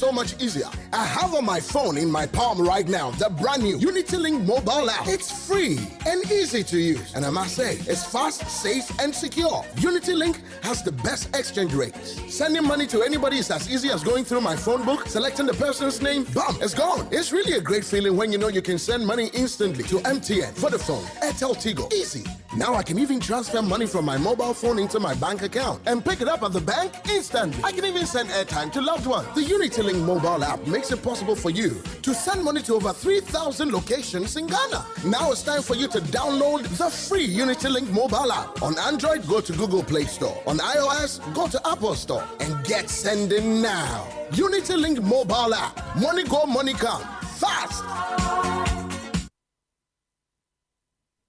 so much easier. I have on my phone in my palm right now the brand new UnityLink mobile app. It's free and easy to use. And I must say, it's fast, safe, and secure. UnityLink has the best exchange rates. Sending money to anybody is as easy as going through my phone book, selecting the person's name, bam, it's gone. It's really a great feeling when you know you can send money instantly to MTN, Vodafone, Airtel Tigo. Easy. Now I can even transfer money from my mobile phone into my bank account and pick it up at the bank instantly. I can even send airtime to loved ones. The UnityLink mobile app makes it possible for you to send money to over 3,000 locations in Ghana. Now it's time for you to download the free UnityLink mobile app. On Android, go to Google Play Store. On iOS, go to Apple Store and get sending now. UnityLink mobile app. Money go, money come. Fast.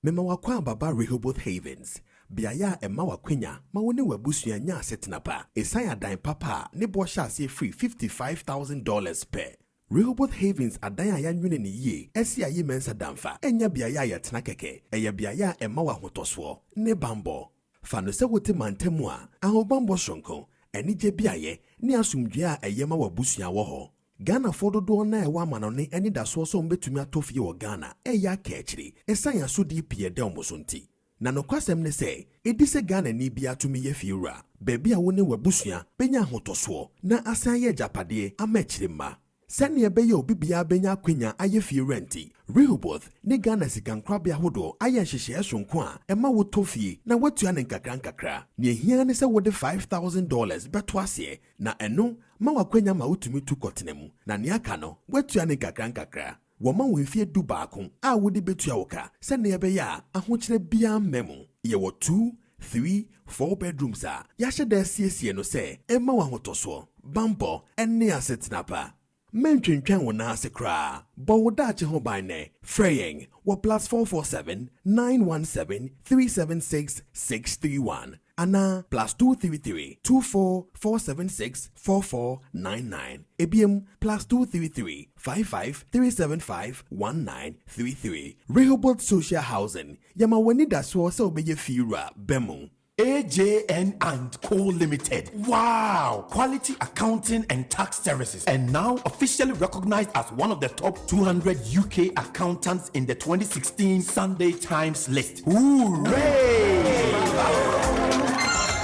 Mema wakwa baba Rehoboth Havens. Biaya ema wakwenya mawone wabusua nya setnapa. Esaya dan papa ne bosha ase free $55,000 per. Rehoboth Havens adaya ya nwene ne ye esi ayi mensa damfa enya biaya ya tena keke eye biaya ema wa hotoswo ne bambo fano se wote mantemu a ahobambo shonko eni je biaye ne asumdwe a eyema wabusua wo ho Ghana fododo na ewa manone eni daso so mbetumi atofie wo Ghana eya kechiri esanya so di pie de omosonti na nokwasem ne se edise Ghana ni bia tumi ye fiura bebi a woni wabusua benya hotoso na asan ye japade amechiri ma Sani ebeye obi bia benya kwenya aye fi renti. Rehoboth ne Ghana sikankrabia hodo aye hyehye sonko a ema wotofie na watua ne nkakra. Ne hia ne se wode $5,000 beto ase na eno ma wakwenya ma wotumi tu kotenemu. Na ne aka no watua ne nkakra. Woma wonfie du baako a wode betua woka. Sani ebeye a ahokyere bia memo. Ye wo 2, 3, 4 bedrooms a yahye da siesie no se ema wa hotoso. Bambo enne asetnapa. Mentwentwan wo na ase kra bo wo dache ho ban ne fraying wo +447 917 376 631 ana +233 24 476 4499 ebiem +233 55 375 1933 Rehoboth Social Housing yama wani da so se obeye fiura bemu AJN and Co Limited. Wow! Quality accounting and tax services, and now officially recognized as one of the top 200 UK accountants in the 2016 Sunday Times list. Hooray!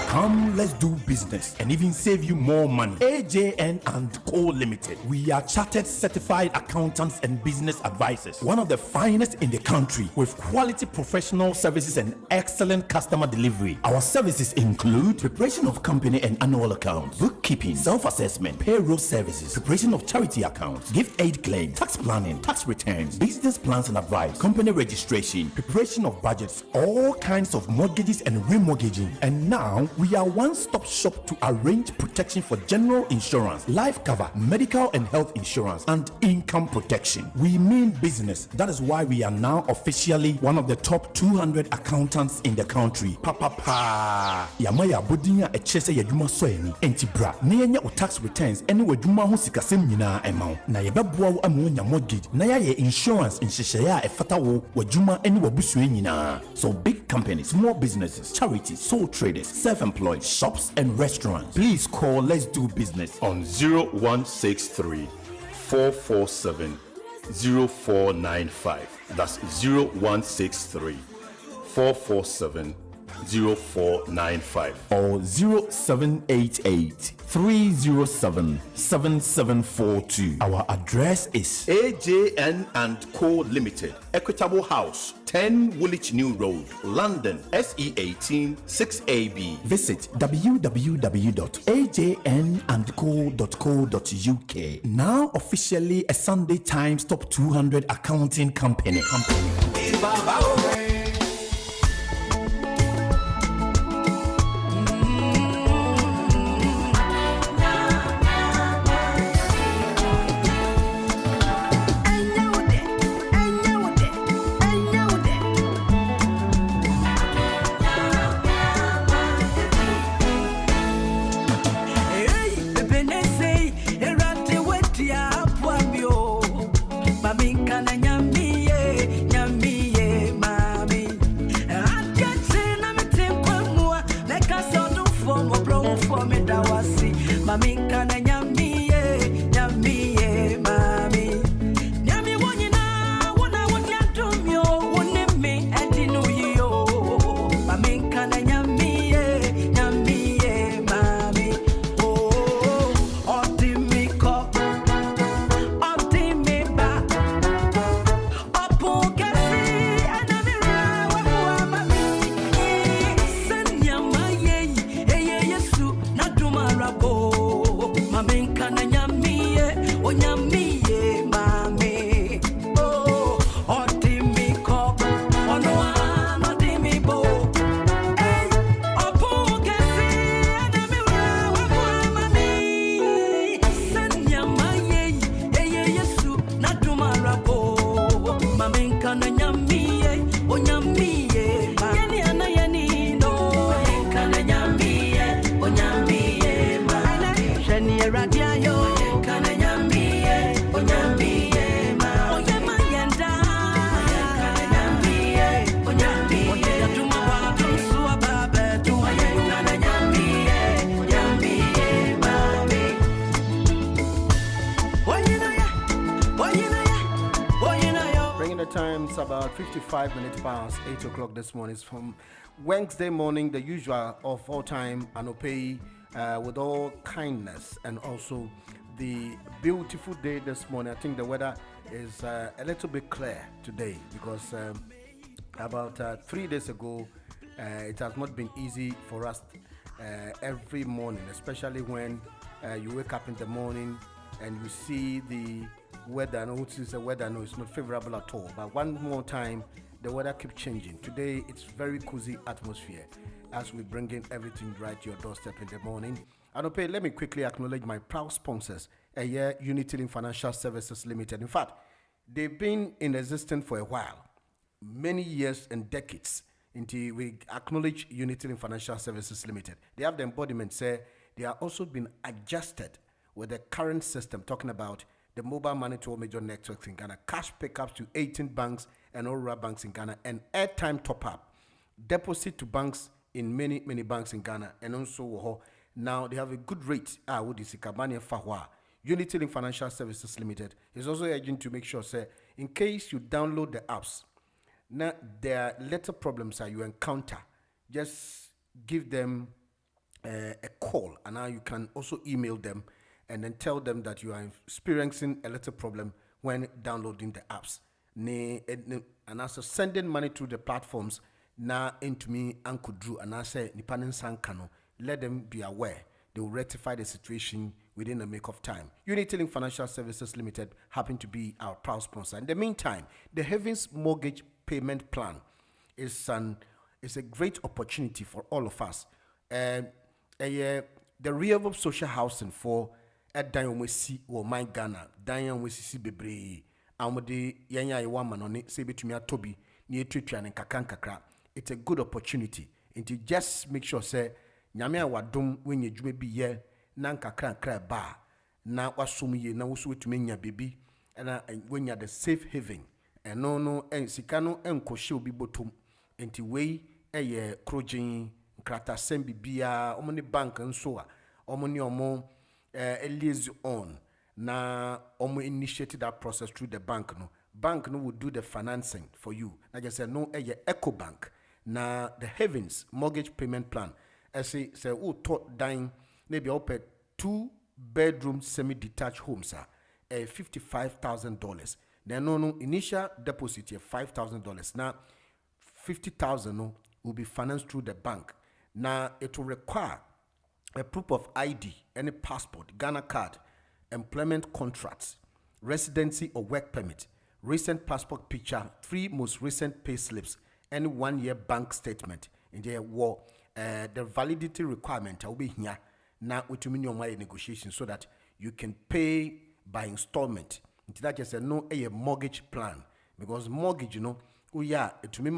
Come, let's do business and even save you more money. AJN and Co Limited. We are chartered certified accountants and business advisors. One of the finest in the country with quality professional services and excellent customer delivery. Our services include preparation of company and annual accounts, bookkeeping, self-assessment, payroll services, preparation of charity accounts, gift aid claim, tax planning, tax returns, business plans and advice, company registration, preparation of budgets, all kinds of mortgages and remortgaging. And now we are one-stop shop to arrange protection for general insurance, life cover, medical and health insurance, and income protection. We mean business. That is why we are now officially one of the top 200 accountants in the country. Papa Yamaya Budinya Echese Yaduma Soyeni, Entibra, Nanya or tax returns, and Waduma Husikasem Yina amount. Na Yababwa Amonia mortgage, Naya insurance in Shishaya Efatawo, Wajuma and Wabusuina. So big companies, small businesses, charities, sole traders, self-employed, shops and restaurants. Please call Let's Do Business on 0163 447 0495. That's 0163 447 0495 or 0788 307 7742. Our address is AJN and Co Limited, Equitable House, 10 Woolwich New Road, London, SE18 6AB. Visit www.ajnandco.co.uk. Now officially a Sunday Times Top 200 accounting company. Nyamiye, ma time is about 55 minutes past 8 o'clock this morning. It's from Wednesday morning, the usual of all time, and obey with all kindness and also the beautiful day this morning. I think the weather is a little bit clear today because about 3 days ago, it has not been easy for us every morning, especially when you wake up in the morning and you see the weather. No, it's the weather. No, it's not favorable at all. But one more time, the weather keeps changing. Today, it's very cozy atmosphere as we bring in everything right to your doorstep in the morning. And okay, let me quickly acknowledge my proud sponsors, Unity Link Financial Services Limited. In fact, they've been in existence for a while, many years and decades. Until we acknowledge Unity Link Financial Services Limited. They have the embodiment say they are also been adjusted with the current system, talking about the mobile money to all major networks in Ghana, cash pickups to 18 banks and all rural banks in Ghana, and airtime top-up, deposit to banks in many banks in Ghana, and also now they have a good rate. Unity Link Financial Services Limited is also urging to make sure, say, in case you download the apps, now there are little problems that you encounter, just give them a call, and now you can also email them and then tell them that you are experiencing a little problem when downloading the apps. And also sending money through the platforms now into me Uncle Drew, and I say Nipanin Sankano, let them be aware. They will rectify the situation within a make of time. Unity Link Financial Services Limited happen to be our proud sponsor. In the meantime, the Heavens Mortgage Payment Plan is a great opportunity for all of us. The Real Social Housing for Diaspora or my Ghana, Diaspora Bebre, Amode Yanya Yaman say between Toby near Twitter and Kakankakra. It's a good opportunity. And to just make sure, say, Nyamia wadum when you may be here, Nanka Kran bar, now wasumi, now also to mean your baby, and when you're the safe haven. And no, and Sikano and Kosho be bottom, and to way a year crojing, Krata Sembi Bia, Omoni Bank and so on, Omoni Omo, Elias on. Now, Omo initiated that process through the bank. No, bank no will do the financing for you. Like I said, no, a Echo Bank. Now, the Heavens Mortgage Payment Plan. I say, who taught dying, maybe up at 2-bedroom semi-detached homes, $55,000. Then no initial deposit of $5,000. Now, $50,000 will be financed through the bank. Now, it will require a proof of ID, any passport, Ghana card, employment contracts, residency or work permit, recent passport picture, 3 most recent pay slips, and 1-year bank statement. In there, the validity requirement will be here. Now, with minimum negotiation so that you can pay by installment. That just no a mortgage plan, because mortgage, we are to me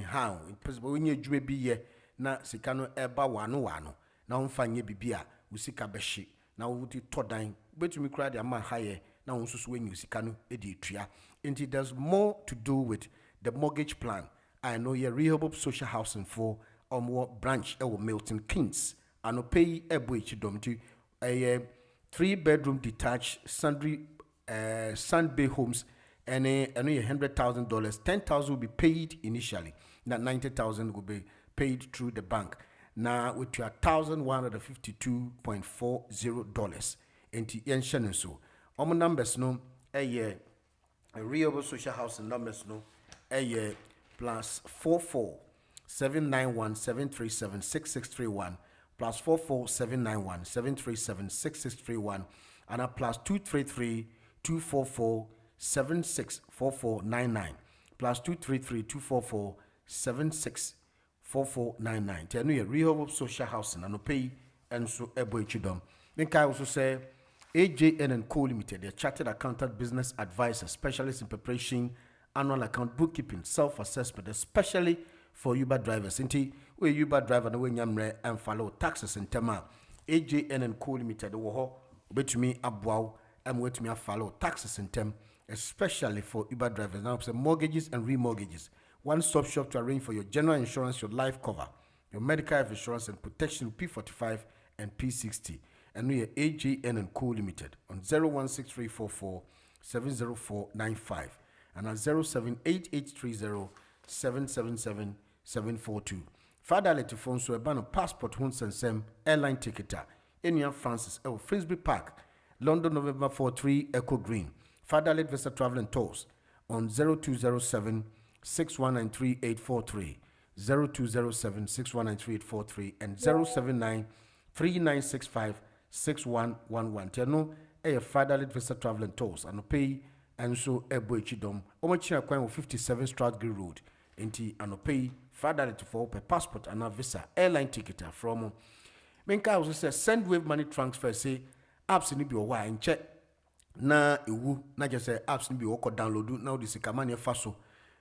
how possible when you be here na sikano eba wano now fanye bibia we sika beshi now we todan but me cry the man higher now also when you sikano edi tria. And there's more to do with the mortgage plan. I know your Rehoboth Social Housing for more branch Milton Keynes and pay a boich dom to a 3-bedroom detached sundry Sunbay homes, and $100,000, $10,000 will be paid initially. Now $90,000 will be paid through the bank. Now with your $1,152.40 into yen so. Our numbers no a year a real social housing numbers no a year plus 44-791-737-6631 plus 44-791-737-6631 and a plus 233-244-764499 plus 233-244-764499. Tell me a real social housing and pay and so ebo chidom. Then I also say AJN and Co Limited, they're chartered accountant business advisor, specialist in preparation, annual account bookkeeping, self-assessment, especially for Uber drivers. Inti we Uber driver no we nyamre and follow taxes in tema. AJN and Co Limited wo bet me abwao and wait me follow taxes in tem, especially for Uber drivers. Now say mortgages and remortgages. One-stop shop to arrange for your general insurance, your life cover, your medical health insurance and protection P45 and P60. And we are AJN and Co Limited on 016344 70495. and at 078830777742. Father let phone so a passport hunts and sem airline ticketer. Enya Francis Frisbee Park, London, November 43 Echo Green. Father let Visa Travel and Tours on 0207 6193843, 0207 6193843, and 079 3965 6111. Tiano a Father let Visa Travel and Tours and pay and so a boy chidom. Omachina Kwan 57 Stratgate Road. Inti and pay Father let for per passport and a visa airline ticket from Menka also says send wave money transfer say apps ni bi o wa nche na ewu na just say apps ni bi o ko download na o disika mane fa so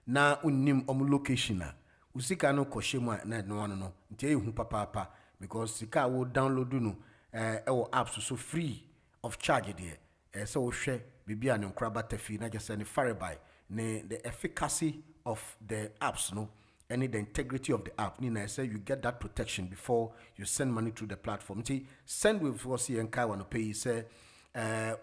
na unnim location na usika no ko shemu na no no nti ehu papa because sika wo download no ewo apps so free of charge there so wo hwe bibia ne nkraba tafi na just say ne faribai ne the efficacy of the apps no and the integrity of the app. Nina say you get that protection before you send money through the platform. See, send with us and Kai want to pay. Say,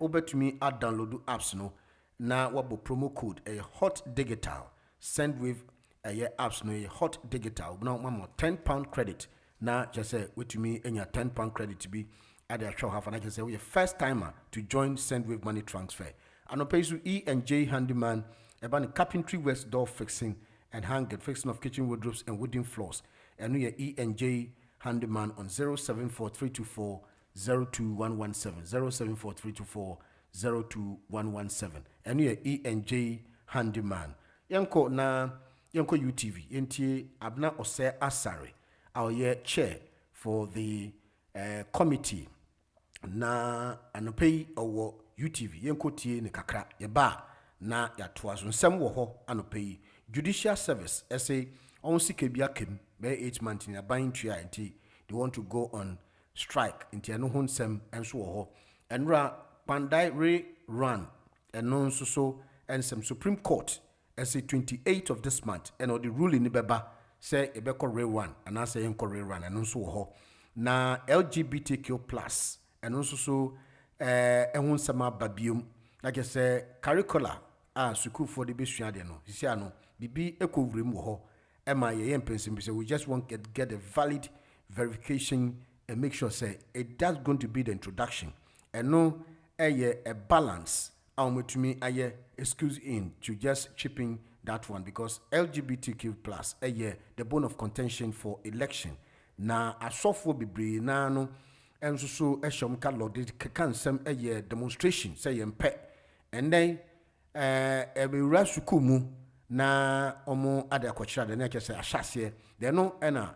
over to me add download apps no. Now what be promo code a hot digital. Send with apps no a hot digital. Now one more £10 credit. Now just say wait to me and your £10 credit to be at the show half and I can say we are first timer to join send with money transfer. And no pay to E&J handyman about carpentry west door fixing and hanging, fixing of kitchen wardrobes and wooden floors. And we are E&J handyman on 074324 02117, 074324 and we are E&J handyman. Yanko UTV, Yenti Abna Ose Asari, our year chair for the committee. Na anope owo UTV, Yanko tie ne kakra, yeba na yatoa so nsem wo ho anope judicial service say on sikebia kem be 8 months in a buying tria nti they want to go on strike nti eno ho nsem enso wo ho enra pandai run eno nso so ensem Supreme Court say 28th of this month and the ruling ni beba say e be ko re one and say enko re run eno nso wo ho na LGBTQ+ eno nso so ehun nsem ababiom like say curricula school for the besua de no sisi ano bibi ekovurem wo ho ema ye mpensim say we just want to get a valid verification and make sure say that's going to be the introduction and no a balance to aye excuse in to just chipping that one because LGBTQ+ the bone of contention for election na asofo bibre na no enso so ehom ka lord kan sem demonstration say yempe and then ebe rasuku mu na omo ada kwachira de na kese ahyase de no na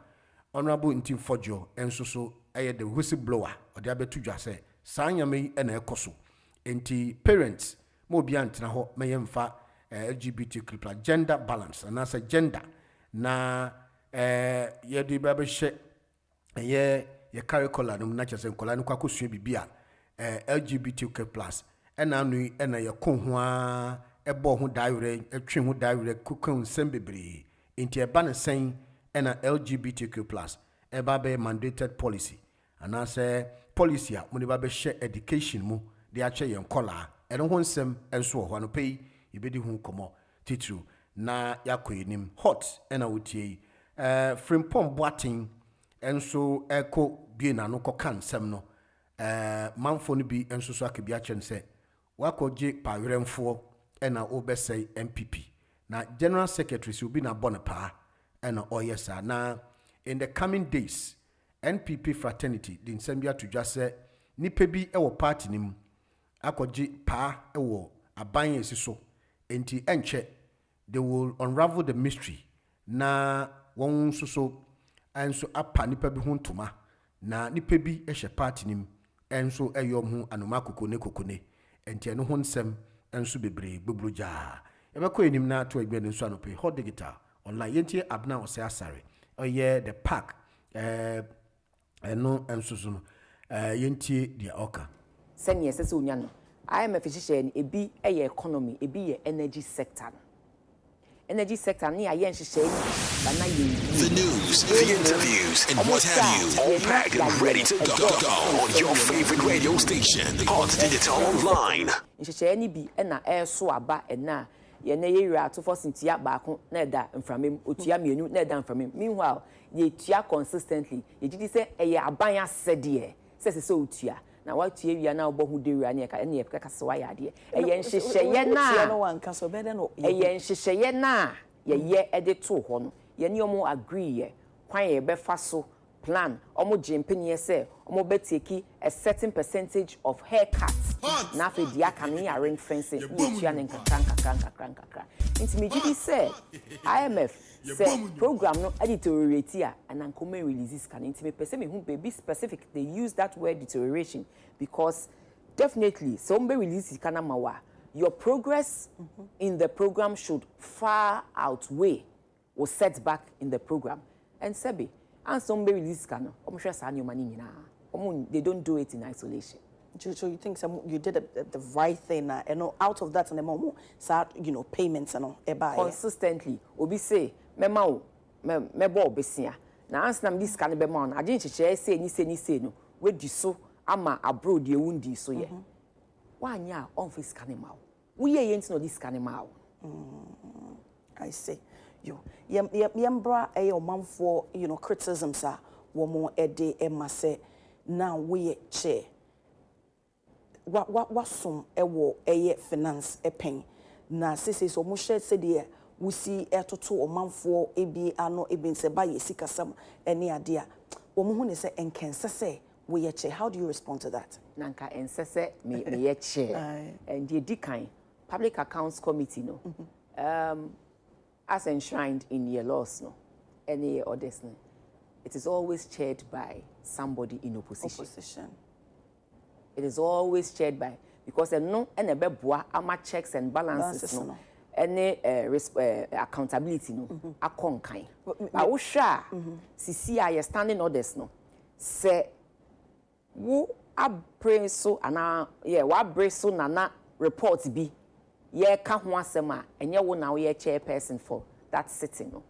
honorable Ntim Fojo enso so the whistleblower o de abetu dwa say sanyame na ekoso enti parents mo bia ntena ho meyemfa LGBTQ+ gender balance and as a gender na ye de ba be hye ye curriculum no na kese nkola no kwakosua bibia LGBTQ+ ena anu ena ye konhoa ebo ho diary etwe ho diary kokon sembebre enti eba ne sen ena LGBTQ+ eba be mandated policy and as a policy a mo ne ba be share education mu de a che ye nkola eno ho nsem enso ho no pei ibedi hu komo titru na yakoyenim hot ena wotie frimpom boatin enso eko bie na no kokan nsem no manfo no bi enso so akebia chen se wakoje paweremfo ena obesai MPP na general secretary si obi na bonapa ena oyesa na in the coming days NPP fraternity the nsembia to just say nipa bi ewo party nim akoje pa ewo aban esiso enti enche they will unravel the mystery na won so enso apa nipa bi ho ntoma na nipa bi ehye party nim enso eyom ho anoma kokone enti eno ho nsem enso bebre gbobroja ebekọ enim na to egbe nso anope hot digital online yenti abna ose asare oye the park eno enso so no yenti dia oka senye sese onya no IMF hihye ebi eye economy ebi ye energy sector energy sector ni aye nhihye ba na ye the news, the interviews and what have you all packed and ready to go on your favorite radio station Hot Digital Online nhihye ni bi na so aba na ye na ye wura to force ntia baako na da mframem otua mienu na da mframem meanwhile ye tua consistently ye gidi say eye aban asede se otua na watua wia na obo hu de wura na ka ne ka se wa ya de eye nhyehyeye na no wanka so be de no eye nhyehyeye na ye ede to ho no ye ne omo agree ye kwan ye be fa so plan omo jimpini say omo beteki a certain percentage of haircuts na fe dia kan ya ring fencing ni tua ne nkakra nti me gidi say IMF say program no deteriorate a anankoma releases kan nti me pese me hu baby specific they use that word deterioration because definitely so be release kana mawa your progress in the program should far outweigh or setback in the program and sebi and some be release kana they don't do it in isolation. So you think you did the right thing and out of that and the more payments and consistently obi say mema mebo obesia na answer this can be man I didn't share say ni say no we di so ama abroad ye wundi so ye wanya on face can ma we ye yent no this can ma I say yembra omanfo criticisms are womo ede ema say now we chair what some ewo eye finance pen na sese so mo share say de we see etoto omanfo ebi ano ebi se ba ye sikasam ene ade a womo hu ne say enkense say we ye chair. How do you respond to that? Nanka ensese me ye chair and the dikan Public Accounts Committee no as enshrined in your laws no any others no it is always chaired by somebody in opposition. It is always chaired by because no and a beboa ama checks and balances no any accountability no akonkan ba wo hwa CCI are standing orders no say wo abreso ana wa abreso nana report bi ye ka ho asem a enye wo na wo ye chairperson for that sitting no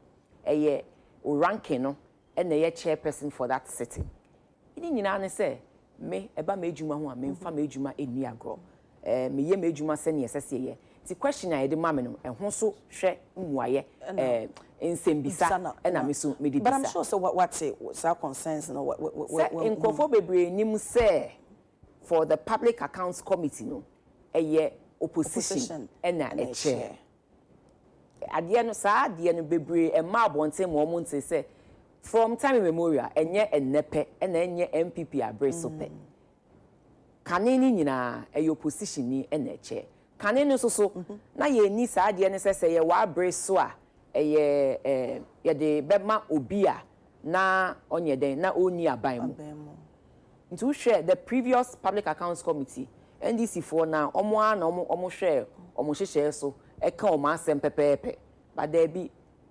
eye o ranking no and ye chairperson for that sitting ini nyina ne say me eba me adwuma ho a me mfa me adwuma eni agro me ye me adwuma se ne yesese ye ti question a ye de ma me no ho so hwe muaye nsembisa na me so me di bisa but I'm sure so what's our concerns no what in kofo bebre nim say for the Public Accounts Committee no eye opposition and a chair ade no sa ade no bebre e ma abonte mo mo nte say from time immemorial enye ennepe na enye MPP abreso pe kaneni nyina e opposition ni na chair kaneni so na ye ni sa ade no say ye wa abreso a ye de bema obi a na onye den na oni aban mu nti share the previous Public Accounts Committee NDC for now omo na omo share omo hyehyɛ so e ka omo asem pepepe but there be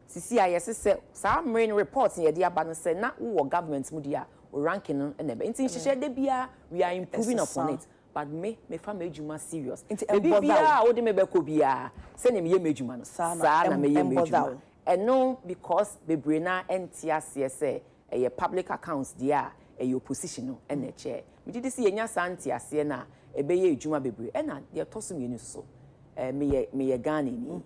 CCI say sa main reports ye dey aba no say na wo government mu dia o ranking no na be nti hyehyɛ de bia we are improving upon it but me fa medjuma serious e bia wo de me be ko bia say na me ye medjuma no sa na me ye medjuma and no because bebre na entiase say e public accounts dia e opposition no na chair me did see enya santiase na ebe ye edwuma bebre na de toso mienu so me ye Ghanaian ni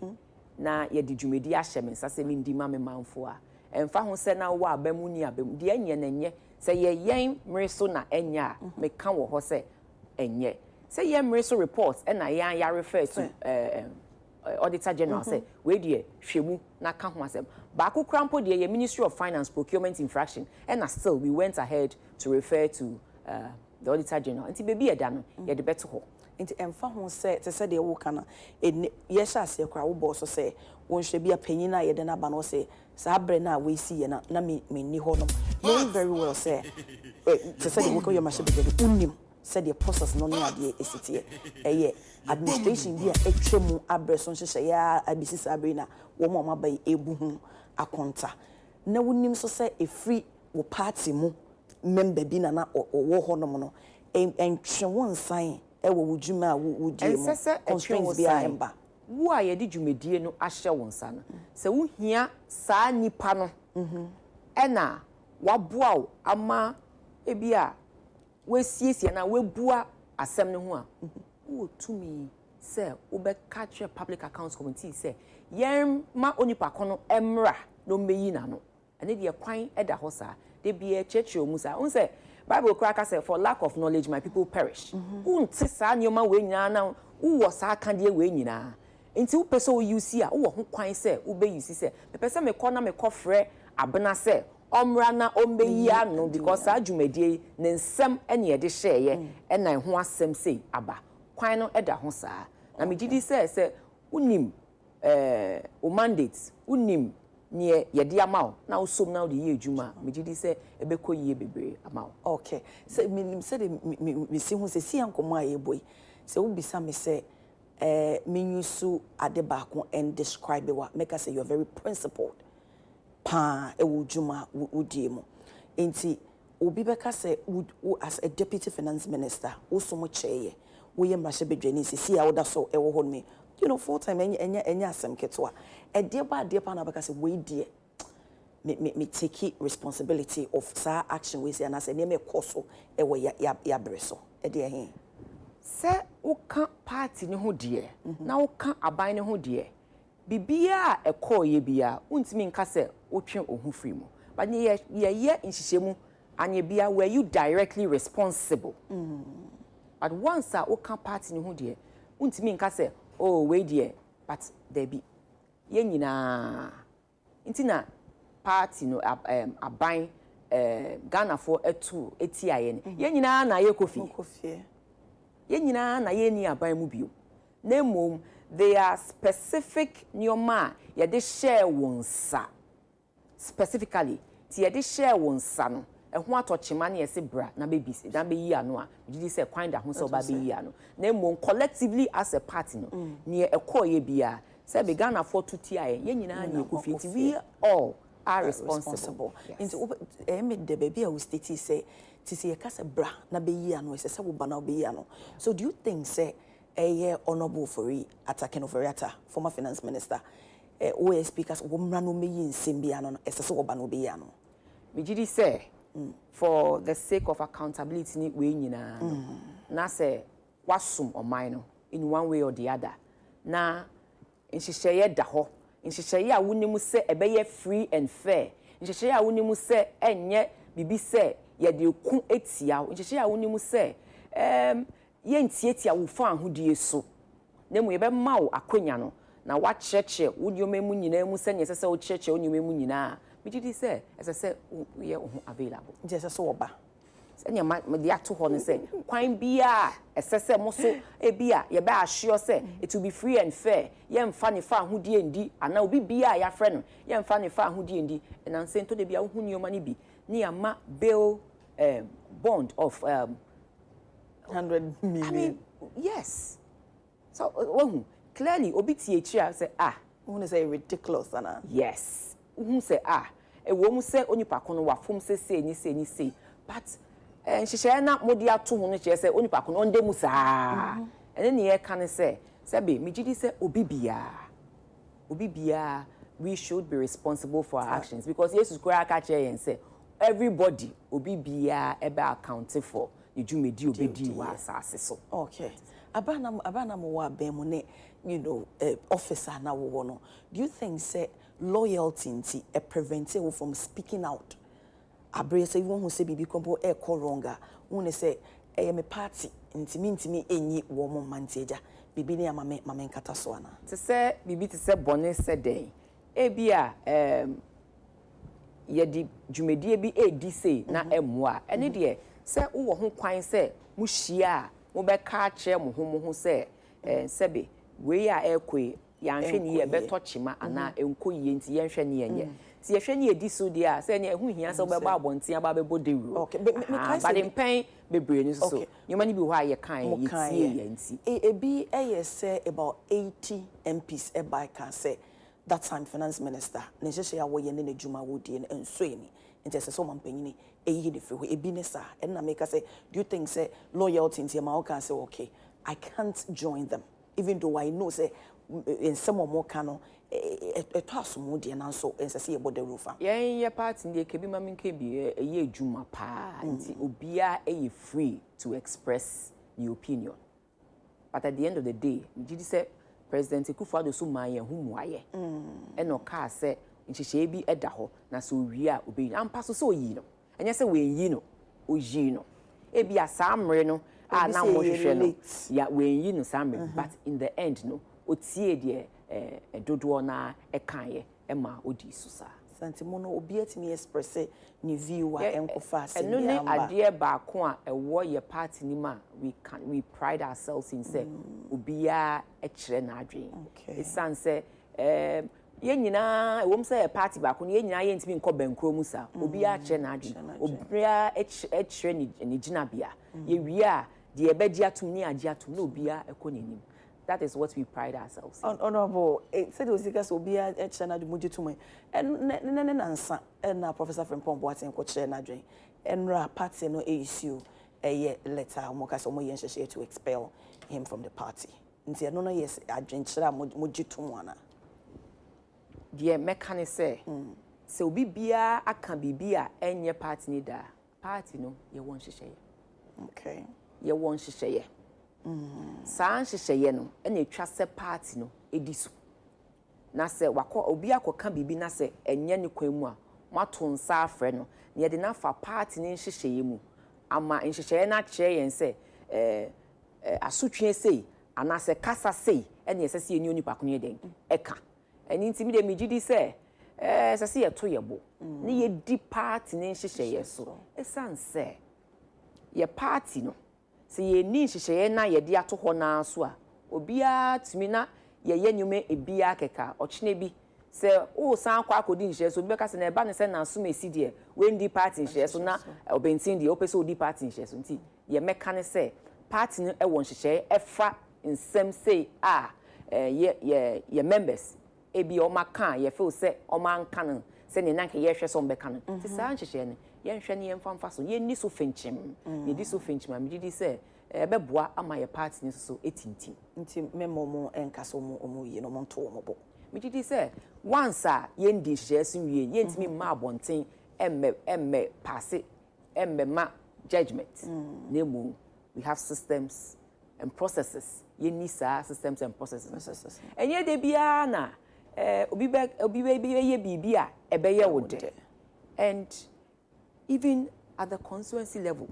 na ye di dwumedi ahye me sase me ndi ma me manfo a emfa ho se na wo abamu ni abamu de enye na enye se ye yen mmere so na enya me ka wo ho se enye se ye mmere so report na yan ya refer to Auditor General say we dey hwemu na ka ho asem ba ko krampo de ye Ministry of Finance procurement infraction and still we went ahead to refer to the Auditor General nti baby eda no ye de beto ho nti emfa ho se te se de wo kana ye sha ase kra wo boss se won hwe bia panyin na ye de na ba no se sa bre na we si ye na me ni ho no knowing very well say te se de wo ko ye ma hye be de unim said the process no na de esiti eye administration bi a etwemu abreso nhyehyɛ ya abisi sabre na wo ma ba ebu hu akonta na wonim so say efri wo party mu member bi na wo ho no no entwe won san e wo dwuma wo die mu constraints bi a emba wo a ye di dwumedie no ahye won san se wo hia saa nipa no na waboa ama ebia we siesie na we bua asem ne ho a wo tumi say ube catch public accounts committee say yen ma onipa kono emra no meyi na no ene de kwan eda ho sa de bia church o musa un say Bible cracker say for lack of knowledge my people perish unti sa nyoma we nyina na wo sa kan de we nyina nti wo pese wo use a wo ho kwan say wo be use say me pese me kɔ na me kɔ frɛ abena say omra na ombeyi ano because adwumadie ne nsɛm ene ye de hyɛye ɛna ho asɛm sei aba kwan no ɛda ho saa na me gidi sɛ unim o mandate unim ne ye de amaw na usom na de ye adwuma me gidi sɛ ebekɔ yie bebre amaw okay so me say me si hu sɛ si ankomo aye boy sɛ wo bisa me sɛ me yusu ade baako and describe wa make us say you're very principled pa ewo dwuma wodie mu enti obi beka say as a deputy finance minister wo so mo cheye wo ye mrahye bedwani sisi a woda so ewo hon me you know full time enya asem ketwa ade pa na beka say we die me take responsibility of sa action we say na say ne me koso ewo ya breso ade he se wo ka party ne ho die na wo ka aban ne ho die bibia ekoye bia untimi nka se wotwe ohun free mu but ye nhyehyemu anye bia were you directly responsible but once a woka party ne ho de untimi nka se oh we de but there be ye nyina ntina party no aban Ghana for etu etiaye ne ye nyina na ye kofi ye nyina na ye ni aban mu bio na mom they are specific nyoma ye de share wonsa specifically ti ye de share wonsa no ehun atochima na ye se bra na be bisi na be yi ano a gidi se kwan da ho se oba be yi ano na mom collectively as a party no ne ekoye bia se be Ghana for tuti aye ye nyina na ekofiti we all are responsible into me de baby we state say ti se ye ka se bra na be yi ano se wo ba na be yi ano so do you think say honorable for attacking Overata, former finance minister, OS speakers, woman no meyi nsembia no esese wo ba no be ya no. Me gidi say for the sake of accountability ni we nyina na say wasum oman no in one way or the other. Na nhyehyeye da ho. Nhyehyeye a wonimu say ebeye free and fair. Nhyehyeye a wonimu say enye bibi say ye de ku etia. Nhyehyeye a wonimu say ye ntietia wo fa ahodie so na mu ye be ma wo akonya no na wa cheche wo dioma mu nyina mu se ne se wo cheche wo nyoma mu nyina me gidi se se ye ho available je se wo ba se ne ma de ato ho no se kwan bia se mo so e bia ye be ahyo se it will be free and fair ye mfa ne fa ahodie ndi ana obi bia ya frɛ no ye mfa ne fa ahodie ndi na nse to de bia wo hu nyoma ne bi ne ama bill bond of 100 million. I mean, yes. So, clearly, Obiti say, who say ridiculous, Anna? Yes. Who say, a woman say, only Pacono, wa fum say, ni say. But, she shall not modia 200 years, say, only Pacono, on demusa. And then the air can say, Sabi, Mijidi say, Obibia, we should be responsible for our actions because yes, square catch and say, everybody, Obibia, ever accounted for. You may do obedi wa so okay abana mo wa be mo ne you know officer na wo no do you think say loyalty nti prevent you from speaking out abre say won hu say bibi kompo call wronga won say me party ntimi enyi wo mo manteja bibi ne amame nkata so ana te say bibi te say bone say den e bia ye di dwumadie bi edi say na emwa ene de se wo ho kwan se mu hia mo be ka kire mo ho se sebe we ya ekwe ya nhwe ni ye beto chima ana enko yie nti ye nhwe ni yenye ti ye hwe ni edi so dia se ne ehu hia se be ba abonten aba be bodewu okay but in pain bebre ni so nyoma ni bi ho aye kan ye tie ye nti ebi say about 80 MPs e by can say that time finance minister ne hye ya wo ye ne adwuma wo die enso eni nti se so mampanyini eyi de free ebi ne sa and na make say do you think say loyalty in ma o can say okay I can't join them even though I know say in some more cano it was more de na so en say e body roof ye party de kebi ma min kebi eyi adwuma pa nti obia e free to express your opinion but at the end of the day did say President Kufuor so man ye hu muaye e no ka say nhihye bi eda ho na so wi a obi ampa so yi no enye say we yi no o yi no e bi asamre no a na mo hwehwe no ya we yi no samre but in the end no otie de dodo na e kan ye e ma odi so sa Santimono obi atimi express ni view a enkofa se eno ne ade ba ko a ewo ye party ni ma we pride ourselves in say obi a e kire na adwen e san say ye nyina ewom say party ba ko ye nyina ye ntimi nko bankro mu sa obi a kire na adwen obi a e kire ni gina bia ye wi a de e begi atum ni agi atum na obi a ekonenim. That is what we pride ourselves in. Honorable, said was because obi a kire na adwen mujitum and nansa na Professor Frimpong Boateng ko kire na adwen enra party no issue a letter mo ka so mo yen hye to expel him from the party. Nti no yes adwen kire mujitum ana. The mechanic say so obi bia aka bibia enye party ni da party no ye won hye. Okay. Ye won hye. San hye no ena etwa se party no ediso. Na se wakọ obi akoka bibi na se enye ne kwan mu a mato nsa afre no na ye de na fa party ne hye mu ama hye na kire yen se asotwe sei ana se kasa sei ena ye sese eni onipa ko ne den eka eni ntimi de migidi se sese ye to ye bo ne ye di party ne hye ye so esan se ye party no se ye ni hye na ye de ato ho na so a obia timi na ye nyume ebia keka ochine bi se o san kwa akodi nhye so bi ka se na eba ne se na so mesi de when di party nhye so na obentin de opese odi party nhye so nti ye meka ne se party no e won nhye efa nsem say ye members ebi o maka ye feel se o man kan se ne nanka ye hwe so mbeka no ti sa nhye ne ye nhwe ne ye mfamfa so ye ni so finchim ye di so finchim am di se beboa ama ye party ni so etintim nti memomo enkaso mu yi no mo nto mo bo me didi say once a ye ndi hye so wie ye ntimi ma abonten emme pass emme ma judgment nemu we have systems and processes ye ni sa systems and processes enye de bia na obi be ye bibia ebe ye wode and even at the constituency level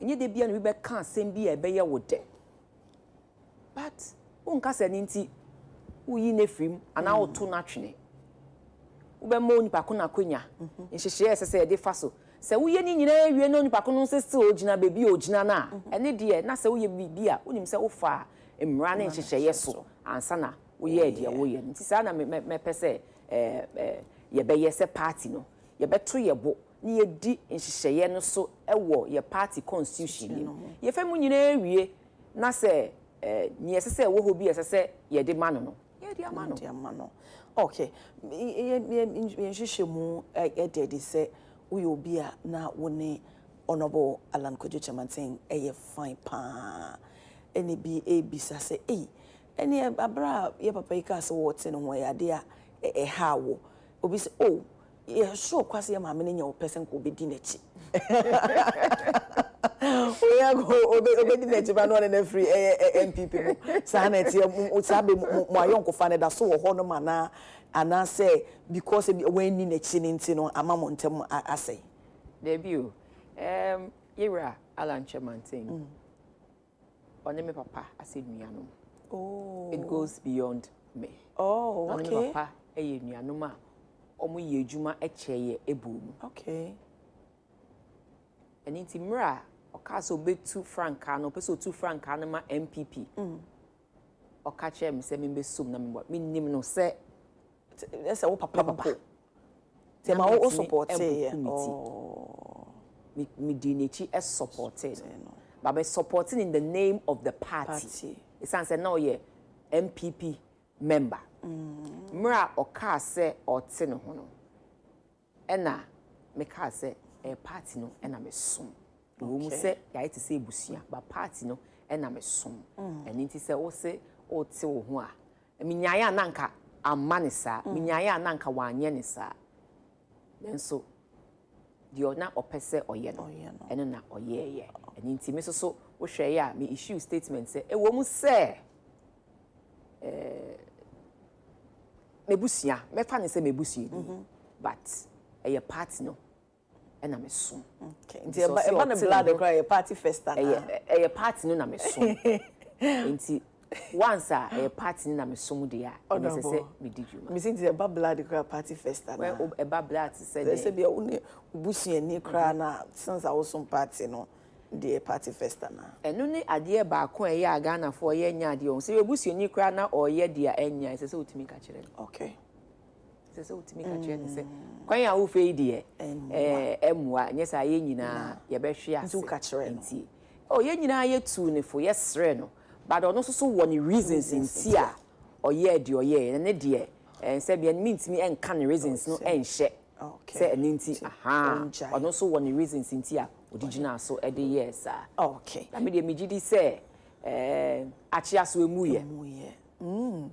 enye de bia no be kan sem bia ebe ye wode but unka se nti uyi ne frim ana oto na twene ube mo nipa ko na kwanya nhihye sese de fa so se uye ni nyina ewie no nipa ko no sese ogina bebi ogina na ene de na se uye bibia unim se ufa emra na nhihye so ansa na uye de woye nti sa na me pese ye be ye se party no ye beto ye bo ni ye di nhihye no so ewo ye party constitution ni ye fa mu nyina ewie na se ni esese wo ho bi esese ye de mano no ye de amano okay ye nhihye mu de se uyo bia na woni honorable Alan Kojo Chamanten fine pa eni bi ebisa se eni abra ye papa ika se wo te no ho ya de a hawo obi se ye sure kwase ye ma me nya o person ko be di nachi we go obedi nachi ba no na free MPP mo sa na tie mo sabe mo ayonko fa na da so wo ho no mana ana say because when ni nachi ni nti no ama mo ntem asay debut Ira Alan Chamanten on me papa ase nuanom it goes beyond me okay on me papa nuanom a omo ye adwuma ekye ebu okay eni ti mra okaso betu franka no peso 2 franka na ma MPP okache me se me besum na me nim no se ese wo papa te ma wo support me dinechi is supported but by supporting in the name of the party it sounds now ye MPP member mra oka se ote no ho no ena me ka se party no ena me som wo mu se ya ite se ebusia but party no ena me som eni ti se wo se ote wo ho a minyaya nanka amanisa minyaya nanka wanye ne sa denso di ona opese oye no eno na oye ye eni nti me so wo hwe ya me issue statement say e wo mu say mebusia me fa ne say mebusia but e party no e na me so okay nti e ba na blood cry e party festa na e party no na me so nti once a party na me so mu de a e say me di djuma me think the blood cry party festa na well e ba blood say they say be busia ni cry na since I was some party no the party festa na eno ni ade ba ko e ya Ghana for ye nya ade o say ebusia ni cry na o ye de a enya say utimi ka kire okay say utimi ka kire say kwan ya wo fe de emua nya say ye nyina ye be hwe ase ntu ka kire nti o ye nyina ye tu ne fo ye sre no but ono so won reasons nti a o ye de o ye ne de say bia mint me enka ne reasons no enhye okay say eni aha ono so won reasons nti a original so e de yes ah okay na me de me gidi say achia so emu ye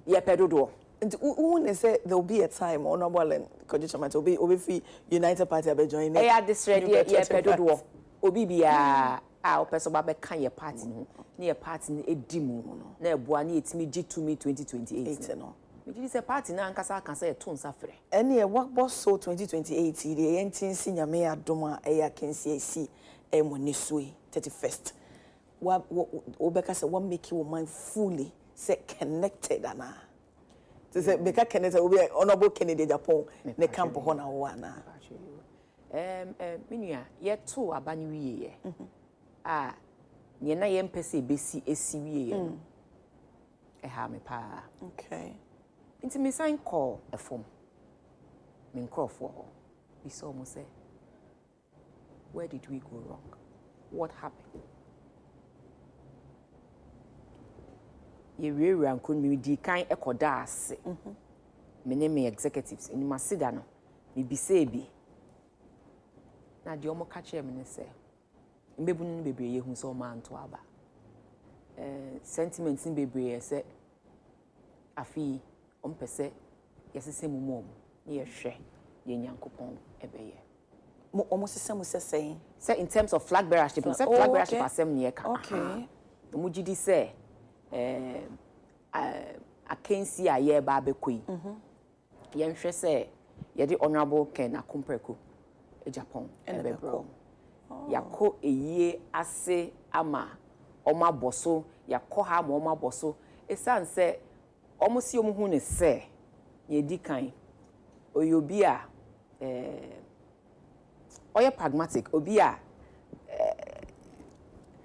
ye pedodo and who say there will be a time honorable and condition to be free United Party be join e ya this ready ye pedodo obi bia a opeso ba be kan ye party no na ye party ni edimu na eboa na etimi G2 me 2028 no me gidi say party na ankasa kan say to nsa frɛ any work boss so 2028 the yentin si nyame adom a ya kensi esi emoni sui 31st what obeka say what make your mind fully say connected ana to say beka connected obi honorable Kennedy Japan ne camp ho na wo ana minua ye to abani wiye ye a nye na ye mpese besi esi wiye ye ha me pa okay nti me sign call efom me nkrofo ho we saw mo say where did we go wrong what happened ye rewura nkon mi di kan ekoda ase me ne me executives ni masida no me bise bi na de omo ka kire me ne say mbebu no bebre ye hu so ma nto aba sentiments ni bebre say afi ompese yesese mu mom ye hwe ye nyankopon ebeye mo almost same say in terms of flag bearership say flag bearership asem ne ka okay mo gidi say akensi a ye ba bekoi ye nhwe say ye de honorable Ken Akumpreku e Japan ebebro yakọ eyie ase ama oma boso yakọ ha ma oma boso esan se omo si omo hu ne se ye di kan oyobi a oye pragmatic obi a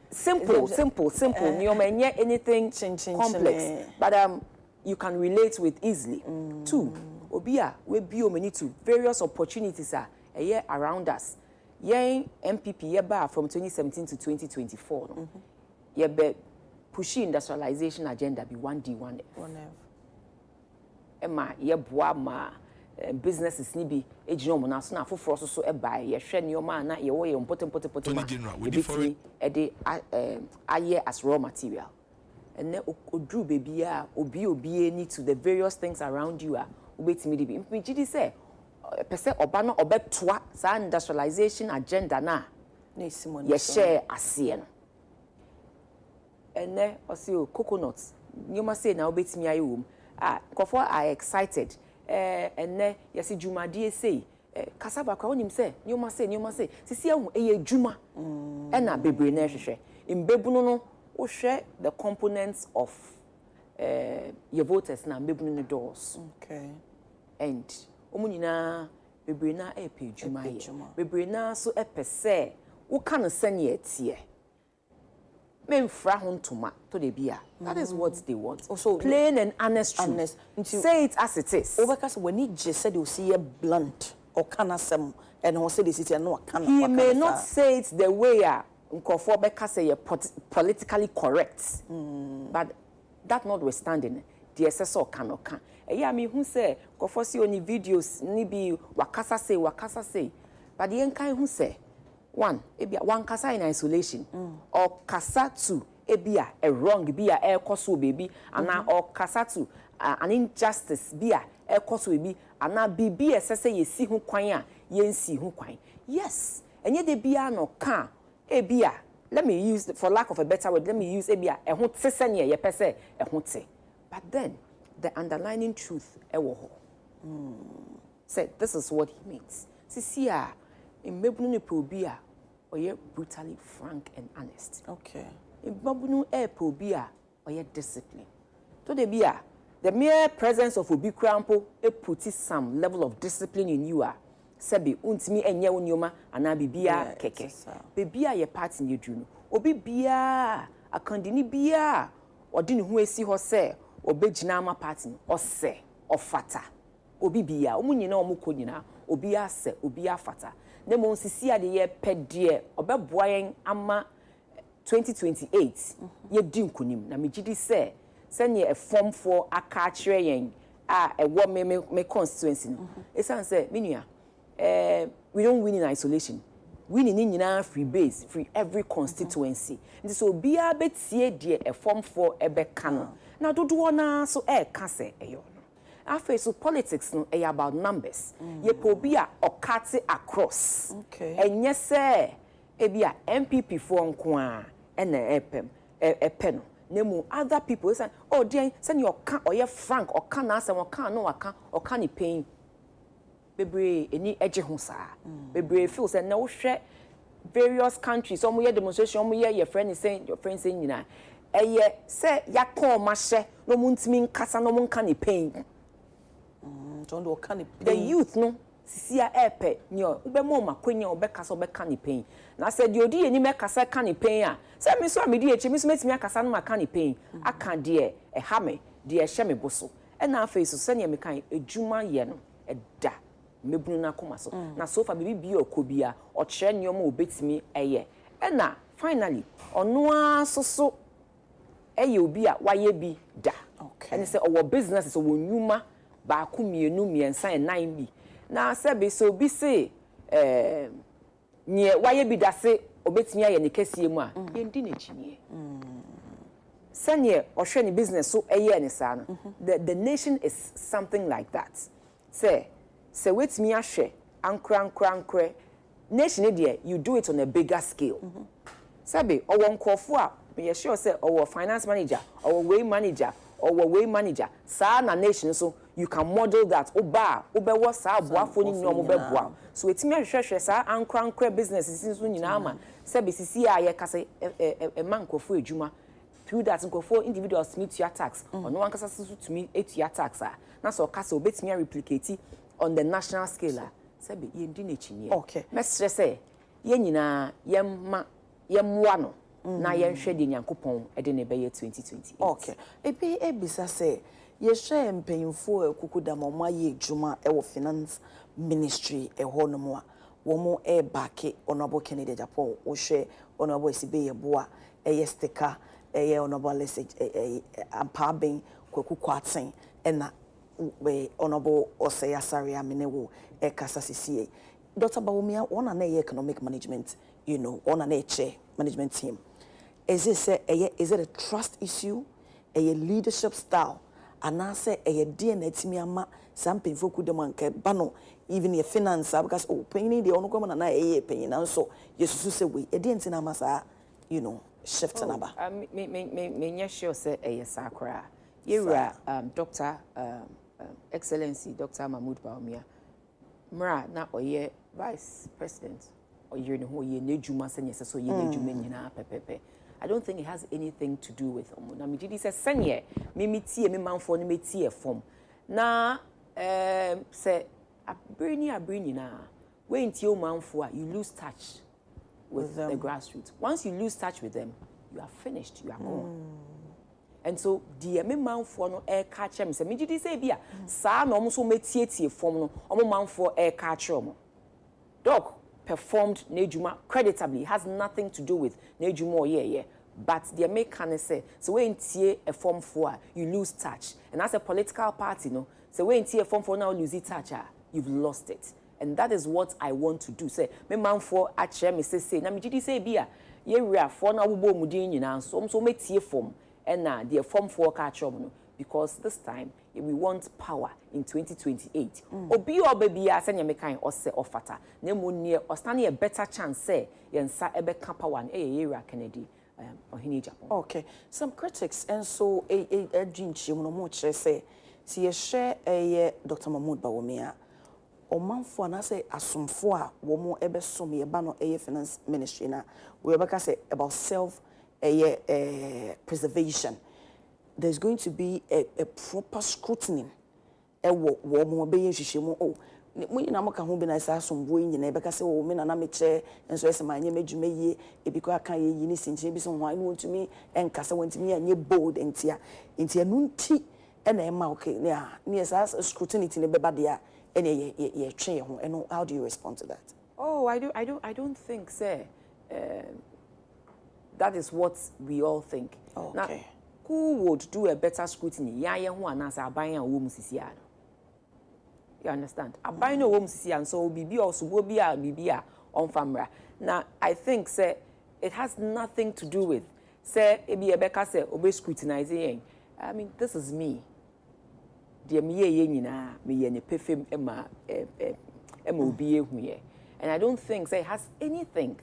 simple ni o menye anything complex but you can relate with easily two obi a we bi o many to various opportunities are around us yen MPP ye ba from 2017 to 2024 no ye be pushing industrialization agenda be 1D 1F ema ye boa ma businesses ni bi ejino mo na so na foforo so e ba ye hwe ne o ma na ye wo ye important we different e de aye as raw material and odru baby a obi need to the various things around you a obetimi di bi mpiji say pese oba no obetoa sa industrialization agenda na ye share ase no ene osi coconuts nyoma say na obetimi aye wom kofo are excited ene yesi dwumadie say cassava kwa onim say nyoma say sisi ehun eye dwuma na bebre na hwehwe mbebunu no wo hwe the components of your voters na mbebunu no doors okay and omunina bebre na epe dwuma ye bebre na so epese wo ka no sane etie memfra ho ntoma to de bia that is what they want also plain and honest truth. Say it as it is overcast when he just said you see a blunt or kana sem and he said this no kana he may not say it the way nkofo beka say politically correct but that notwithstanding the assessor canoka eya me hu say nkofo see oni videos ni bi wakasa say but the enkan hu say one ebia one kasa in isolation or kasa two ebia a wrong bia e koso baby ana or kasa two an injustice bia e koso baby ana bibi esese yesi hu kwan a yensi hu kwan yes enye de bia no ka ebia let me use, for lack of a better word, let me use ebia ehun te sene ye pese ehun te. But then the underlying truth ewo ho. Say this is what he means. See in mebunu ne probi a oye brutally frank and honest. Okay. In mebunu probi a oye discipline. To the bia the mere presence of obi krampo puts some level of discipline in you a sebi untimi enye wonyoma ana bibia keke. Bibia ye part in you no. Obi bia akandini bia odi ne ho esi ho se obegyina ama party o se ofata. Obi bia omunyina omukonyina obi ase obi afata. Ne mo nsisi ade ye pede obeboa yen ama 2028 ye di nkonim na megidi se senya a form for aka kire yen ewo me constituency no esan say menua we don't win in isolation. Winning in free base, free every constituency. And so be a bit see dear a form for a beck canon. Now do one so kase a yon. After so politics no about numbers. Ye pobia or cut it across. Okay. And yes, sir, ebia MPP form kwa and a pen. Nemu other people say, oh dear, send your can or your frank or can answer or can no or can you pay. Bebre any edge ho saa bebre feel say na wo hwe various countries some year demonstration some year your friend is saying nyina eye say yakon ma hye no muntimi nkasa no munka ne pain Tondo can it the youth no sisia epe nyo ubemo makwenya obekasa obeka ne pain na say the odi eni mekasa ka ne pain a say me so amedi echi me so metimi akasa no maka ne pain aka de e ha me de e hye me boso e na afa so sene me kan ejuma ye no eda mebunu na koma so na so fa bibi bi okobia o kire nyoma obetimi eye e na finally ono asoso eye obi a waye bi da okay and say our business is owo nyuma ba ku mienu miensa e nine bi na se be so bi say nye waye bi da se obetimi aye ne kasie mu a ye ndi na chinie sanye o hwe ne business so eye ne sa no the nation is something like that say wait me ahwe ankra nation there you do it on a bigger scale sabe owo nkofo a me sure say owo finance manager owo way manager sa na nation so you can model that obewo sa boafo ni nyom beboa so wait me ahwe sa ankra business sinso nyina ama sabe sisi a ye kase e mankofo ejuma through that nkofo individuals meet your tax ono wankasa susu to me etu your tax na so kase obetimi replicate on the national scale sabe ye ndi na chinie okay mesre say ye nyina yemwa no na ye hwe de nyankopon e de ne be ye 2028 okay ebi ebisa say ye hwe mpanyimfo akukuda mama ye adwuma e wo finance ministry e ho no mo a wo mo e back honorable Kennedy Japo wo hwe honorable Sibe ye boa e ye sticker e ye honorable ampaben kwakukwaten e na we honorable Osei Asare Aminewo ekasa CCA Dr. Bawumia one an economic management on an chair management team is it a trust issue a leadership style and I say a DNA timiama something for kudemanke bano even your finance because paying the ongoing and I paying and so yes say we a didn't masa shift number me sure say a sakra Yera Dr. Excellency Dr. Mahmoud Bawumia Mra na oye Vice President or you know ye nejuma senye so ye nejuma nyina pepepe. I don't think it has anything to do with na me didi say senye me tie me manfo ne me tie form na say abrini na when tie o manfo you lose touch with the grassroots. Once you lose touch with them you are finished, you are gone. And so the man for no air catcher me say me did say bia sa no so metie form no omo man for air catcher mo doc performed nejuma creditably has nothing to do with nejuma yeah but the make can say so when tie a form for you lose touch and as a political party no so when tie a form for now lose touch you've lost it and that is what I want to do say me man for ache me say na me did say bia ye wia for na wo bo mudin nyina so metie form and the form for catch no because this time we want power in 2028. Obi baby asenya mekan ose ofata. Na mo nie ostane a better chance say yensa ebe ka power na area Kennedy ohini Japan. Okay. Some critics and so a jinchi no mo kire say si ye share Dr. Mahmoud Bawumia omanfo na say asomfo a wo mo ebe som ye ba no finance ministry na we ebe ka say about self preservation. There's going to be a proper scrutiny. Wo mo be yehwehwemu oh mo na mo ka ho bi na sa asombo nyina ebe ka say wo me na me che enso ese ma anye medwuma yie ebiko aka ye yi ni sinche bi so ho anu ntumi enkasa wantumi anye bold entia anu nti na ema okay ne sa scrutiny ne beba dia ene ye twe ho eno. How do you respond to that? Oh, I don't think say that is what we all think. Okay. Now, who would do a better scrutiny? Ya ye ho anasa aban a wo musisi ano. You understand? Aban no wo musisi an so bibi also wo bi a on famra. Now, I think say it has nothing to do with say ebi ebeka say obe scrutinizing. I mean, this is me. Dear me ye nyina me ye ne pefem ema obi ehu ye. And I don't think say it has anything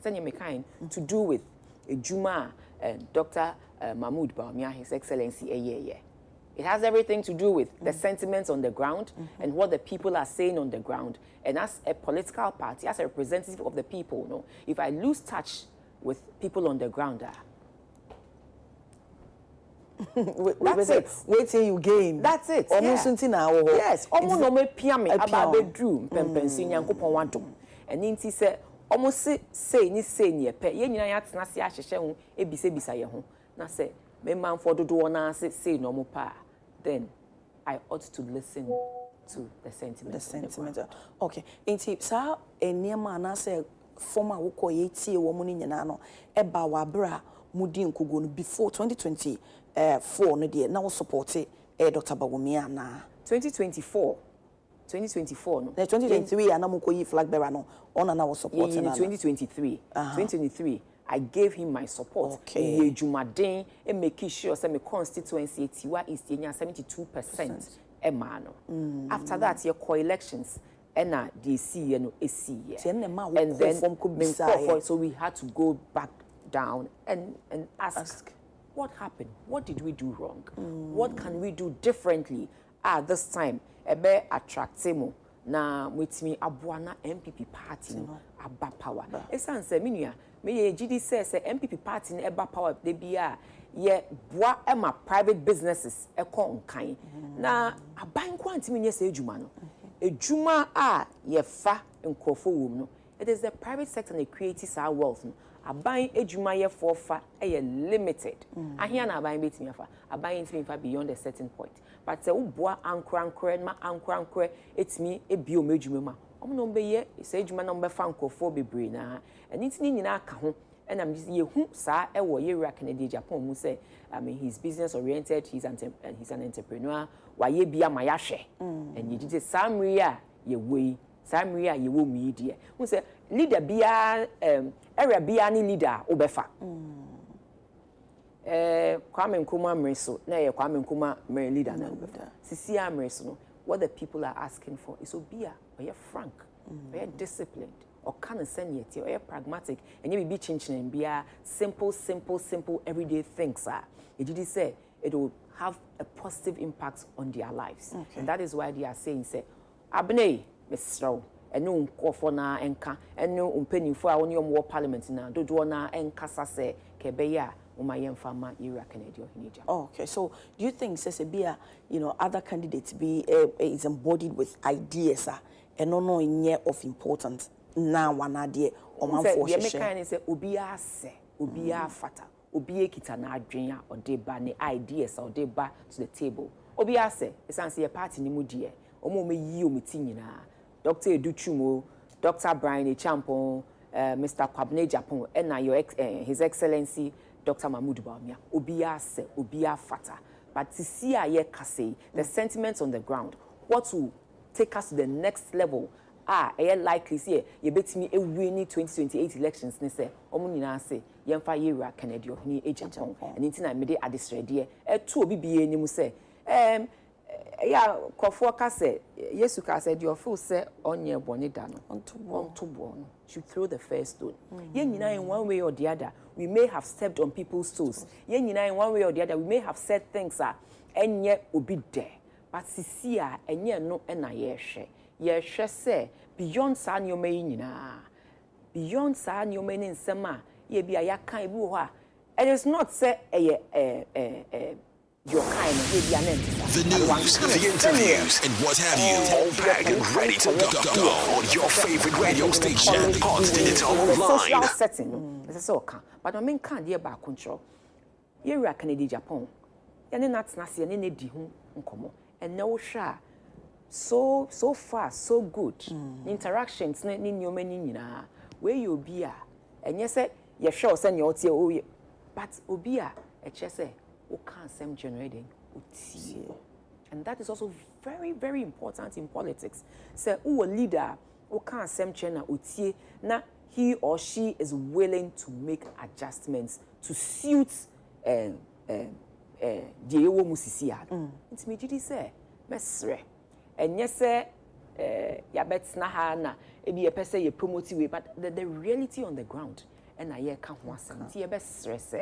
to do with Juma and Dr. Mahmoud Bawumia, His Excellency It has everything to do with the sentiments on the ground and what the people are saying on the ground. And as a political party, as a representative of the people, no, if I lose touch with people on the ground, that's it. Wait till you gain. That's it. Yes. Almost no me piame about bedroom pempensi nyankopon wadom. And inti say almost say ni pe ye nyina ya tena se ahyehye ho ebisa ye ho na say me man for dodo na say no mo pa, then I ought to listen to the sentiment. Okay. Inti sa eniema na say former woko ye tie wo mu ni nyina no eba wa bra mudi nkogo no before 2024 no de na wo support Dr. Bawumia na 2024 no 2023 ana mo koyi flag bearer no ona na wo support na 2023 I gave him my support. Okay. Ye Jumaden e make sure say my constituency Tiwa East enya 72% emano. After that your co-elections ena the see no esi ye. And then so we had to go back down and ask what happened? What did we do wrong? What can we do differently? This time ebe attractemo na wetimi aboana MPP party no aba power. Esan se minua me ye gidi say MPP party no eba power de bia ye boa ema private businesses ekon kan. Na aban kwantimi nye se ejuma no. Ejuma a ye fa nkrofo wom no. It is the private sector that creates our wealth. Aban ejuma ye forfa limited. Ahia na aban betimi afa. Aban intimi fa beyond a certain point. But se uboa ankra etimi ebio mejuma ma. Omo no be ye se ejuma na mbe fa nkofo bebre na. And intini nyina aka ho. And I'm just ye hu sa ewo ye Kennedy Japan mu say I mean he's business oriented, he's an entrepreneur. Wa ye bia ma ya hwe. And ye did samria ye we Samria ye wo media. Who say leader bia area bia ni leader obefa. Kwame Nkrumah mreso na ye Kwame Nkrumah me leader na obefa. Sisi amreso no what the people are asking for is obia or ye frank, or ye disciplined, or can send yet or ye pragmatic and ye be chinchin bia simple everyday things are. It did say it will have a positive impact on their lives. Okay. And that is why they are saying say abney Mr. Enu nkofo na enka enu mpanimfo a woni omwo parliament na dodo na enkasa se kebeya umayemfa ma ira Kennedy Ohinija. Okay, so do you think Sesebia, other candidates be is embodied with ideas and no nye of importance na wanade o manfo hye. Say make say obiya se obiya fata obiye kita na adwen a odeba ne ideas a odeba to the table. Obiya se esanse ye party ni mu die omo meyi omiti nyina Dr. Educhumo, Dr. Brian Echampon, Mr. Kwabene Japan, and His Excellency Dr. Mahmoud Bawumia. Obia se, obia fata. But to see a kase, the sentiments on the ground, what will take us to the next level? Likely see you bet me a winning 2028 elections. Ne say, omunina say, yemfa yera Kennedy Ohini agent and intina mede adisredia. Two BBA ni mu say. Yeah, Kofuaka said, Yesuka said, your fool said on your bonidano, on to born. Should throw the first stone. Yen in one way or the other, we may have stepped on people's toes. Yen in one way or the other, we may have said things and yet will be there. But Sisia, and yet no, and I ye say, beyond San your main, beyond San your main in Sama, ye be a yakai buha. And it's not say your kind of the news, the interviews, and what have you, all packed and ready to go on your favorite radio station, Hot Digital Online. Social setting, it's so calm. But I mean, can't hear about control. You're a Canadian Japan. And then that's not seeing any home and no sha. So far, so good. Interactions, in your many, where you be, and yes, you're sure send your tea, but Obia, a chesse. Can't generating, and that is also very, very important in politics. So, a leader who can't channel utie na he or she is willing to make adjustments to suit the ewo musisia. It's me did say mesre, and yes ya bet snaha na ebi ye pese ye promote way, but the reality on the ground and I ye can't want some. Ye best stress.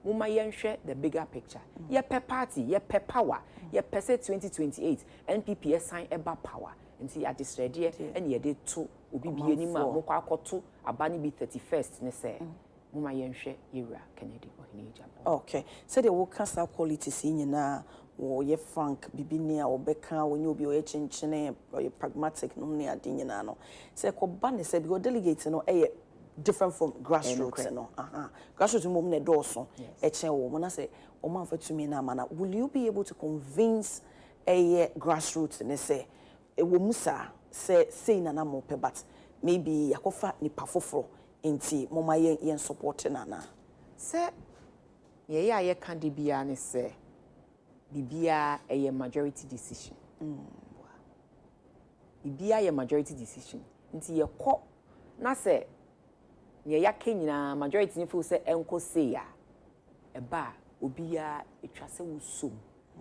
Muma yenhwe the bigger picture. Ye per party, ye per power, ye per say 2028 NPP sign eba power. Nti ya disready and ye dey to obi bi anima mo kwa akoto abani bi 31st ne say. Muma yenhwe yewura Kennedy ohini Japan. Okay. So the work cancer qualities nyina wo ye frank bibini a obeka woni obi o ye chenchene or ye pragmatic no ne ade nyina no. Say ko ba ne say because delegate no different from grassroots, no. Grassroots mum ne doso. Echen wo na say o man for to me na mana. Will you be able to convince a grassroots ne say e wo musa say na mo pe but maybe yakofa nipa foforo enti moma yen support na na. Say ye can di bia ne say bibia a majority decision. Bibia a majority decision. Nti ye ko na say ya kenyina majority ni feel say enko say ya eba obia etwa se wusum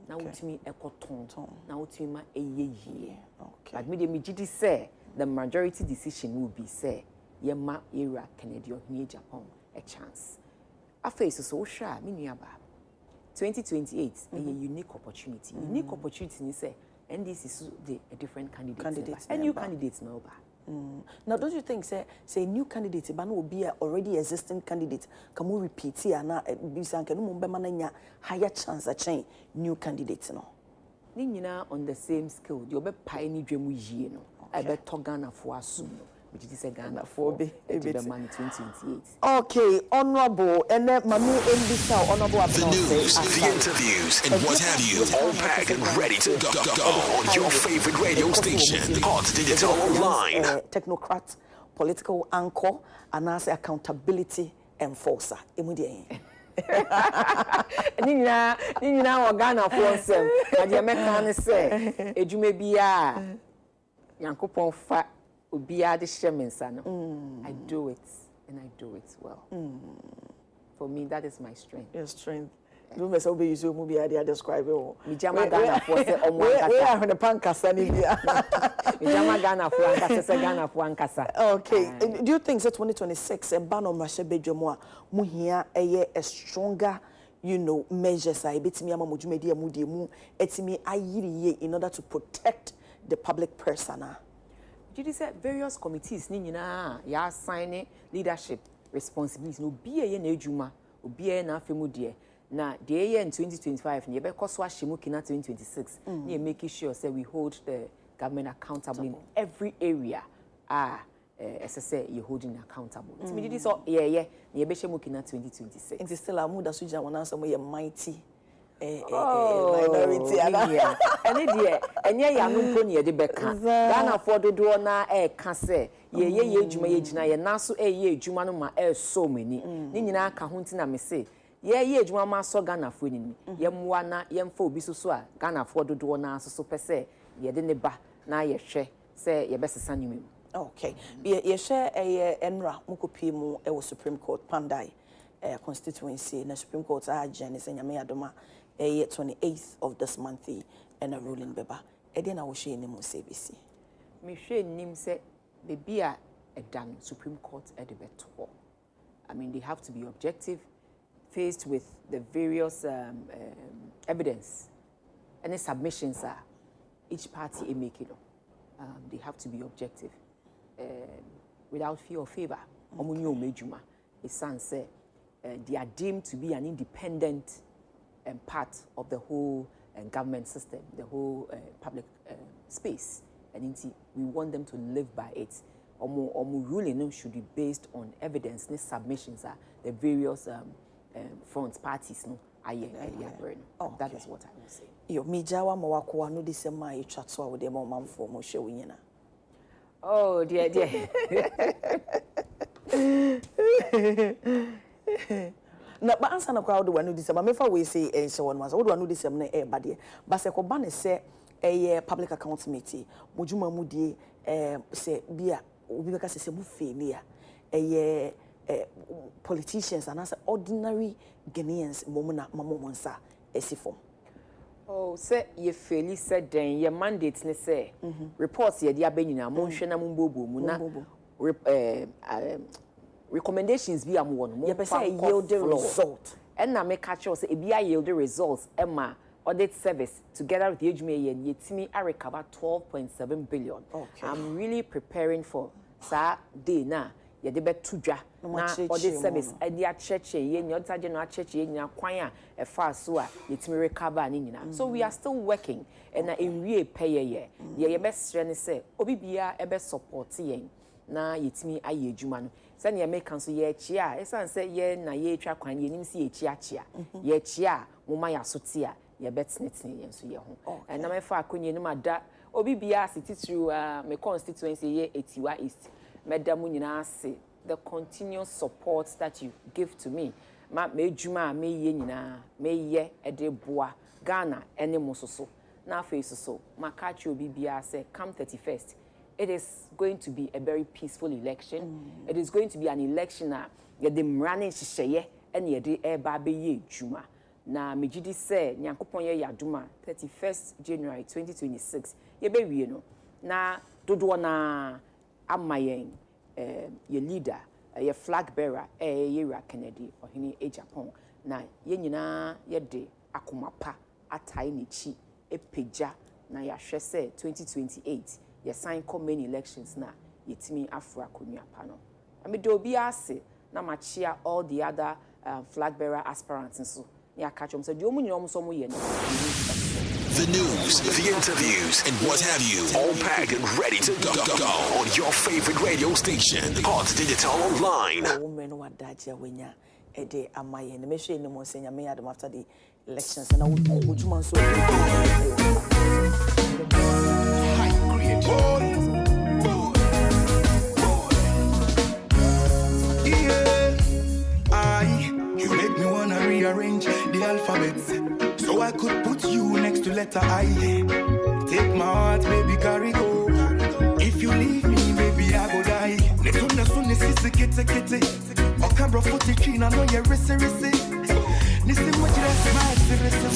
na wutimi ekoton na wutimi ma eyeye. Okay, but me dey me gidi say the majority decision will be say ye ma era Canadian here Japan a chance aface so sha me nuaba 2028 a unique opportunity. Unique opportunity ni say NDC is a different candidate and new candidates now ba. Now, don't you think, say new candidate, but will be already existing candidate? Can we repeat here now? Can higher chance of change new candidates no? Nina on the same skill. You be pioneer dream we no. I bet Ghana for us no. Which is a Ghana for be the money 2028. Okay, honorable and Manu Mbisa, honorable. The news, the interviews, and what have you, all packed and ready to go on your favorite radio station, Hot Digital Online. Technocrat, political anchor, and as accountability enforcer. Nina Ghana for some. And the American say, Ejume biya, Yankopon fa. I do it, and I do it well. For me, that is my strength. Your strength. You must be using movie idea describe it. Mijama Ghana for say we are in the pankasa ni dia. Mijama Ghana for ankasa say Ghana for ankasa. Okay. Do you think that 2026 a ban on Mashe Bedromo mu here a stronger measures I betimi ama modwumedi amudi mu etimi ayiri in order to protect the public persona? You said various committees ni nyina ya assign leadership responsibilities no be ye na ejuma obi na afemu de na the year in 2025 ni be koso ahemu kina 2026 ni making sure say we hold the government accountable in every area as I say you holding accountable it me did so ni be shemu kina 2026 and still amuda suja wana so we mighty minority enye ya no mpo ne de beka Ghana for dodo na ka se ye ejuma ye gina ye naso ye ejuma no ma so many ni nyina ka ho ntina me se ye ejuma ma so Ghana for ni ye moa na ye mfa obi so a Ghana for dodo na so pese ye de ne ba na ye hwe se ye besesa nyum. Okay, ye share enra mukopi mu e Supreme Court Pandai constituency na Supreme Court a Janice Nyame Adoma 28th of this month and a ruling beba. Then I will share name CBC. Me share name say baby a done Supreme Court at the better. I mean, they have to be objective, faced with the various evidence and the submissions are each party is making. They have to be objective, without fear or favor. Omunyo mejuma, a son say they are deemed to be an independent part of the whole government system, the whole public space, and we want them to live by it. Omu ruling should be based on evidence, and submissions are the various front parties. No, that is what I will say. Yo, mijawa mawakwa no disema you chatwa with them mom for mo show nyina. Oh dear. Na ba ansa na kwa do wanu disema me fa we say e she won ma so do wanu disema na e ba de ba se ko ba ne se public account committee mojuma mu die se bia obi be ka se mu failure politicians and as ordinary Ghanaians momuna mamomonsa esifom. Oh, say ye fairly said then your mandate ne say reports ye dia benina mo hwe na mo bobo mu na recommendations bi am won mo ye say yield the result and na make catch us e bi yield the results ema audit service together with the ejuma ye yetimi a recover 12.7 billion. Okay. I'm really preparing for day na ye de betudwa na audit service e dia cheche ye ni auditor general cheche ye nya kwan a far so a yetimi recover ni nyina. So we are still working and na enwie pay ye be sre ne say obi bia e be support yen na yetimi aye adwuma no say na make kan so ye chia esan say ye na ye twa kwan ye nim si ye chia ye chia mo ma ya so tia ye betnetne yen so ye ho and na me fa akonye no mada obi bia city through me constituency ye Etiwa East Madam Nyina, the continuous support that you give to me. Ma mejuma me ye nyina me ye ede boa Ghana ene mososo. Na face so ma catch you bibia say come 31st. It is going to be a very peaceful election. It is going to be an election na ye de mrane hihye ene ye de eba be ye juma. Na mejidi say nyankopon ye yaduma 31st January 2026. Ye be wie no. Na dodo na amayen your leader your flag bearer Yera Kennedy ohini Japan na ye nyina ye de akomapa atai ni chi epeja na ya hwe se 2028 ye sign main elections na yetimi afro akonwa pa no amedo obi ase na machia all the other flag bearer aspirants so ya catch them so di omu nyina omu so mu ye no. The news, the interviews, and what have you, all packed and ready to go on your favorite radio station, Hot Digital Online. Women who are daja wenya ede amaye ne meshe ne mo senya me adam after the elections and I would you man so you make me wanna rearrange the alphabet so I could put you next to letter I. Take my heart, baby, carry go. If you leave me, baby, I go die. The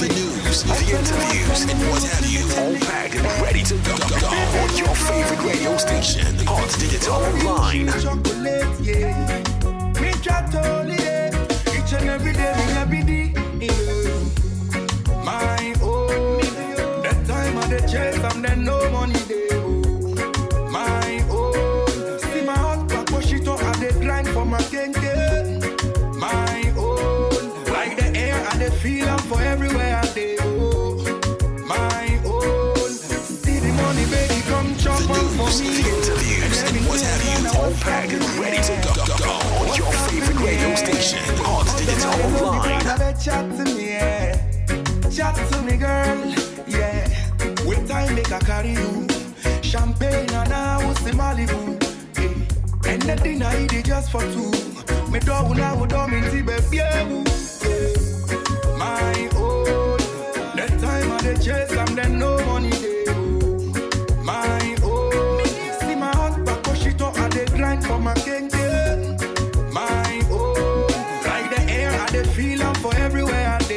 news, the interviews, and what have you, all packed and ready to go on your favorite radio station, Hot Digital Online. Chocolate, yeah. Me chatoli, yeah. Each and every day, me happy day. My own. That time of the chase, and then no money there. My own. See my heart, I push it up, and they grind for my kenge. My own. Like the air, and they feel I'm for everywhere I go. My own. See the money, baby, come chop up for me. The interviews, and what have you, all packed and ready to go on your favorite radio station, Hot Digital Online. Chat to me, yeah. Chat to me, girl, yeah. With time, make I carry you. Champagne and I was the Malibu. Yeah. And the dinner I eat it just for two. Me do now would do me baby. My own. That time of the chase, and then no money there. My own. See my heart back, push it up, and they grind for my king. My own. Like the air, and they feel I'm for everywhere I go.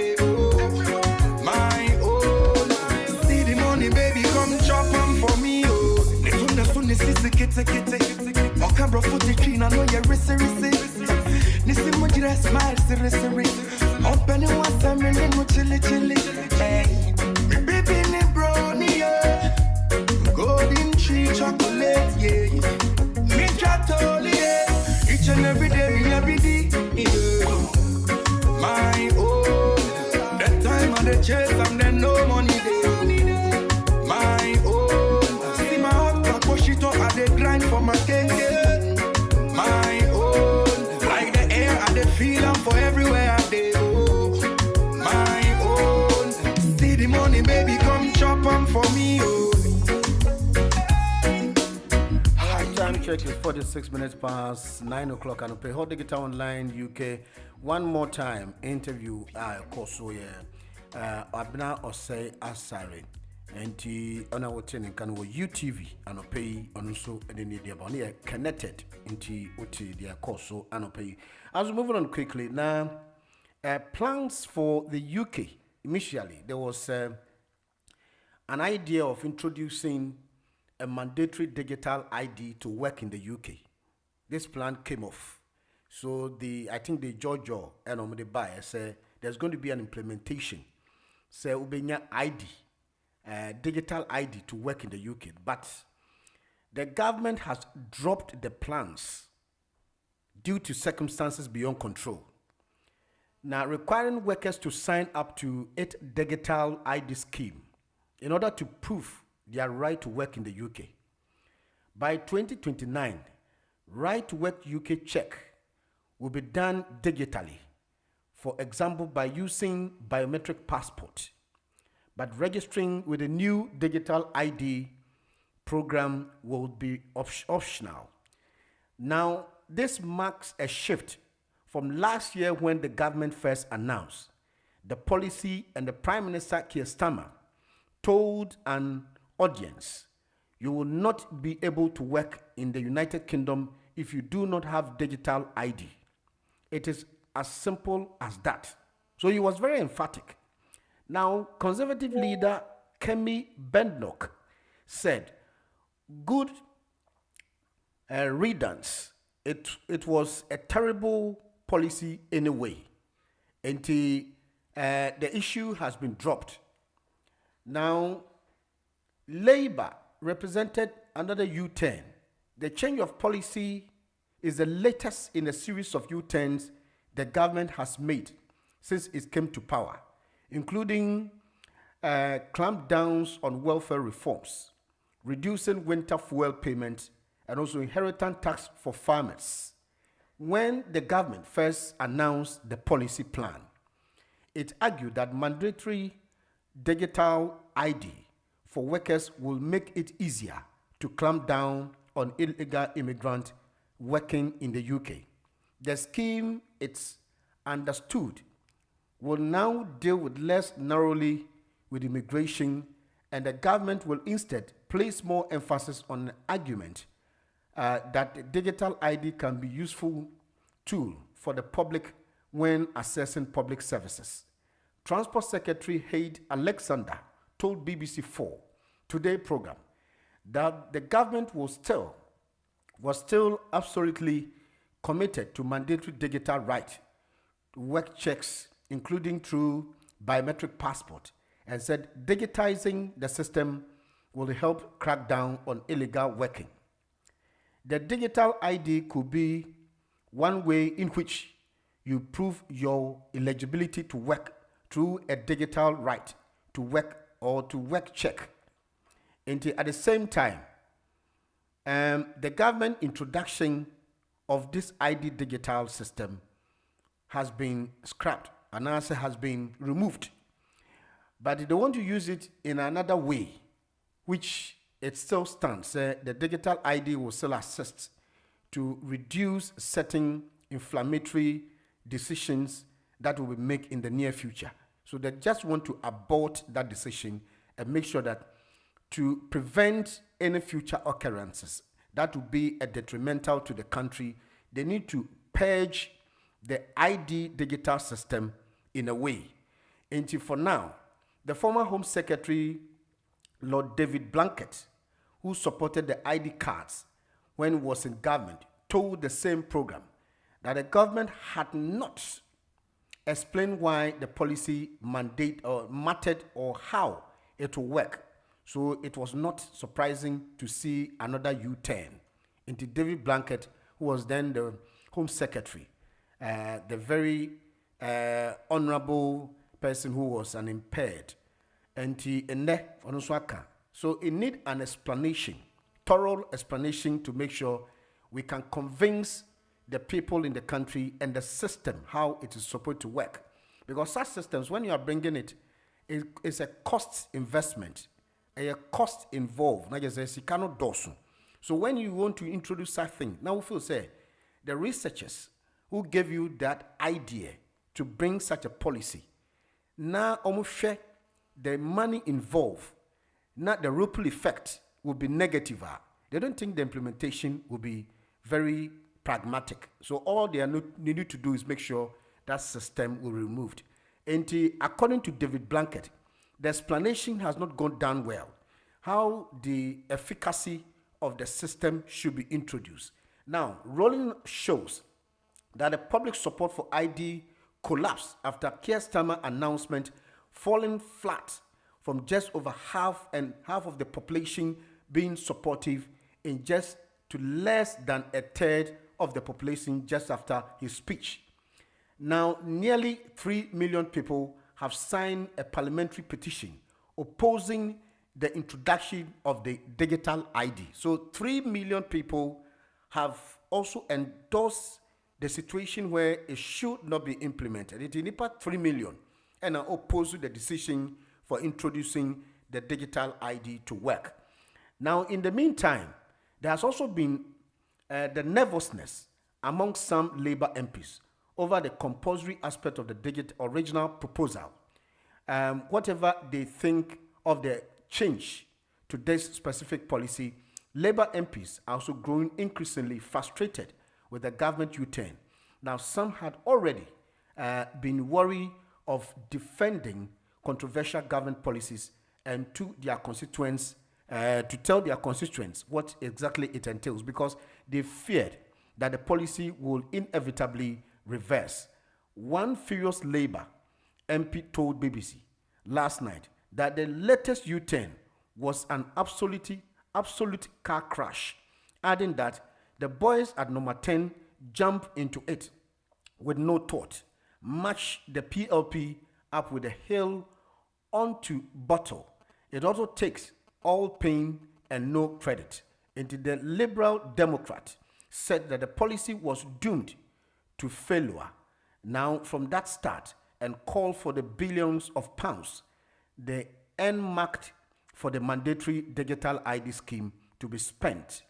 for my kenke. My own, like the air I dey feel am for everywhere I dey go. My own, see the money, baby, come chop 'em for me, oh. Time check is 46 minutes past 9 o'clock and pay Hot Digital Online UK. One more time, interview Kosoye Abna Osei Asare. And on our channel can UTV and pay on so and in the Abonia connected into the Koso and pay. As we move on quickly now, plans for the UK. Initially, there was an idea of introducing a mandatory digital ID to work in the UK. This plan came off. So I think the Jojo and the buyer say there's going to be an implementation. Say ubenya ID, digital ID to work in the UK. But the government has dropped the plans due to circumstances beyond control. Now requiring workers to sign up to a digital ID scheme in order to prove their right to work in the UK. By 2029, right to work UK check will be done digitally, for example, by using biometric passport. But registering with a new digital ID program will be optional. Now, this marks a shift from last year when the government first announced the policy and the Prime Minister Keir Starmer told an audience, you will not be able to work in the United Kingdom if you do not have digital ID. It is as simple as that. So he was very emphatic. Now, Conservative leader Kemi Badenoch said, good riddance. It was a terrible policy anyway. And the issue has been dropped. Now, Labour represented another U-turn. The change of policy is the latest in a series of U-turns the government has made since it came to power, including clampdowns on welfare reforms, reducing winter fuel payments, and also inheritance tax for farmers. When the government first announced the policy plan, it argued that mandatory digital ID for workers will make it easier to clamp down on illegal immigrants working in the UK. The scheme, it's understood, will now deal with less narrowly with immigration, and the government will instead place more emphasis on the argument that digital ID can be a useful tool for the public when assessing public services. Transport Secretary Haid Alexander told BBC 4 Today program that the government was still absolutely committed to mandatory digital right to work checks, including through biometric passport, and said digitizing the system will help crack down on illegal working. The digital ID could be one way in which you prove your eligibility to work through a digital right to work or to work check. And at the same time, the government introduction of this ID digital system has been scrapped and also has been removed. But they want to use it in another way, which it still stands. The digital ID will still assist to reduce certain inflammatory decisions that will be made in the near future. So they just want to abort that decision and make sure that to prevent any future occurrences that will be a detrimental to the country, they need to purge the ID digital system in a way. And for now, the former Home Secretary, Lord David Blunkett, who supported the ID cards when he was in government, told the same program that the government had not explained why the policy mandate or mattered or how it will work. So it was not surprising to see another U-turn into David Blunkett, who was then the Home Secretary, the very honorable person who was unimpaired. And so it need an explanation thorough explanation to make sure we can convince the people in the country and the system how it is supposed to work. Because such systems, when you are bringing it, it's a cost investment, a cost involved. Not just a cannot do so. So when you want to introduce such thing, now we feel say the researchers who gave you that idea to bring such a policy, now almost share the money involved, not the ripple effect will be negative. They don't think the implementation will be very pragmatic. So all they need to do is make sure that system will be removed. And according to David Blanket, the explanation has not gone down well. How the efficacy of the system should be introduced. Now, rolling shows that the public support for ID collapsed after Keir Starmer announcement falling flat from just over half of the population being supportive in just to less than a third of the population just after his speech. Now, nearly 3 million people have signed a parliamentary petition opposing the introduction of the digital ID. So 3 million people have also endorsed the situation where it should not be implemented. It is 3 million and are opposed to the decision for introducing the digital ID to work. Now, in the meantime, there has also been the nervousness among some Labour MPs over the compulsory aspect of the original proposal. Whatever they think of the change to this specific policy, Labour MPs are also growing increasingly frustrated with the government U-turn. Now, some had already been worried of defending controversial government policies and to their constituents, to tell their constituents what exactly it entails, because they feared that the policy will inevitably reverse. One furious Labour MP told BBC last night that the latest U-turn was an absolute car crash, adding that the boys at number 10 jumped into it with no thought, matched the PLP up with a hill onto bottle. It also takes all pain and no credit. And the Liberal Democrat said that the policy was doomed to failure now from that start and called for the billions of pounds the end marked for the mandatory digital ID scheme to be spent.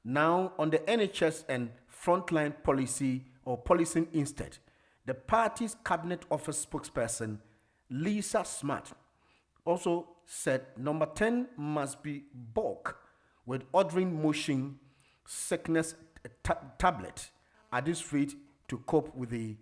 Now, on the NHS and frontline policy or policing instead, the party's cabinet office spokesperson, Lisa Smart, also said number 10 must be bulk with ordering motion sickness tablet at this rate to cope with the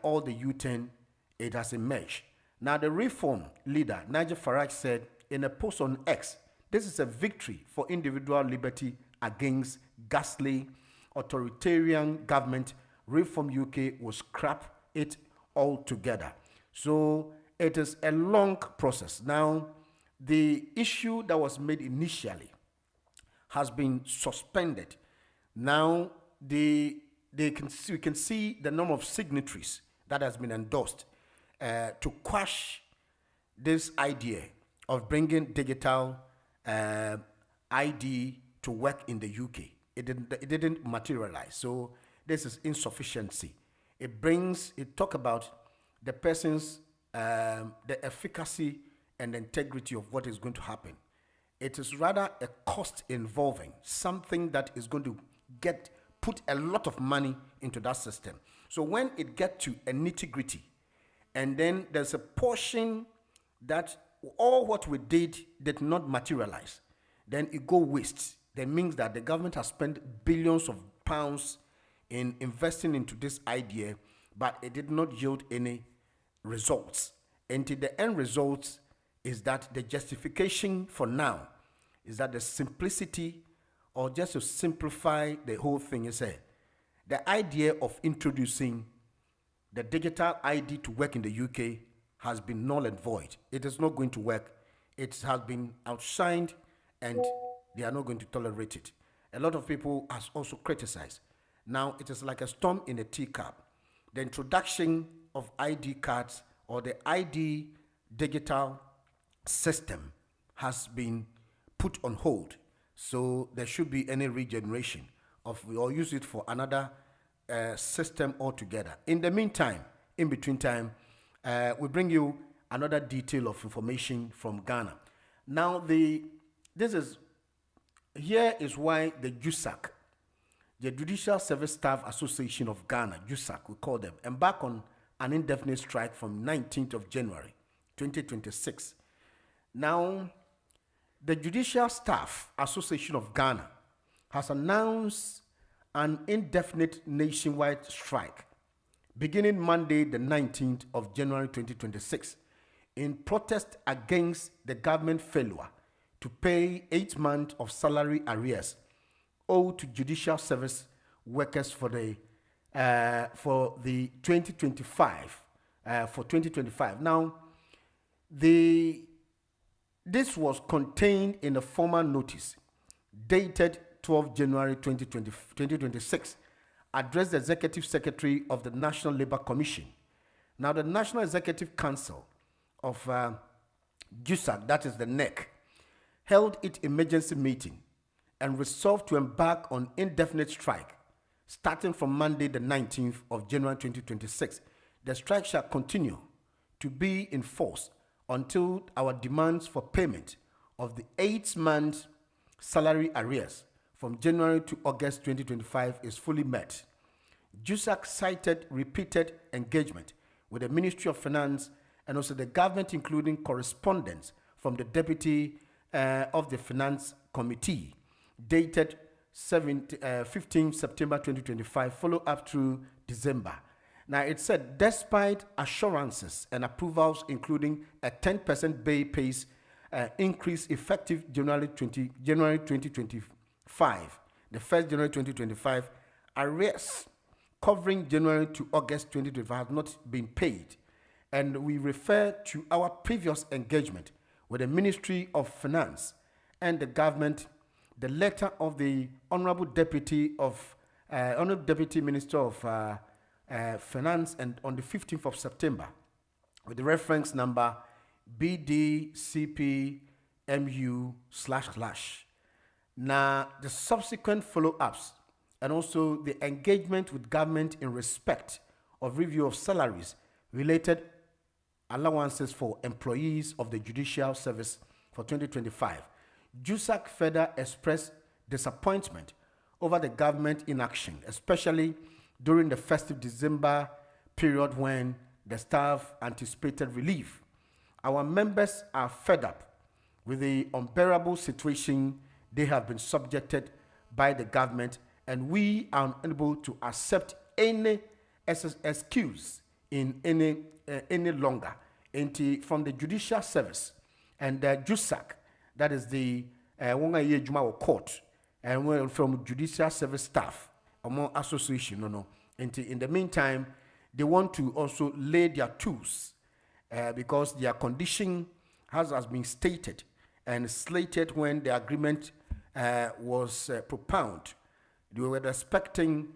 all the U-turn it has emerged. Now, the reform leader, Nigel Farage, said in a post on X, this is a victory for individual liberty against ghastly authoritarian government. Reform UK will scrap it altogether. So it is a long process. Now, the issue that was made initially has been suspended. Now, we can see the number of signatories that has been endorsed to quash this idea of bringing digital ID to work in the UK. It didn't materialize. So this is insufficiency. It talk about the person's the efficacy and integrity of what is going to happen. It is rather a cost involving something that is going to put a lot of money into that system. So when it gets to a nitty-gritty, and then there's a portion that all what we did not materialize, then it go waste. That means that the government has spent billions of pounds in investing into this idea, but it did not yield any results. And the end result is that the justification for now is that the simplicity, or just to simplify the whole thing, is the idea of introducing the digital ID to work in the UK has been null and void. It is not going to work. It has been outshined, and they are not going to tolerate it. A lot of people has also criticized. Now, it is like a storm in a teacup. The introduction of ID cards or the ID digital system has been put on hold. So there should be any regeneration of, or use it for another system altogether. In the meantime, in between time, we bring you another detail of information from Ghana. Now, here is why the JUSAC, the Judicial Service Staff Association of Ghana, JUSAC, we call them, embark on an indefinite strike from 19th of January, 2026. Now, the Judicial Staff Association of Ghana has announced an indefinite nationwide strike beginning Monday, the 19th of January 2026, in protest against the government failure to pay 8 months of salary arrears owed to judicial service workers for the 2025. For 2025. Now, this was contained in a formal notice dated 12 January 2026, addressed the Executive Secretary of the National Labour Commission. Now, the National Executive Council of JUSAC, that is the NEC, held its emergency meeting and resolved to embark on indefinite strike starting from Monday, the 19th of January 2026. The strike shall continue to be in force until our demands for payment of the 8 months salary arrears from January to August 2025 is fully met. JUSAC cited repeated engagement with the Ministry of Finance and also the government, including correspondence from the Deputy of the Finance Committee, dated 15 September 2025, follow up through December. Now, it said, despite assurances and approvals, including a 10% pay increase effective January 2025, the 1st January 2025, arrears covering January to August 2025 have not been paid. And we refer to our previous engagement with the Ministry of Finance and the government, the letter of the Honorable Deputy Minister of Finance, and on the 15th of September, with the reference number BDCPMU//. Now, the subsequent follow-ups and also the engagement with government in respect of review of salaries, related allowances for employees of the Judicial Service for 2025. JUSAC further expressed disappointment over the government inaction, especially during the festive December period when the staff anticipated relief. Our members are fed up with the unbearable situation they have been subjected by the government, and we are unable to accept any excuse in any longer. From the Judicial Service and the JUSAC, that is the court, and from Judicial Service Staff among association, in the meantime, they want to also lay their tools because their condition has been stated and slated when the agreement was propounded. They were expecting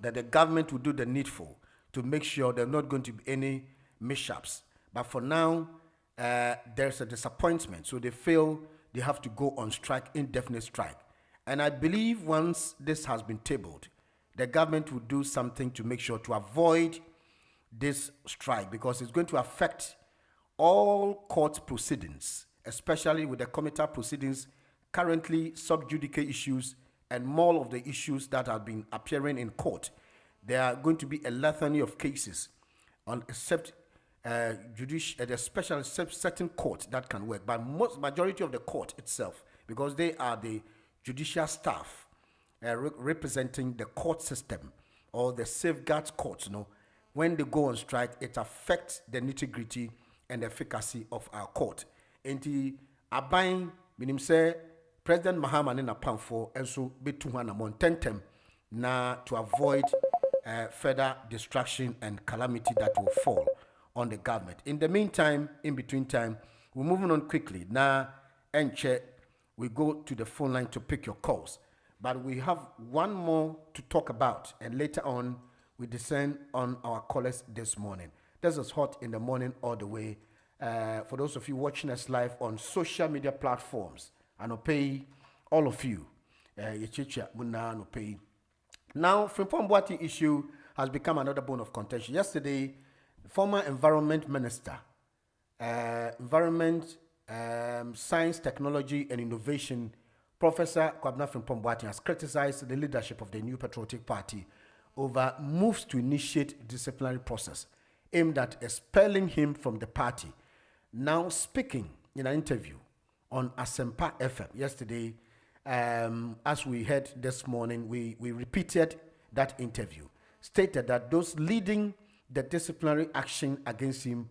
that the government would do the needful to make sure there are not going to be any mishaps. But for now, there's a disappointment. So they feel they have to go on strike, indefinite strike. And I believe once this has been tabled, the government will do something to make sure to avoid this strike, because it's going to affect all court proceedings, especially with the committal proceedings, currently sub judice issues, and more of the issues that have been appearing in court. There are going to be a litany of cases, except especially certain courts that can work, but majority of the court itself, because they are the judicial staff representing the court system or the safeguards courts. When they go on strike, it affects the nitty-gritty and the efficacy of our court. Enti abain minim say President Mahama na pamfo enso betu hana montentem na to avoid further destruction and calamity that will fall on the government. In the meantime, in between time, we're moving on quickly. Now, Enche, we go to the phone line to pick your calls. But we have one more to talk about, and later on, we descend on our callers this morning. This is Hot in the Morning all the way. For those of you watching us live on social media platforms, and pay all of you. Now, Frimpong Boateng issue has become another bone of contention. Yesterday, former Environment Minister, Environment, Science, Technology and Innovation, Professor Kwabena Frimpong Boateng has criticized the leadership of the New Patriotic Party over moves to initiate disciplinary process aimed at expelling him from the party. Now, speaking in an interview on Asempa FM yesterday, as we heard this morning, we repeated that interview, stated that those leading the disciplinary action against him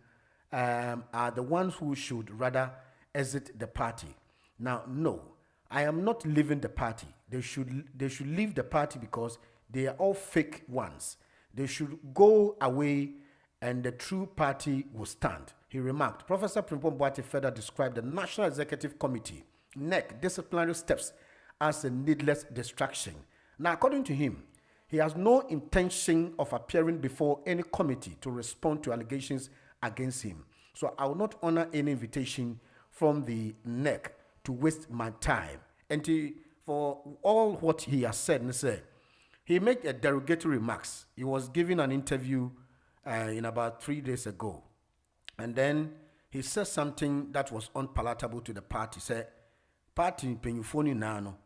are the ones who should rather exit the party. Now, no, I am not leaving the party. They should leave the party because they are all fake ones. They should go away and the true party will stand, he remarked. Professor Frimpong Boateng further described the National Executive Committee, NEC, disciplinary steps as a needless distraction. Now, according to him, he has no intention of appearing before any committee to respond to allegations against him. So I will not honor any invitation from the NEC to waste my time. And for all what he has said, he made a derogatory remarks. He was giving an interview in about 3 days ago. And then he said something that was unpalatable to the party. Said, party penyufoni nano,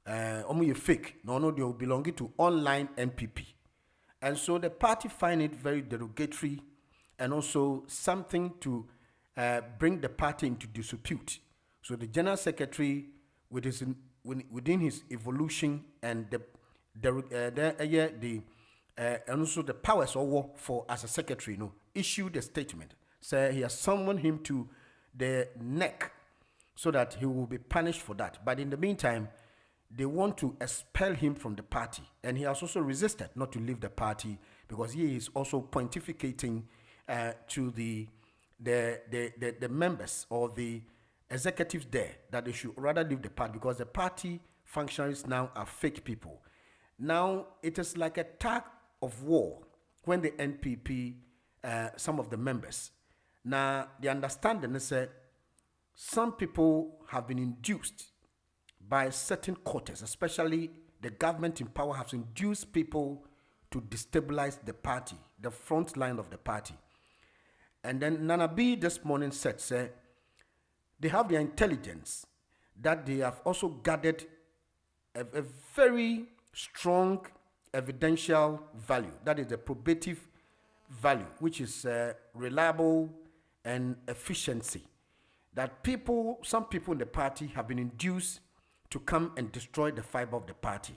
omu fake, no, they will belong to online MPP. And so the party find it very derogatory and also something to bring the party into disrepute. So the General Secretary, within his evolution and and also the powers for as a secretary, issued a statement. Say he has summoned him to the NEC so that he will be punished for that. But in the meantime, they want to expel him from the party. And he has also resisted not to leave the party because he is also pontificating to the members or the executives there that they should rather leave the party because the party functionaries now are fake people. Now, it is like a tug of war when the NPP, some of the members, now the understanding is that some people have been induced by certain quarters, especially the government in power has induced people to destabilize the party, the front line of the party. And then Nana B this morning said, they have their intelligence that they have also gathered a very strong evidential value, that is the probative value, which is reliable and efficiency, that some people in the party have been induced to come and destroy the fiber of the party.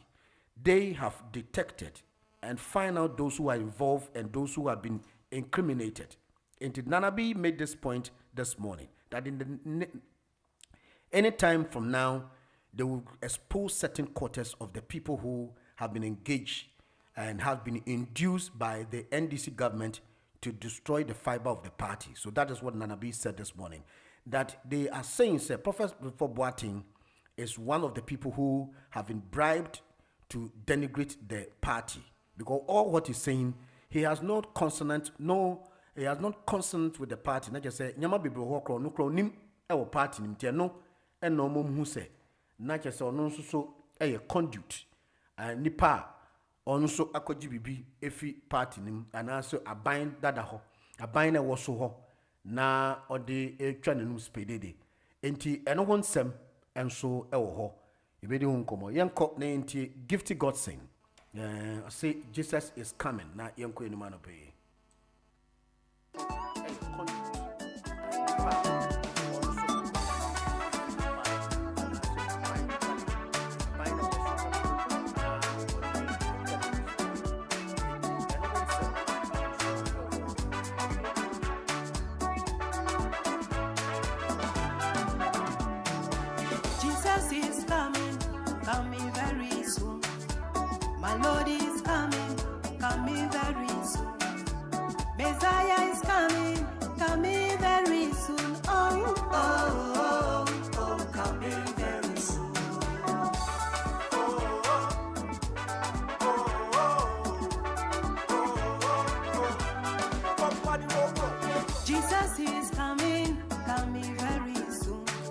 They have detected and find out those who are involved and those who have been incriminated. And Nanabi made this point this morning, that any time from now, they will expose certain quarters of the people who have been engaged and have been induced by the NDC government to destroy the fiber of the party. So that is what Nanabi said this morning. That they are saying, Professor Boateng is one of the people who have been bribed to denigrate the party. Because all what he's saying, he has no consonant with the party. Not just say, Nyama Bibro Hokro, no kro nim, ewo party nim, no, and no mum who say, not just so a conduit, nipa, on so akoji bibi, efi party nim, and also a bind dadaho, a bind a was so ho, na or the channel spedede. Enti, and one sem, and so ewo ho. You made him come. Young cop named Gifty Godson. Say Jesus is coming. Now, young queen man obey. Jesus is coming very soon. My Lord is coming very soon. Messiah is coming very soon.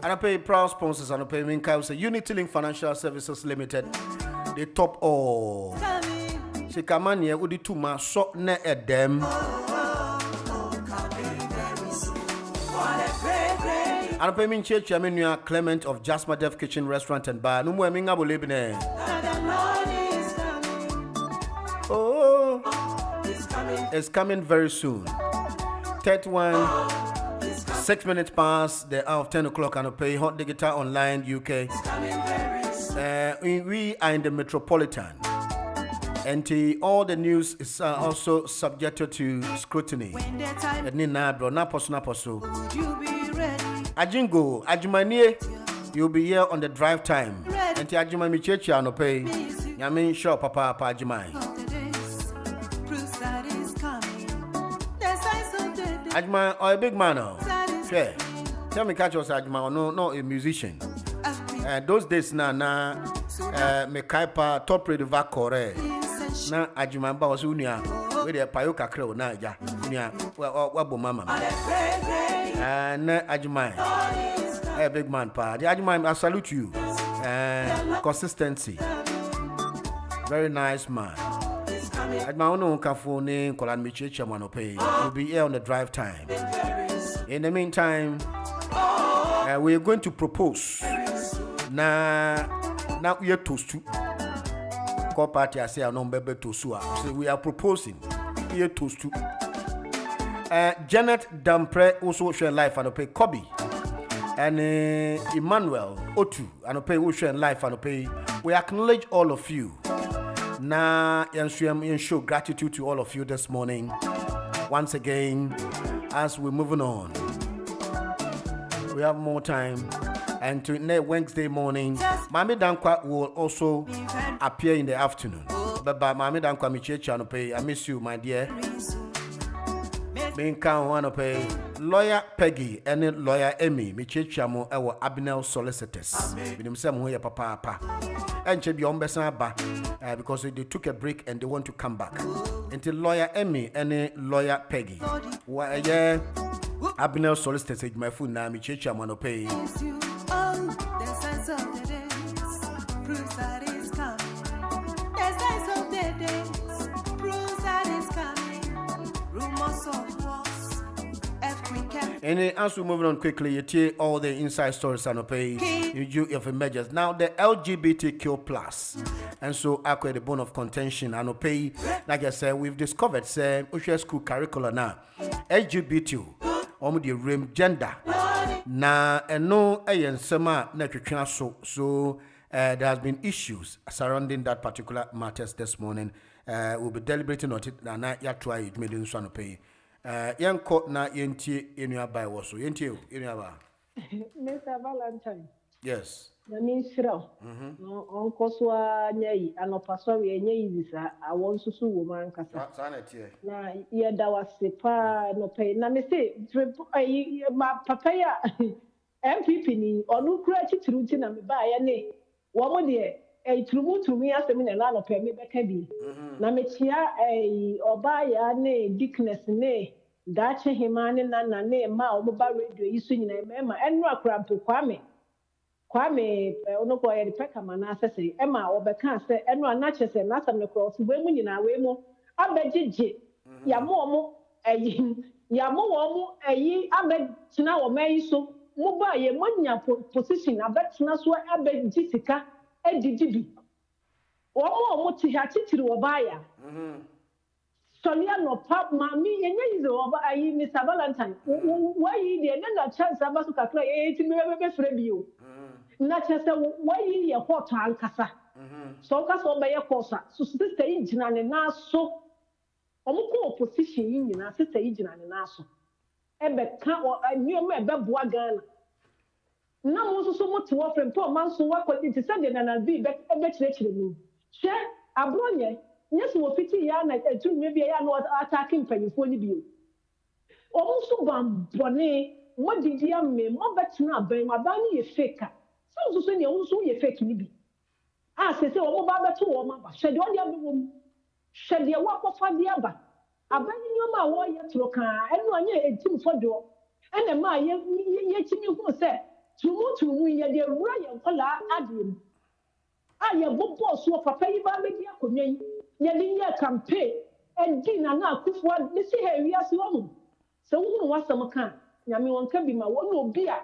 And I pay proud sponsors and I pay main council Unity Link Financial Services Limited. They top all. Se kamanye udi tuma so ne edem. And I pay me church Yamenua Clement of Jasper Dev Kitchen Restaurant and Bar. No more minga bolebine. Oh, it's coming very soon. 6 minutes past the hour of 10 o'clock and I pay Hot Digital Online UK. We are in the Metropolitan. And all the news is also subjected to scrutiny. Ajingo, Ajumanie, you'll be here on the drive time. And Ajuma Michecha no pay. Yamin sure Papa Ajumai. Ajuma or a big man now. Sure. Tell me catch us Ajuma or no a musician. Those days na me kaipa top radio vakore. Na Ajuma ba was unia with the payoka crow na ja. Unia wabo mama. Ajumai, a big man, pa. The Ajumai, I salute you. Consistency, very nice man. Ajumai, no kafone, kolan michecha manope. We'll be here on the drive time. In the meantime, we are going to propose. Now we are toast to. Call party, I say, I know baby to sua. So we are proposing. We are toast to. Janet Dampre also share life and pay Kobe and Emmanuel Otu and pay Ocean life and pay. We acknowledge all of you. Now and show gratitude to all of you this morning. Once again, as we're moving on, we have more time. And tonight Wednesday morning, Mami Dankwa will also appear in the afternoon. But by Mami Dankwa Michecha and pay, I miss you, my dear. Being count one pay lawyer Peggy and lawyer Emmy, Michechamo, our Abinel solicitors. With himself, who papa, and she be on Bessaba because they took a break and they want to come back. Until lawyer Emmy and lawyer Peggy. Why, yeah, Abinel solicitors, my food now, Michechamo, no pay. And as we move on quickly, you hear all the inside stories and pay you do of measures. Now the LGBTQ plus, and so I the bone of contention and pay. Like I said, we've discovered say school curricula now LGBT the rim gender na no sema na so there has been issues surrounding that particular matters this morning. We'll be deliberating on it na ya try it million so pay. Yanko na yenti enua by was so yenti enua ba. Mr. Valentine. Yes. Na mi sira. No onko so anyai anopaso we anyai visa awon susu wo man kasa. Sa na tie. Na ye da wase pa no pay na me say ma papa ya MPP ni onu kura chitiru ti na me ba ya ne wo mo de turumi asemi na no pay me beka bi. Na me chia oba ya ne dickness ne dache himane na ne ma o ba radio isu nyina me ma enu akrampo kwame ono ko ye peka mana asese e ma obeka se enu anache se na asem ne cross we mu nyina we mu abegege ya mo ya mo wo mu abegina wo mai so mu ba ye monya position abegina so abegi sika edidibi wo ti ha titiri wo ba ya Sonia no pap mami yenye izo oba ayi Mr. Valentine why dey na chance abasu kakra ti me be frɛ bio na chance why ye hot ankasa so ka so be ye kosa so sister yi gina ne na so omko opposition yi nyina sister yi gina ne na so ebe ka nioma ebe boa Ghana na mo so mo te wo frɛ po man so wa kwadi ti sɛ de na bi be kyerɛkyerɛ mu hwɛ abronye yes, we fit ya na etu maybe ya no attacking panyifo ni bio. Omo so bambone, mo didi ame, mo betina ban, ma ban ni ye fake. So ne omo so ye fake ni bi. Se omo ba beto wo ma ba. Hwede odi abewom. Hwede wa kofa di aba. Aban ni o ma wo ye tro kan, enu anya etim fodo. Ene ma ye chimi hu se tumu ye de wura ye nkola adiem a ye bobo so papa yi ba be dia konwa yi ye de ye campaign and di na na akufo de si he wi ase wo mu se wo hu wasam kan nyame won ka bi ma wo no bi a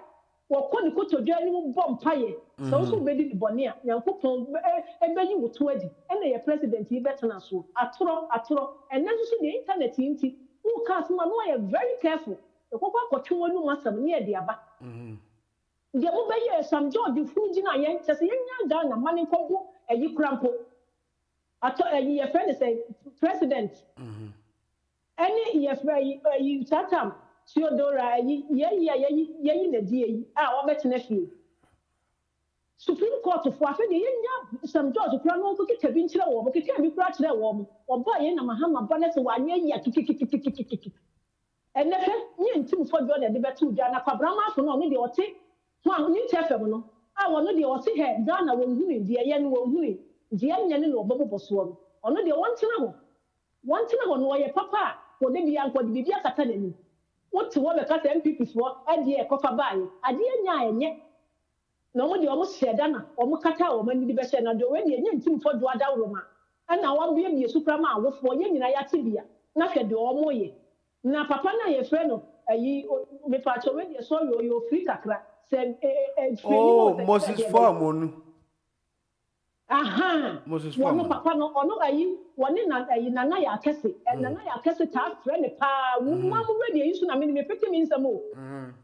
wo kɔ ne kotodwa ni wo bɔ mpaye se wo so be di bɔne a nyankopɔn e be yi wo to adi ene ye president yi betena so atoro and then so the internet yi nti wo ka asema no ye very careful e kokɔ akɔtwe wonu masam ne ye de aba the mobile some George Fujina yen says yen down a money combo a you crampo. I thought a year friend say president. Any year you tatam, Theodora, ye the DA, our better nephew. Supreme Court of Waffen, some George Crampo could get a vinci or could be cracked there warm or buy in a Mahama bonnet 1 year to kick. And never, you two for John and the Batu Jana Cabrama for no need or take. One new telephone. I want the or see her Ghana will win, the yen will win, the yen or bubble swam. Or no, the one to know why papa, for the young for the Bibia Academy. What to want a cat MPs for, a dear coffer by, a dear nine yet. No one almost said Dana, or Mokata, or many best and the way the yen team for Dwada Roma. And now I'll be a superman with 4 yen in Ayatibia, nothing do or more. Now, papa, na friend of a me patch already saw your free kakra. Oh, Moses Farmon. Aha. Moses Farmon. Papa no ono ayi woni na ayi nana ya kese. Nana ya kese ta friend pa. Mama ready yin so na me pete mi nsamo.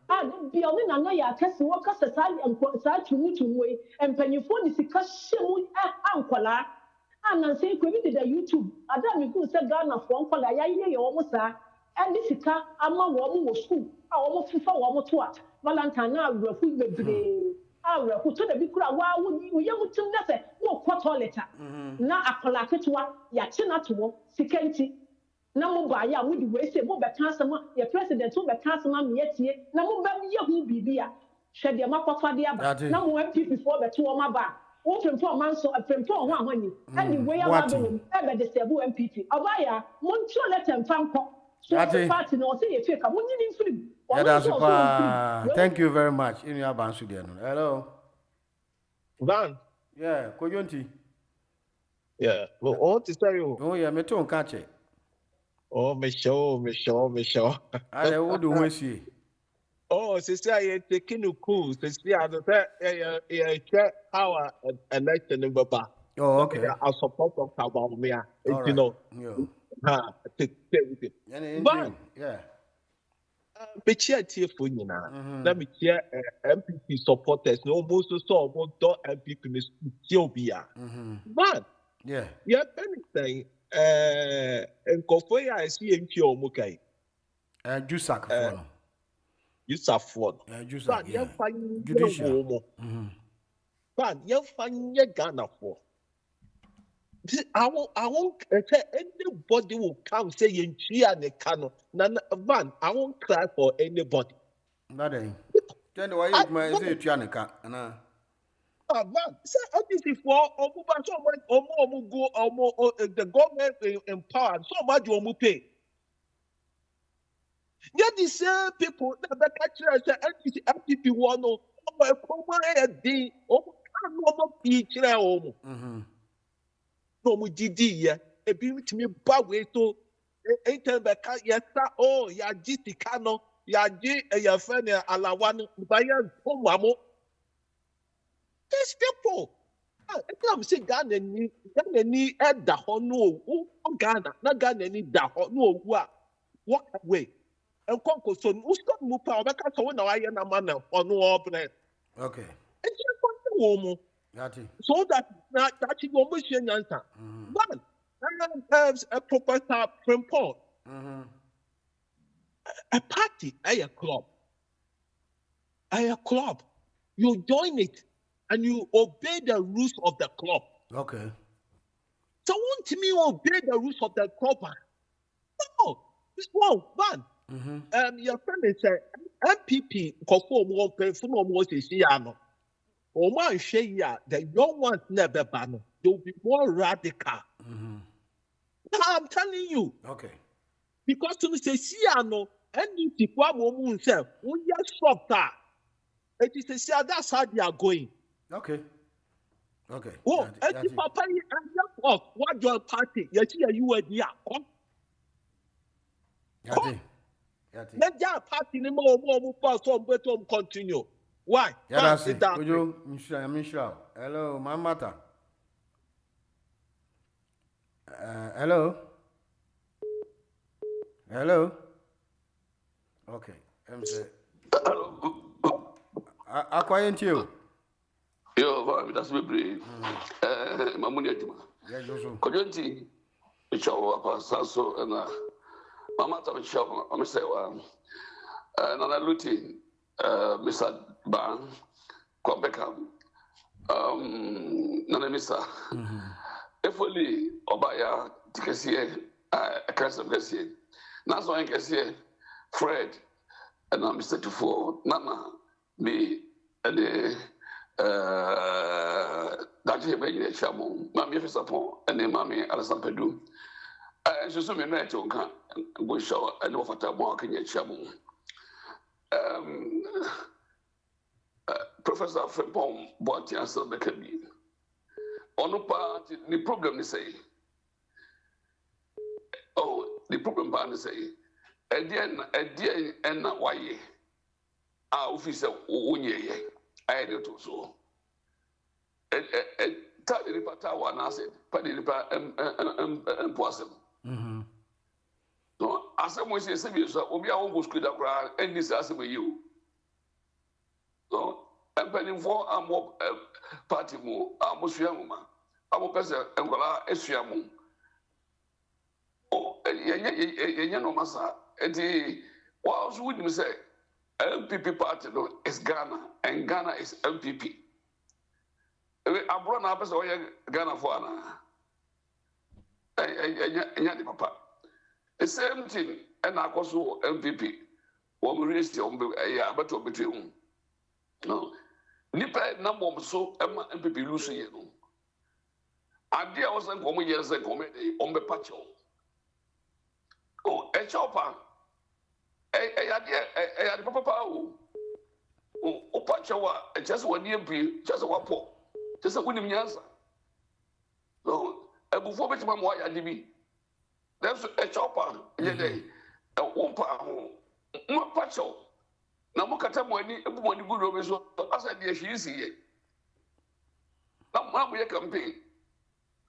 Ah, bi oni nana ya kese wo kasa sa tumu we. Empanyifo ni sika hyemu ankola. Anan say ko bi da YouTube. Ada mi ku se Ghana fo ankola ya ye wo mo sa. And this sika ama wo mo school. A wo mo fifa wo mo to at. Valentine na awurafu bebre awurafu to da bi kura wa wo ye mutum na se wo kwa toilet na akola ketewa ya che na to sikanti na mo ba ya wo di we se mo be kan asema ye president wo be kan asema me yetie na mo ba ye hu bibia hwe de makwafa de aba na mo MPP for be to wo ma ba wo fremfo man so fremfo ho ahoni anyway ya ba be e be de se bu MPP obaya mo ntio letter mfanko so party no say ye fake mo nyini film. Yeah, thank you very much. In your bansu there. Hello. Van. Yeah, Koyonti. Yeah. Well, all to say you. Oh yeah, me too catch it. Oh, me show. I would do we see. Oh, sister, I taking you cool. Sister, I check our election in Baba. Oh, okay. I support of Kabamia. You know. Yeah. Picture for you now. Let me hear MPP supporters. No, most saw about MPP in Ethiopia. Man, yeah, anything. And Kofoya, I see in Kyomukai. Jusak, Yusuf, Jusak, you're fine, judicial. But you're fine, you're Ghana for. I won't anybody will come saying cheer the canon. Man, I won't cry for anybody. Nothing. Then why you might say Chianica? Man, say obviously for the government empowered so much you pay. Yet the same people that the catcher MPP one no no mu didi ye ebi mitimi ba we to enten be ka yesa oh ya ji sika no ya ji ya fe ne alawa no ba ya pomamo these people I'm say Ghana ni e da ho no o Ghana na Ghana ni da ho no ogu a walk away en konko so no stop mu pa obeka so na wa ye na ma na ono obne okay it's just wo mu so that you almost answer. But a proper report. A party, a club. You join it and you obey the rules of the club. Okay. So want me obey the rules of the club? No, it's wrong, man. Your friend is MPP conform one person almost is here. Oh man, the young ones never ban. They'll be more radical. I'm telling you. Okay. Because to say Siano, any people himself, we just stop that. It is that's how they are going. Okay. Oh, and papa and what your party? You see you were there. Come. Let your party no more so better continue. Why? Yeah, that's it. Hello, Mamata. Hello. Okay. I quiet you. Yo, that's me brave. Mamuni Adima. Yeah, Joshua. Kojonti, Michael Pasaso, and Mamata Michael, I'm saying, Nana Luti, Mr. Ban, Kwabeka, Nana Mr. If only Obaya, Tikasie, a cast of Bessie. That's why I can say Fred, and I'm Mr. Tufo, Nana, me, and the Dr. Hebrew Chamo, Mammy Fisapon, and then Mammy Alison Pedu. I should assume a night on go show and offer to walk in your chamo. Professor Frepon bought the answer the cabin. On the part, the problem is say, oh, the problem part is say, a dear, and not why ye. Our officer, Unye. I do so. Tell the repata one acid, but the repata impossible. No, as someone says, we are almost good at crowd, and this as with you. So, I'm penning for a more party more, almost young. I'm a person and Gola Eshiamu. Oh, and Massa, and the what else would you say? MPP party is Ghana, and Ghana is MPP. I brought up as Ghana for Anna. Papa. The same thing, and I also MPP. When we raised the but between no. Nipa number so MPP losing you. Idea wasn't coming years and comedy on the patcho. Oh, a chopper. I had papa. Oh, Pachawa, just 1 year, just a wapo, just a winning answer. No, and before which my wife had to be. That's a chopper, a wompa, no Pacho. Now, look at everybody good over so as I did, she is here. Now, we are campaign.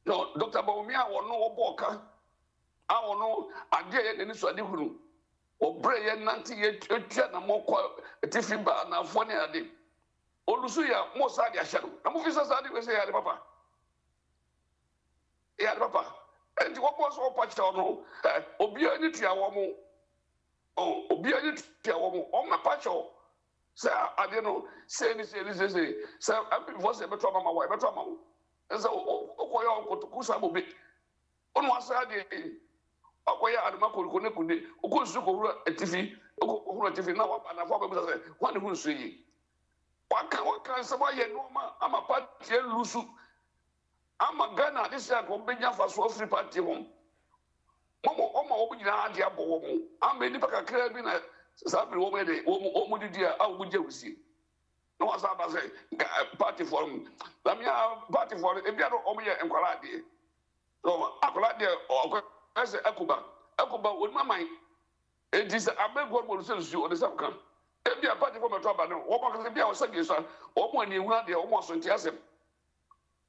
No, Dr. Baumia or no Boka. I don't know, I dare any so different. O breye nanti ye twa na mokwa tifi ba na afone ade olusu ya mo sa dia hye no na mo fisa sa de we say ya de papa enti wo bo so pa cha no obi ani tua wo mo obi ani tua wo mo o ma pa cha sa ade no say am before say beto mama wa beto mama so o ko yo ko to kusa mo be onu asa de akoya aduma kolikone kunde okonsu ko hura etifi okoro etifi na wa na fo be say wan hu nsu yi waka saba ye no ma ama party lusu ama Ghana this year ko benya fa so free party hom momo omo nyina ade abo wo mo ama ni paka kra bi na sabi wo me de wo didi a wo je wusi no wa saba say party forum la mi party forum e bia no omo ye enkwala ade so akwala de I say Akuba, with my mind. It is a big one will sell you on the same camp. If you are party from a trouble, what can be our second son, or when you want the almost enthusiasm.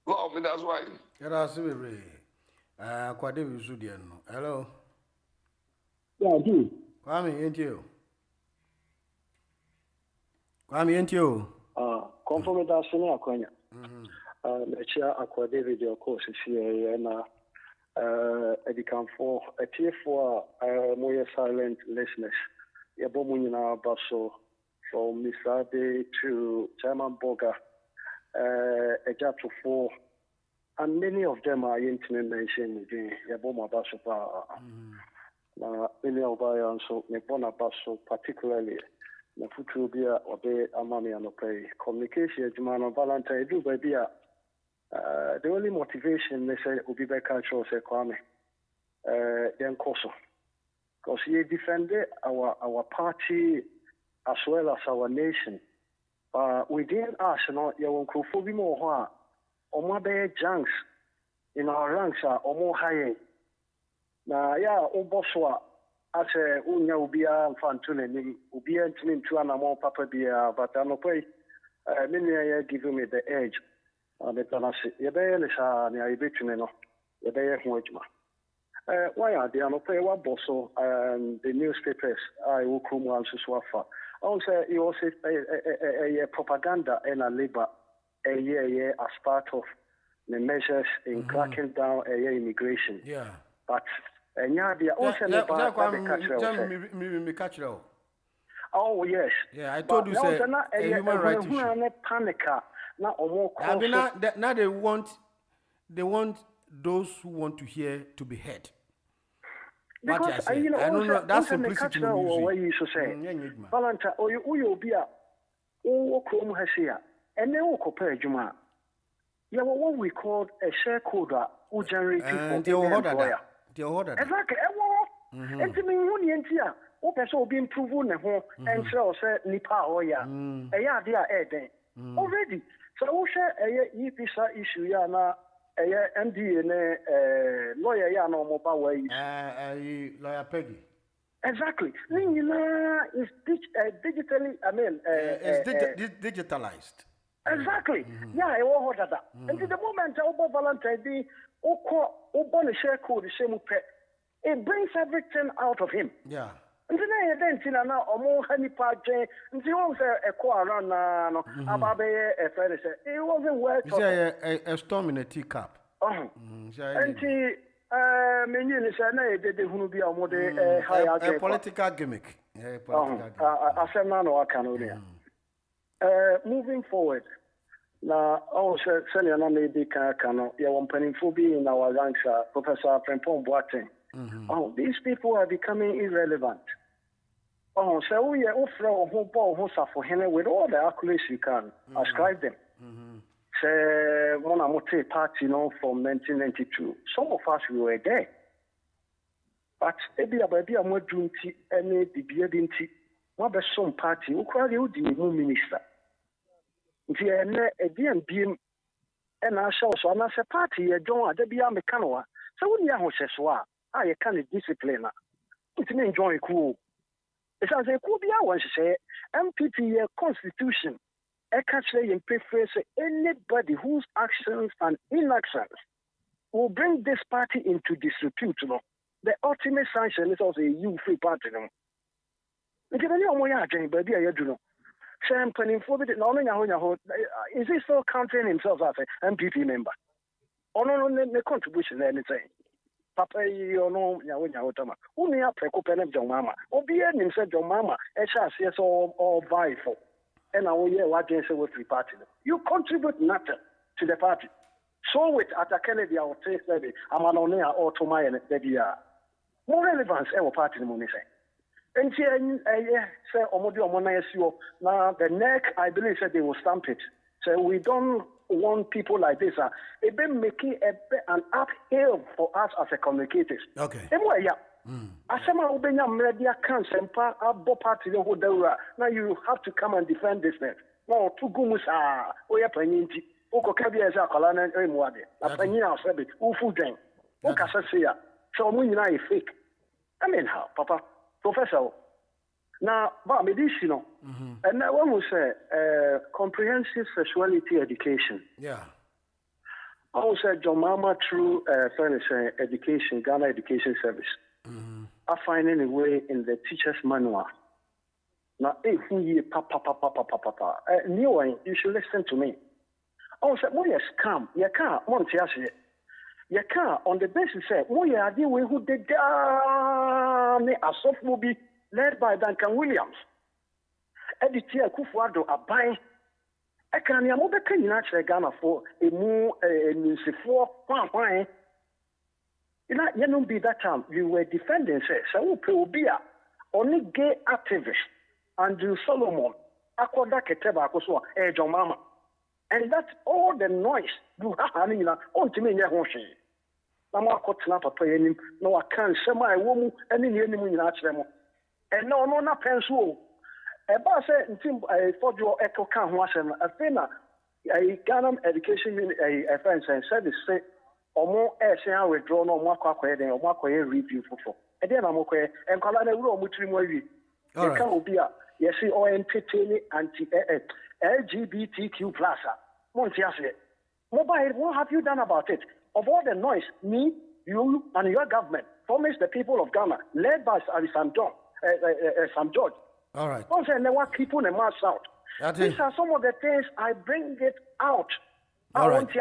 Well, that's why. That's very quite a hello. Yeah, do. Come into you. Conform with us in Aquania. The chair Aqua David, your course is here, and Edicam for a tier for more silent listeners. Yabomunina Basso from Misade to Chairman Boga, a chapter 4, and many of them are intimate mentioned in Yaboma Basso. Many of them so Nebona Basso, particularly the Futubia or the Amami and Opay. Communication, Jumano Valentine, do baby. The only motivation they say will be by cultural say Kwame. Then Koso. Because he defended our party as well as our nation within us, you won't be more. Or more junks in our ranks are more high. Now, yeah, Oboswa, as a Unya Ubia and Fantunin, Ubia and Tuana more papa beer, but I'm not quite many giving me the edge. The Tanasi, Yabelisa, near Bitumeno, Yabel Hojma. Why are they not pay what Bosso and the newspapers? I will come once to Swafa. Also, you also a propaganda and a labor. A year as part of the measures in cracking down immigration. Yeah. But they also oh yes. Yeah, I told you say a human rights issue. Panica. Now they want those who want to hear to be heard. Because I don't know that's simplicity. What you should say. Valentine, or you be a Chrome has here. And then we'll compare Juma. You have what we call a share code who generated for the employer. Exactly. And to me, one year, what has all been proven and so say Nipa or ya. A yard there already. So we share a visa issue yana a MD and a lawyer ya no mobile way. Lawyer Peggy. Exactly. Is digitally, I mean, it's digitalized. Exactly. Yeah, I want that. And to the moment I Valentine be Obo share code the same pet, it brings everything out of him. Yeah. And then now more honey pageant and the ones a quarter no ababe a friend said it wasn't worth a storm in a teacup. And many say they who be a higher political gimmick. I said no I can moving forward, now also senior maybe can you want penny in our ranks, Professor Prempon Boateng. Oh, these people are becoming irrelevant. Oh, so we are offering a whole ball for him with all the accolades you can ascribe them. Say one Amote party, from 1992. Some of us we were there, but maybe a baby more duty any the what be some party who cry you the new minister. If you are a DMB and I shall so another party, a John at the Bia Mecanoa, so when you are Seswa, I can't discipline. It's me enjoy cool. It's as a cool Bia once say, MPP constitution, I can't say in preface anybody whose actions and inactions will bring this party into disrepute. The ultimate sanction is also a youth-free party. Is he still counting himself as an MPP member? Or no contribution anything? Papa, you know, Yawatama. Only a precopen of John Mama. Or be any said John Mama, yes, or vital. And I will hear what they say with the party. You contribute nothing to the party. So with at a Kennedy or Trace Levy, Amanonea or Tomai and Debbia. More relevance ever party the money say. And say Omodio Monasio. Now the neck I believe said they will stamp it. So we don't want people like this. It's been making an uphill for us as a communicators. Okay. Asema ubenya media kansempa abo party the whole now you have to come and defend this man. No to gumusa oya panyinti oko kabia za kwala na emuade na panyina osebe ufu den oka sasia so mu nyina e fake. I mean how papa professor now ba medicine and now when we say comprehensive sexuality education. Yeah. I will say John Mama through education, Ghana Education Service. I find any way in the teacher's manual. Now, if you you should listen to me. I will say, "Mo yes, come. You can't. You can't on the basis say, "Mo ya di we who did a soft movie led by Duncan Williams." Editor Kufuado Abai. I can't. I'm not going to Ghana for a more for one. You know, be that time you were defending say so Obia only gay activist Andrew Solomon Akoda Keteba Koso John Mama. And that's all the noise you have on to me in your home. Nama Kotna Papa no I can't say my woman any enemy in them. And no pencil. Eba say ntim for your echo kan ho asem na afi na Ghana education friends and service say omo ehia withdraw no omo akwa den omo akwa review fofo e dey na mo kwe enkwala na wuro omo tiri mo awi e ka obi a yes o entertain anti LGBTQ+ monti ase mobile what have you done about it? Of all the noise me, you and your government promised the people of Ghana led by Sam George. All right. Don't say never keep on a mouth out. These are some of the things I bring it out. All right. If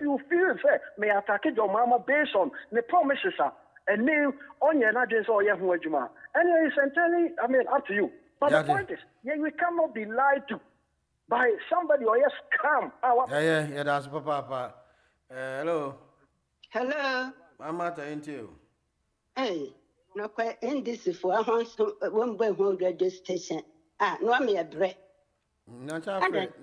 you feel say may attack your mama based on the promises and new on your agents or your home. Anyway, it's entirely up to you. But the point is, we cannot be lied to by somebody or yes scam. Yeah, that's Papa. Hello. Hello. Mama, thank you. Hey. No quite in this for a one boy home radio station. No, I'm a bread.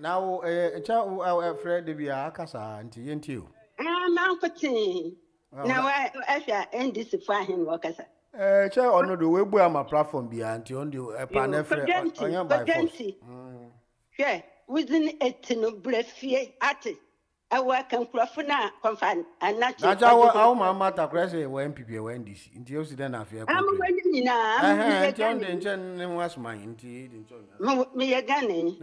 Now, a child, our friend, the Biacasa, and you. I'm Uncle T. Now, I shall end this for him, workers. Child, on the web, I'm a platform behind you on the panel on your by. Yeah, within a tin of bread, fear at it. I work and crofana confine and not our mamma to crazy when people went this into your then affair. I'm waiting now. I'm was mine. Me again.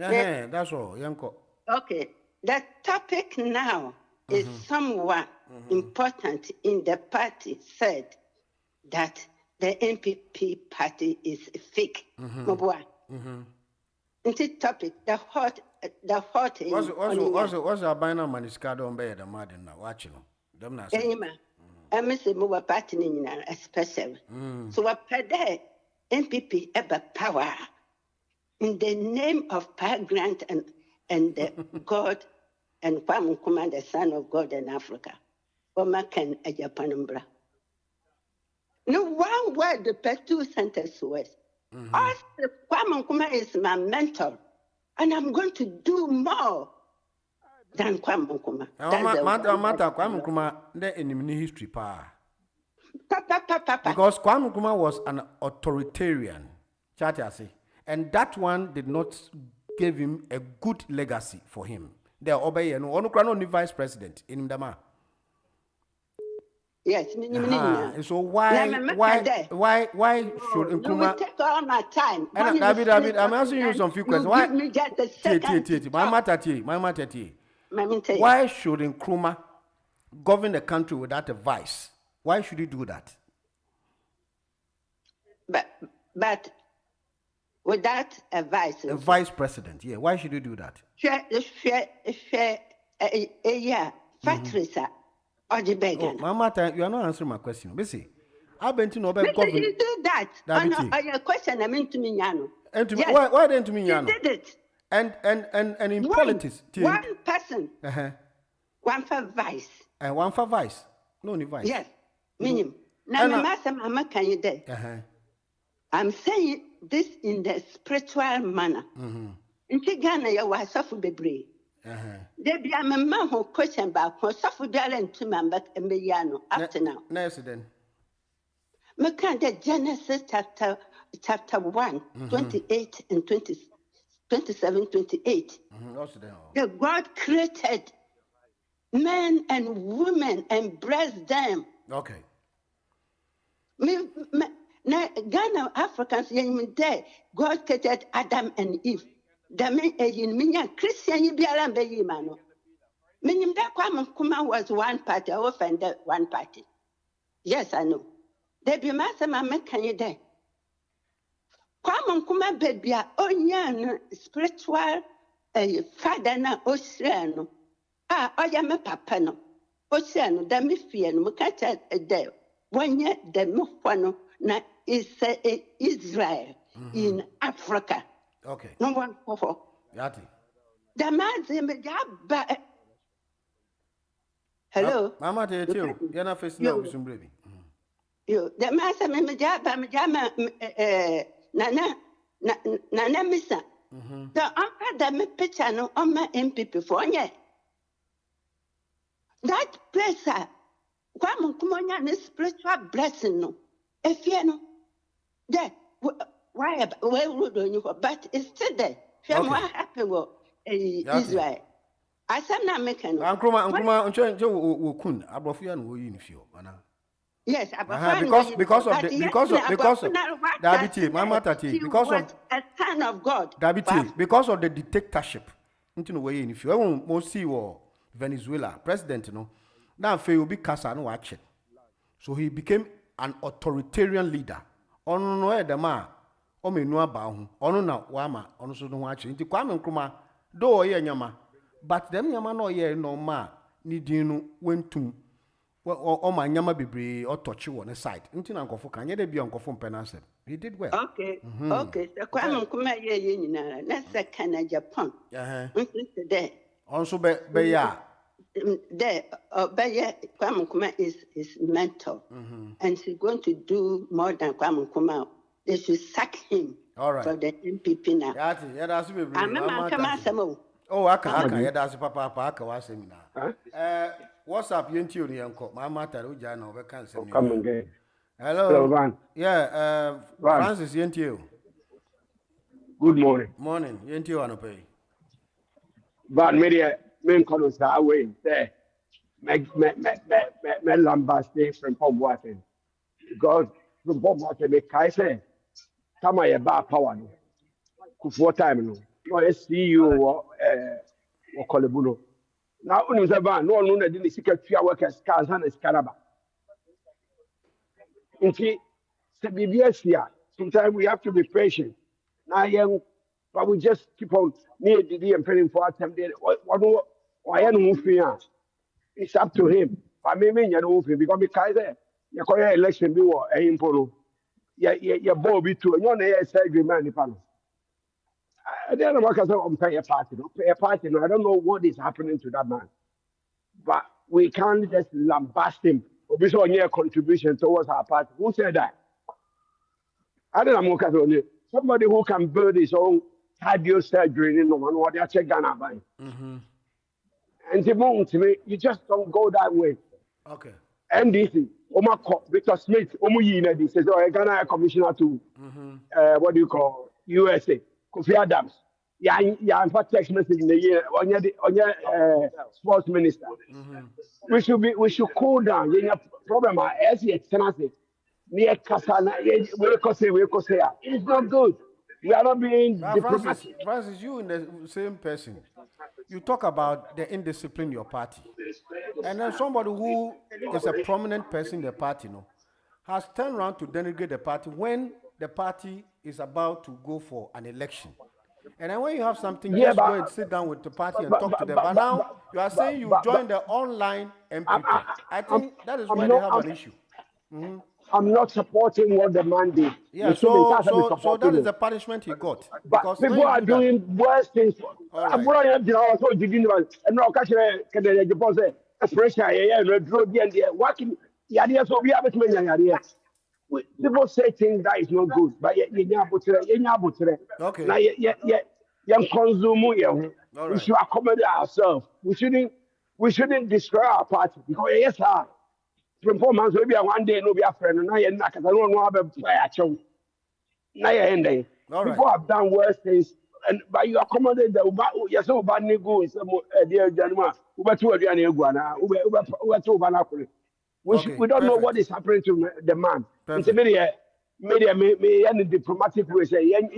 That's all, Yanko. Okay, the topic now is someone important in the party said that the MPP party is fake. The topic, the hot. What's a binary maniscado on bed? The madden now watching them. Not I'm a more party in a special. So what per day MPP ever power in the name of power grant and the God and Kwame Nkrumah, the son of God in Africa. Omakan a Japanumbra. No one word the past 2 sentences was. Kwame Nkrumah is my mentor. And I'm going to do more than Kwame Nkrumah. Matter Kwame Nkrumah, the enemy history power. Because Kwame Nkrumah was an authoritarian, and that one did not give him a good legacy for him. They obey and only vice president in Mdama. Yes, so why should Nkrumah? You will take all my time. David, I'm asking you some few questions. Why? Why should Nkrumah govern the country without a vice? Why should he do that? But without a vice. A vice president, yeah. Why should he do that? Yeah, factories are. Mama, you are not answering my question. Listen, I've been to know about government. You do that. On your question, I mean to me, Yano. And to me, why didn't me, Yano? You did it. And in politics, one person, one for vice. And one for vice. No, only vice. Yes, minimum. Now, Mama, can you do? I'm saying this in the spiritual manner. In Ghana, you are so brave. There be a man who question back for suffer darling to man back and Mediano up to now. Nice then. Makanda Genesis chapter 1, 28 and 27, 28. The God created men and women and blessed them. Okay. Now, Ghana Africans, God created Adam and Eve. Dame in Minya Christian Yibiaran Bayimano. Minim that Kwame Nkrumah was one party, I offended one party. Yes, I know. There be master mamma can you there? Kwame Nkrumah baby onyan spiritual father na Oceano. Oyame papa no. Oceano, da me fear no catch there. 1 year the Mufano na is Israel in Africa. Okay. No one for Yati. The man's in the job. Hello. Mama, tell you, you're not facing now with some baby. You, the master, I'm Nana, Missa. The uncle that me picture no on my MPP for ye. That place, Kwame Nkrumah is spiritual blessing no. If you know that. why would you but it's still there. What happened with Israel? I said not making Nkrumah wo kun abrofia no wo yi ni fio ana. Yes, because of a son of God. Because of the dictatorship. Into way in if you won't see war Venezuela president no now fe will be kasa no watch. So he became an authoritarian leader. Ono no e de ma o menu aba ho. Ono na wa ma ono so no watch. Nti Kwame Nkrumah do ye nyama but them nyama no ye no ma ni din no wentum o ma nyama bebre o touch one side. Nti na nkofo kan ye de bi nkofo mpenasem. He did well. Okay. Okay. The Kwame Nkrumah ye nyina na second Japan. Today. Also be ya. There Kwame Nkrumah is mentor. And he's going to do more than Kwame Nkrumah. They should sack him. All right. For the MPP now. Yeah, that's be. Oh, I can. Yeah, that's papa aka wa seminar. What's up yenti oni enko? Ma matter o ja na o be kan seminar. Come again. Hello. Van. Yeah, Francis yenti. Good morning. Morning. Yenti wano pay. Van media main colors that way there. Me lambaste from Bob Watson. Because from Bob Watson me kai say kama ye ba power no. Kufuo time no. No see you or Kolebuno. Now unu se ba no na di sika tua workers cars and scaraba. Inti se bibia sometimes we have to be patient. Now young but we just keep on near the and paying for attempt it's up to him. But me because there you election be what impolo. Yeah, Bobby too. You know, agreement. I don't know what pay a party. Pay a party. I don't know what is happening to that man. But we can't just lambast him. We saw a contribution towards our party. Who said that? I don't know. Somebody who can build his own cardio surgery in what they are checking Ghana. And the moment to me, you just don't go that way. Okay. NDC, Victor Smith, Omuyina, says, oh, Ghana commissioner to what do you call USA, Kofi Adams. Yeah, in fact, text message in the year on your sports minister. We should cool down. You know, problem as you say, near Kasana, it's not good. We are not being diplomatic. Francis, you in the same person. You talk about the indiscipline in your party. And then somebody who is a prominent person in the party, has turned around to denigrate the party when the party is about to go for an election. And then when you have something, just go and sit down with the party and talk to them. But now you are saying you join the online MPP. I think that is where they have an issue. I'm not supporting what the man did. Yeah, so that is the punishment he got. But people are doing worse things. I'm going to people say things that is not good, but okay. We should accommodate ourselves. We shouldn't destroy our party because yes, from 4 months maybe one day no be a friend. Now you're not because I don't know how to play a show. Now you're ending. People have done worse things, and but you accommodate the you're so bad nego is dear Januma. We don't know what is happening to the man. It's media any diplomatic way say yen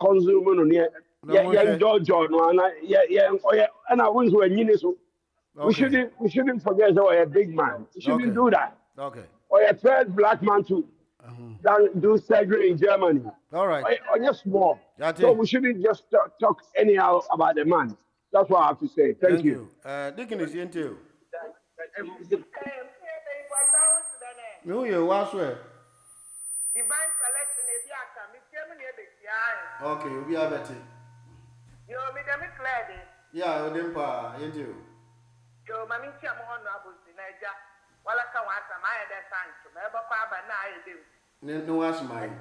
consume no near yen George no and I wouldn't so we shouldn't forget that we're a big man. We shouldn't do that. Okay. Or a third black man to do surgery in Germany. All right. Or just small. So we shouldn't just talk anyhow about the man. That's what I have to say. Thank you. Dickon is into you. No, you was where? Divine selection is the okay, you'll be a better. You'll be the clear. Yeah, you didn't pay into. Yo, Mammy Chamon, Naja, while I come out of my other son to never father and I do. No, ask mine.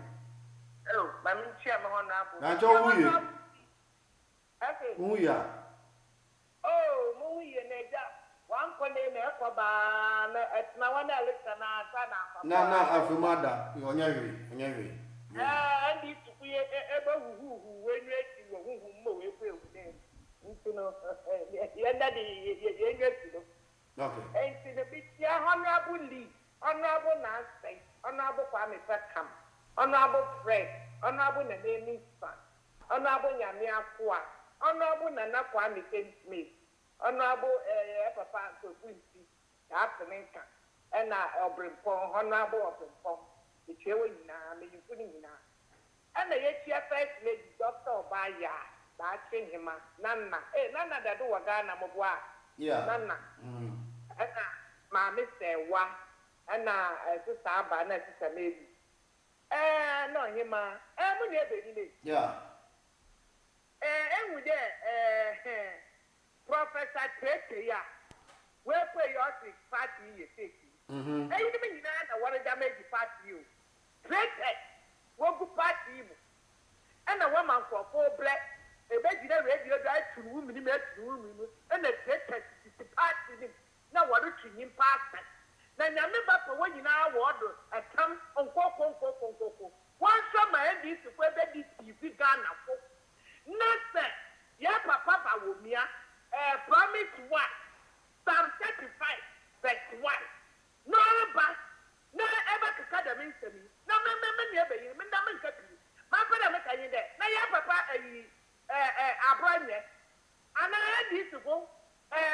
Oh, Mammy Chamon, I told you. Who ya? Oh, Mui and Naja. One for name Ecoban at Nawana Lixana. No, after mother, you're And this we ever who when you mo we pay with them. You know, okay. And to the big honorable Lee, honorable Nancy, honorable Kwame Pekam, honorable Fred, honorable Nene Son, honorable Yamia Kwa, honorable Nana Kwame Smith, honorable Papa Quincy, afternoon, and Obrimpon, honorable Obrimpon, the chair in you putting in. And the first lady, Dr. Obaya, batching him, Nana, Nana that do a Ghana Mobwa, Nana, and my Mr. Wa, and Sister Abba, and Sister Lady. No, him, and we never yeah. And we there, Professor Tete, where pay your 6 party, you take. And you mean, what did I make the party you? Tete. One good party, and a woman for 4 black, a regular drive to women, and a party. Now, what do you pass? Now, I remember for when you now water a come on Coco. One summer, and this is where they TV Ghana for. Next, yeah, Papa will me, promise what? Psalm 35, verse 1. No, but. No, ever to cut them into me. No, never, my brother, make a day. Now, your papa, a brand, and I had this to go.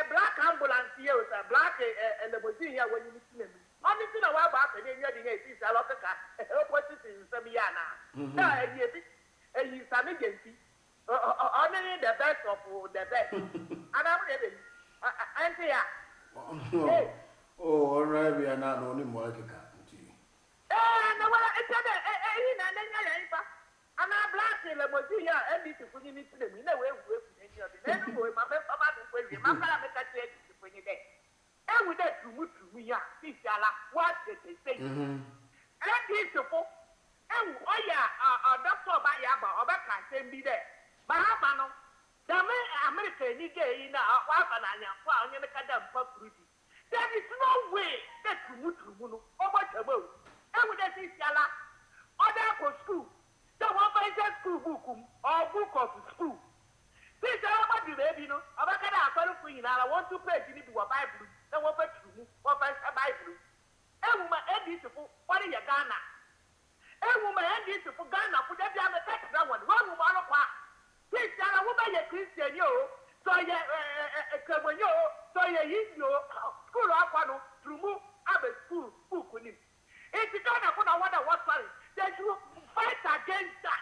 Black ambulance here with a black and the Brazilian when you see me. Only thing I want back and then you're the case, I love the car. What is in Samiana? No, and you some agency. Only the best of the best. And I'm living. And say, oh, all right, we are not only more like a car. No, it's and I black in the Mozilla and this is when you need to them. You know, we're my papa to my father make a change when you're there. And with that, to we are, what did they say? And this is for, and oh, yeah, Doctor Bayaba, or back can be there. Bahabano, the man American, you get in our wife and I am found in the Cadam for Rudy. There is no way that to move over the boat. And with that, it's Yala, other for school. The one by school book or book of school. This is how much you baby, you know. I'm a kind of queen, and I want to pay you to a Bible. Then what about you? What about a Bible? And woman, and this for what in your Ghana? And woman, and this for Ghana, put that down the text that one woman of what? This is a woman, a Christian, yo. So, you so you school up one to move out of school book with him. If you don't put a water, what's sorry, then you fight against that.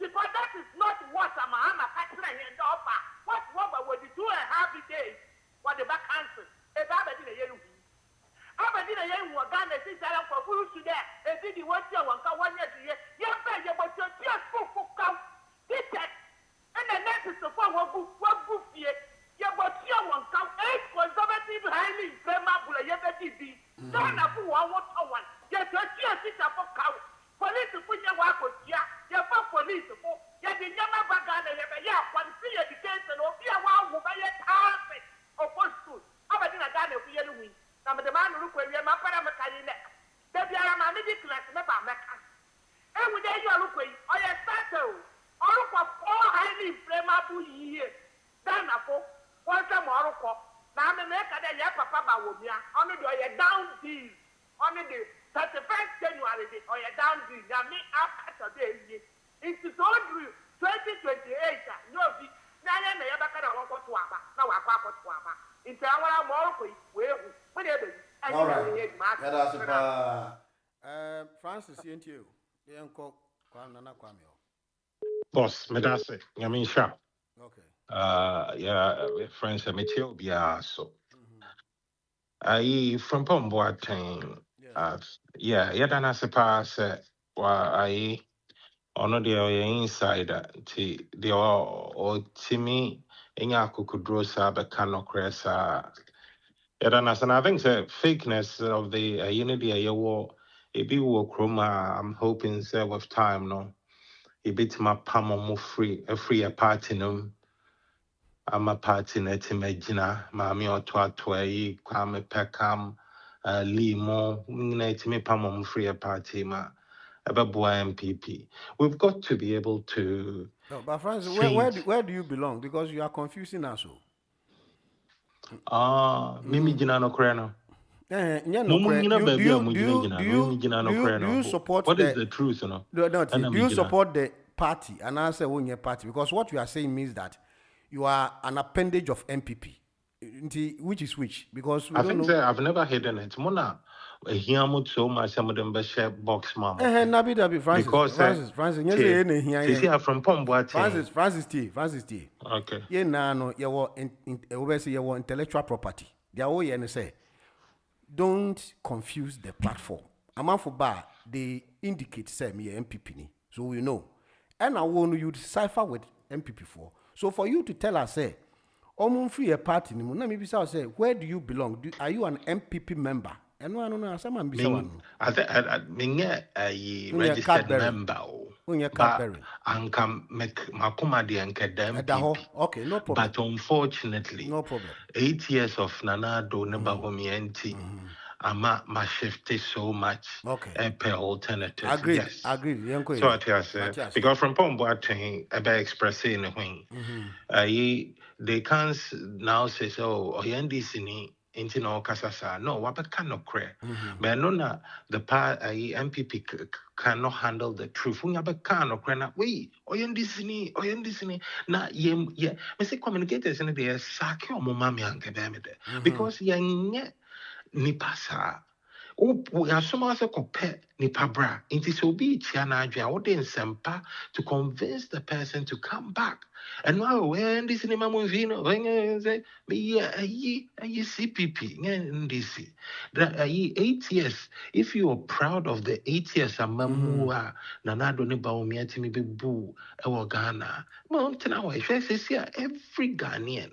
Because that is not what I'm and offer. What would you do a happy day? What the back answer? If I did a year, I did a year, what Ghana is for who should there? If you want to 1 year to year, you're better, but you're just for come. This and the next is the one book here. Yeah, but you're 1 count 8 conservative highly inflammable. You better be. Don't have one. Yes, you're for cow. Police put your work with ya. You're for police. You're the younger bagana. Yeah, one free education or be a wow, by a carpet or post school. I'm a dinner gun if you're doing. Now, the man look where you're my paramedic. There be a managing class, never make us. Every day you are looking, or your statue, all for 4 highly inflammable years. Then, once a more now, the make a day, papa, will be only do a down deal. Only the 31st January, or a down deal. Now, me after the day, it's all 2028. No, Naya never can walk to Abba. Now, I pack to Abba. It's our more whenever. All right. Francis, you uncle Nana Kwame. Boss, Medase, Yamisha. Okay. Yeah, friends, I met you, so. I from Pomboa Tang. Yeah, yet an pass, I honor the insider, the or Timmy, Inyaku could draw Sabacano Cressa. Yet an as an I think the fakeness of the unity a war, a be war chroma, I'm hoping, sir, with time, no. He beat my palm free, a free party, I'm a party net imagina, mammy or twatway, Kwame Peckham, Limo, net me palm free a party, ma. about MPP. We've got to be able to. No, but Francis, change. where do you belong? Because you are confusing us. Mimi jina no kreno. Do you support what is the truth? No, do you support the party and answer when your party? Because what you are saying means that you are an appendage of MPP. Which is which? Because I think I've never hidden it. Mona, here so much some of them be share box mama. Nabi Francis. Because Francis. You see, I'm from Pomboa. Francis T. Okay. Yeah, no, you want intellectual property. They are all say. Don't confuse the platform. I'm for bar. They indicate say me MPP. So we know. And I want you to cipher with MPP for. So for you to tell us, say, free a party, maybe say, where do you belong? Are you an MPP member? And no, someone be someone. I think a registered member. But I can make my comedy and MPP. Okay, no problem. But unfortunately, no problem. 8 years of Nanado never homienti. My shift is so much. Okay. Per alternative. Agreed. Yes. Agreed. So I tell you, because from Pomboa about expressing a wing, they can't now say so. Oh, NDC into no kasasa. No, what cannot cry. But no, the MPP cannot handle the truth. We have a cannot cry. We, NDC. Na yeah. I say communicators in the sake or mommy and because ni pasa. We are so much a compare ni pabra. It is obi chiana audience sempa to convince the person to come back. And now when this cinema movie, when say me a CPP, NDC. That 8 years. If you are proud of the 8 years, a mamua nanado ne baumia to me be boo Ghana. Mountain away. Every Ghanaian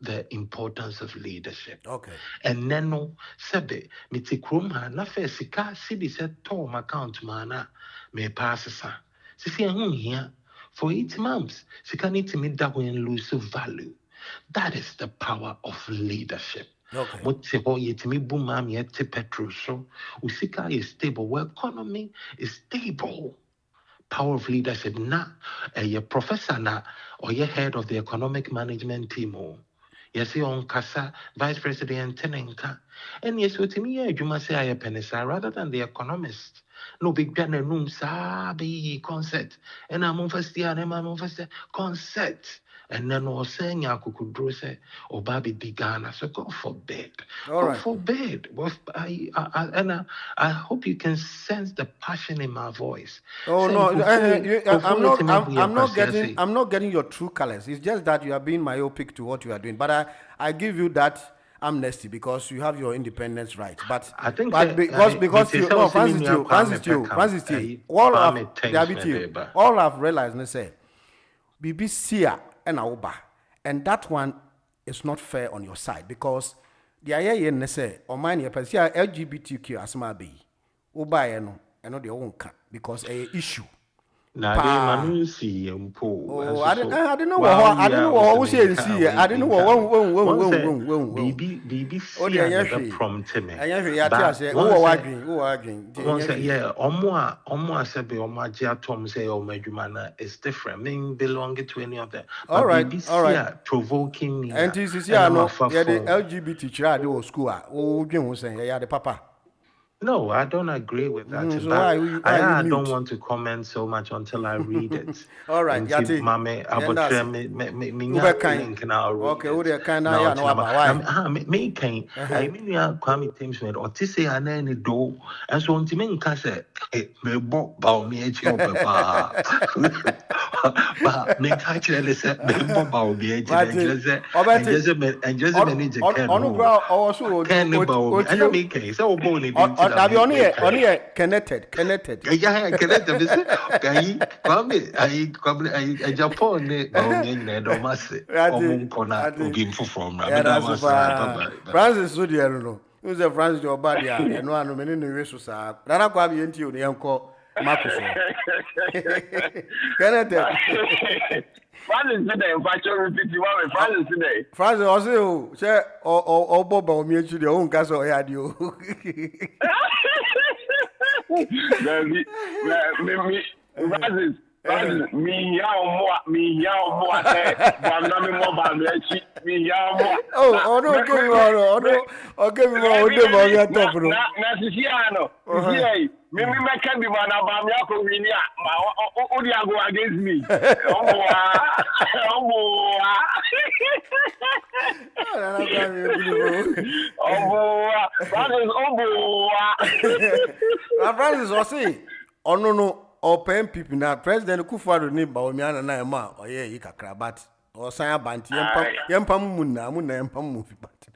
the importance of leadership. Okay. And neno sabe mitikruma na fesika sidi said tom account mana me passes. See here. For 8 months, she can eat me that way and lose value. That is the power of leadership. Okay. What say boy yet me boom mam yet petrol so Usika is stable, where economy is stable. Power of leadership na a professor na or your head of the economic management team. Yes, on Kasa, Vice President Tenenka. And yes, what to me, you must say I penisa rather than the economist. No big piano room, sabi concert. And I'm on first year, and I'm on first concert. And then I was saying, I could draw say, or Baby Bigana. So God forbid. God forbid. I hope you can sense the passion in my voice. Oh no, I'm not getting your true colors. It's just that you are being myopic to what you are doing. But I give you that amnesty because you have your independence right. But I think because you no Francis T. All I've realized and say BBC and Auba, and that one is not fair on your side because the IAN say or mine LGBTQ as my be Uba and not the own because a issue. Now I didn't know what was saying. I didn't know what BBC prompted me. Yeah, almost Tom say Omejumana is different. Mean belonging to any of them. All right. Provoking me. And this is the LGBT child school. The papa. No, I don't agree with that. So I don't want to comment so much until I read it. All right, Yati. Mame, okay, kind of me can. I mean, you are coming things with or to say an any do, and so on to me can say, me bought bow me a job, but me actually said, me bow me a job, and just a minute, Now only connected. Yeah, connected. I Japan, Francis Sudiano. Who's a Francis your body? And one many resources are. Rana Kwabi into the uncle Marcus. Connected. Francis today, Francis today. Francis also say or Bob or me to the own castle. I had you. Me yao moi, say, but no me more bad, me yao moi. Oh, no, okay, okay, we are top. Na Siciano, me can be one about me, only go against me. Francis, I say, oh no. Or pen people now, President Kufuor ni Bawumia na ema oye yi kakra but or say abanti yempam munna yempam mu fi but.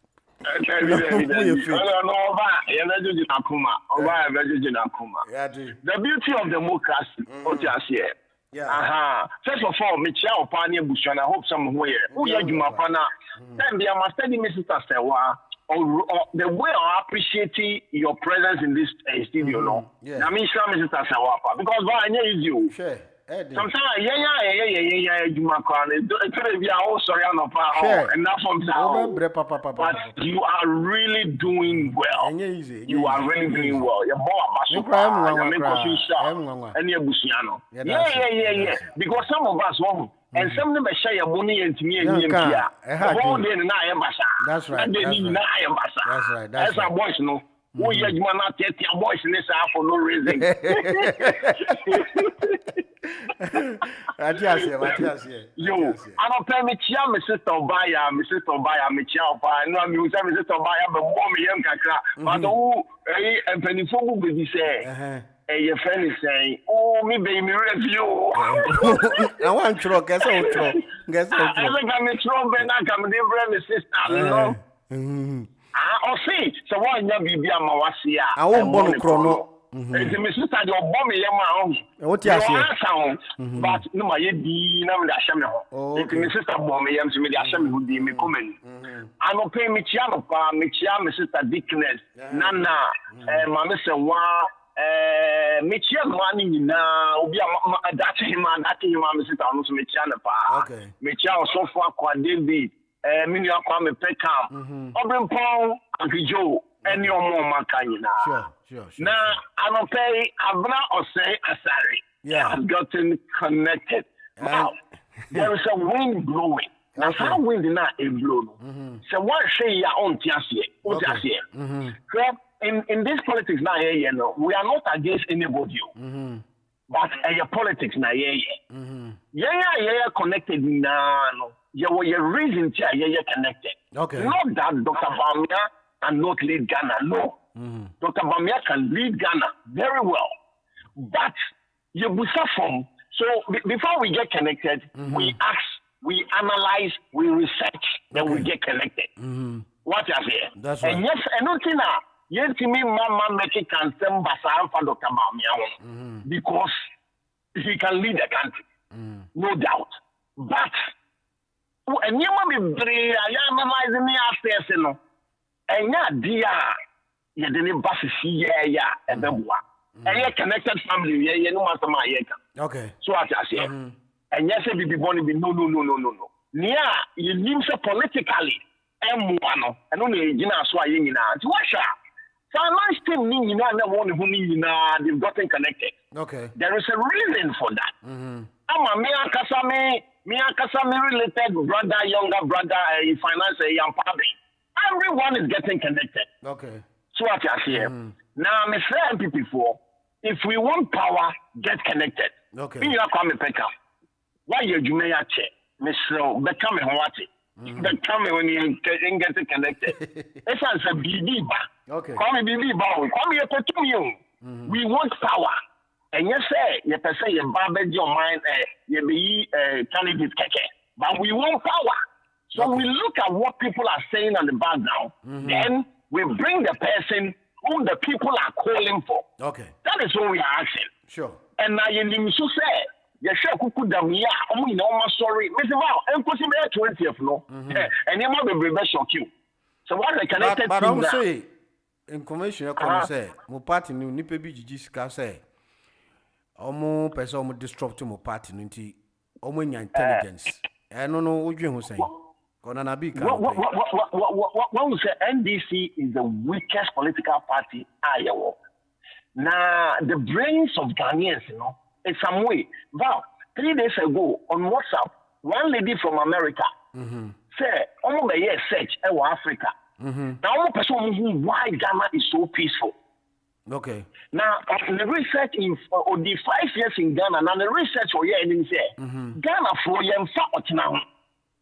The beauty of democracy, what you say. Yeah. First of all, me chia opani bushana. I hope somewhere. Who ya jumapana? Then they are studying me sister Sewa. Or the way I appreciate your presence in this studio, no. I mean, sure, Mr. Sawapa, because why I know you. Sure. Sometimes, you might call it. Oh, sorry, I'm not enough from now. But you are really doing well. You are really doing well. You're more about and you're Busiano. Yeah. Because some of us won't. And some of them share your money and to me and you. That's right. That's right. That's our voice, no. Oh, yeah, you are not taking your voice in this hour for no reason. Yo, I don't pay me chia, Mr. Tobaya, me chia, no, I'm using Mr. Tobaya, but mommy, but oh, and penny for baby say. Your friend is saying, "Oh, me baby review." I want to guess out. I think I'm a trouble, and I come to the sister. No. I'll see. So why not be a mawasia? I won't born chrono. It's a sister, your bomb, your what you sound, but no, my dear, no, the Asham. It's my sister bomb, I am to me, the Asham would be me coming. I don't pay me chiama, me chiama, sister Dickness, Nana, and my Mr. Wa. Michia money now, be a that him, Mr. Thomas Michana pa. Okay. Michia so far, Quan David, Minia Kwame Peckham, Obin Paul, Uncle Joe, and your mom, Makayina. Sure. Now, I don't pay Abra or say Asari. Yeah. I've gotten connected. Wow. There is a wind blowing. Now, how wind not a blow? So, what say your own Tiasia? What Tiasia? In this politics now, you know, we are not against anybody. But your politics now, connected now. Your reason you're connected. Okay. Not that Dr. Bamia cannot lead Ghana. No. Dr. Bamia can lead Ghana very well. But you from. So before we get connected, we ask, we analyze, we research, then we get connected. What you say? That's right. And yes, and nothing now. Yes, to me, Mama make it can send Basan for Dr. Bamia because he can lead the country, no doubt. But and you might be analyzing me after you know, and dear, you didn't pass and the boy, and you connected family, you know, master my okay. So what I say, and yes, if you born no. Near you live so politically, and only you know, so I you know, finance team, they've gotten connected. Okay. There is a reason for that. I'm a me related brother, younger brother, finance, young public. Everyone is getting connected. Okay. So what I say. Now, I'm a friend people before. If we want power, get connected. Okay. Me you come Peckham. Why you may check? Mr. Beckham and what? Beckham when you get connected. It's a BB ba. Okay. Call me BB ba. Call me a you. We want power. And yes, sir, you can say you barbed your mind, you be candidate keke. But we want power. So we look at what people are saying on the background, then we bring the person whom the people are calling for. Okay. That is what we are asking. Sure. And now you so say, you share kuku damia, sorry, Mr. Wow, and put him there 20th, no? And you might be very shocked you. So what they connected but to say, information, I say, my party, Nipe BGG, say, Omo person omo disrupt mo party nti omo nya intelligence. I don't know what you say. Gonna be what we say NDC is the weakest political party Iowa. Now, the brains of Ghanaians, in some way. Val, 3 days ago on WhatsApp, one lady from America said, "Oh, my yes, search Africa." Now, one person who why Ghana is so peaceful. Okay. Now, the research in the 5 years in Ghana, now the research for here and say Ghana for them fat now.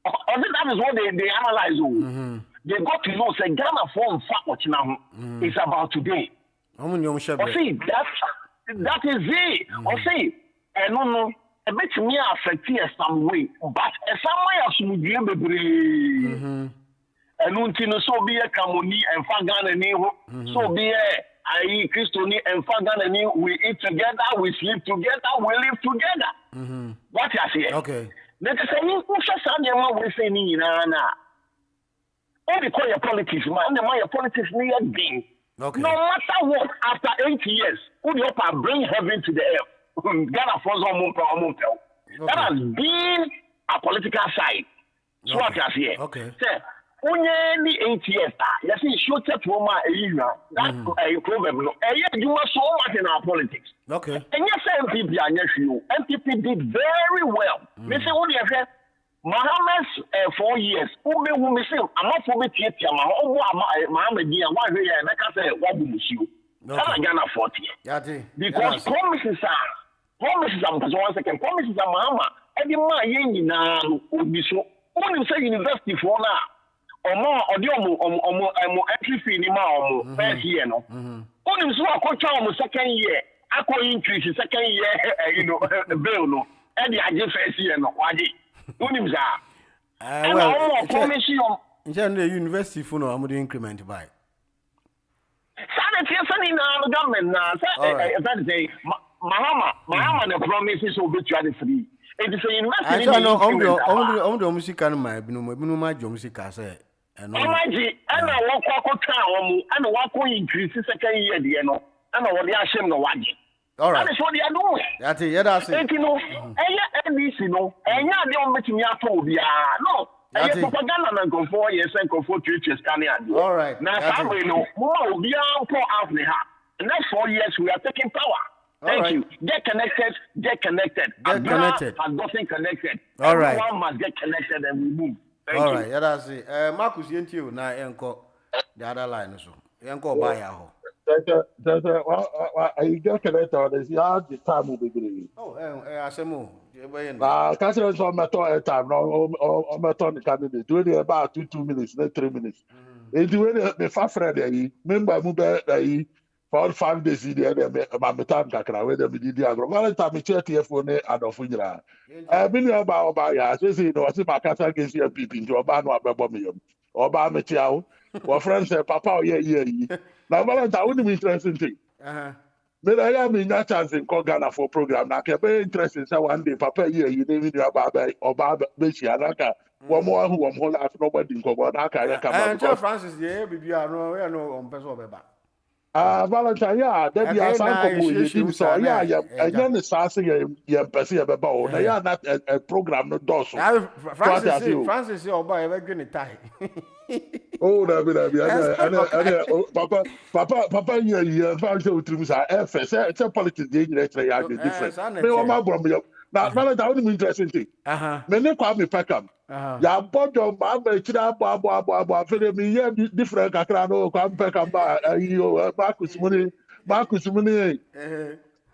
That is what they analyze. They got to know say Ghana for fat now is about today. Or see that is it. Or see, and no, a bit me affect here some way, but some way of some be and until so be a Camoni and Fagana new, so be a Christoni and Fagana new, we eat together, we sleep together, we live together. What you say? Okay. Let us say, who shall we say, Nina? All the call your politics, man, the my politics near being. Okay. No matter what, after 8 years, who the upper bring heaven to the earth? Ghana for some that has been a political side. So what I say? Okay. Only 8 years, you see, short up for my that's a problem. And yet, you are so much in our politics. Okay. And yes, MPP are you. MPP did very well. They say, what do you say? Mohammed's 4 years. Who may say, I'm not for me to get Mohammed, and why they are, like I say, what will you? That's Ghana 40. Because promises are, because 1 second, promises are Muhammad. Every man, now, would be so. Only say university for now. Or more, or the entry fee in my first year, no. Only so I could tell second year. I could increase the second year, bill, no. And I just first year, no. Why? Only that. Well, promise you. In the university, for no, I'm going to increment by. Sanity, Sunny, now, the government, now, that is Mahama, the promises will be 23. It is a university. I know, the music and my music, I say. And I walk town, and walk increase the second year, you know, and what they are shame no one. All right. That is what they are doing. That's it, that's it. You know, and you know, and you don't make me a phobia. No, and propaganda and go 4 years and go 4 churches. All right. Now, family, no, more be out for after the next 4 years, we are taking power. Thank you. Get connected. Get connected. Get connected. Has gotten connected. All right. Everyone must get connected and we move. Thank all you. Right. Yeah, that's it. Marcus, you now enko the other line so. Enko buy ho. I get connected on this. Yeah, the time will be good. Oh, asemo. Catch us on my time. No, on my turn. Candidate. Do it about 2 minutes, not 3 minutes. And do it the fast Friday. Remember, move for 5 days in the my time kakra we dem did agro one time check here ne adofo nyira me no ba ya say no say my kasa against your people nti oba no abebo me yam oba me tiawo our friend say papa o ye na valenta we need interesting thing me na ya me na chance in Ghana for program na ke be interesting say one day papa ye you dey video about oba be chi anaka one more who am hold at nobody nko na ka ya come and Francis ye bibia no we no on person obeba Valentine, yeah, that be a sample. So, yeah, again, it's asking your person about now, not a program, no dorsal. Francis, you're by a good tie. Oh, Papa, you found your troops are FS, it's a politics, different. Now, Valentine, only interesting thing. Many call me Peckham. Ya bought your mama, different Cacrano, Peckham, Marcus Money.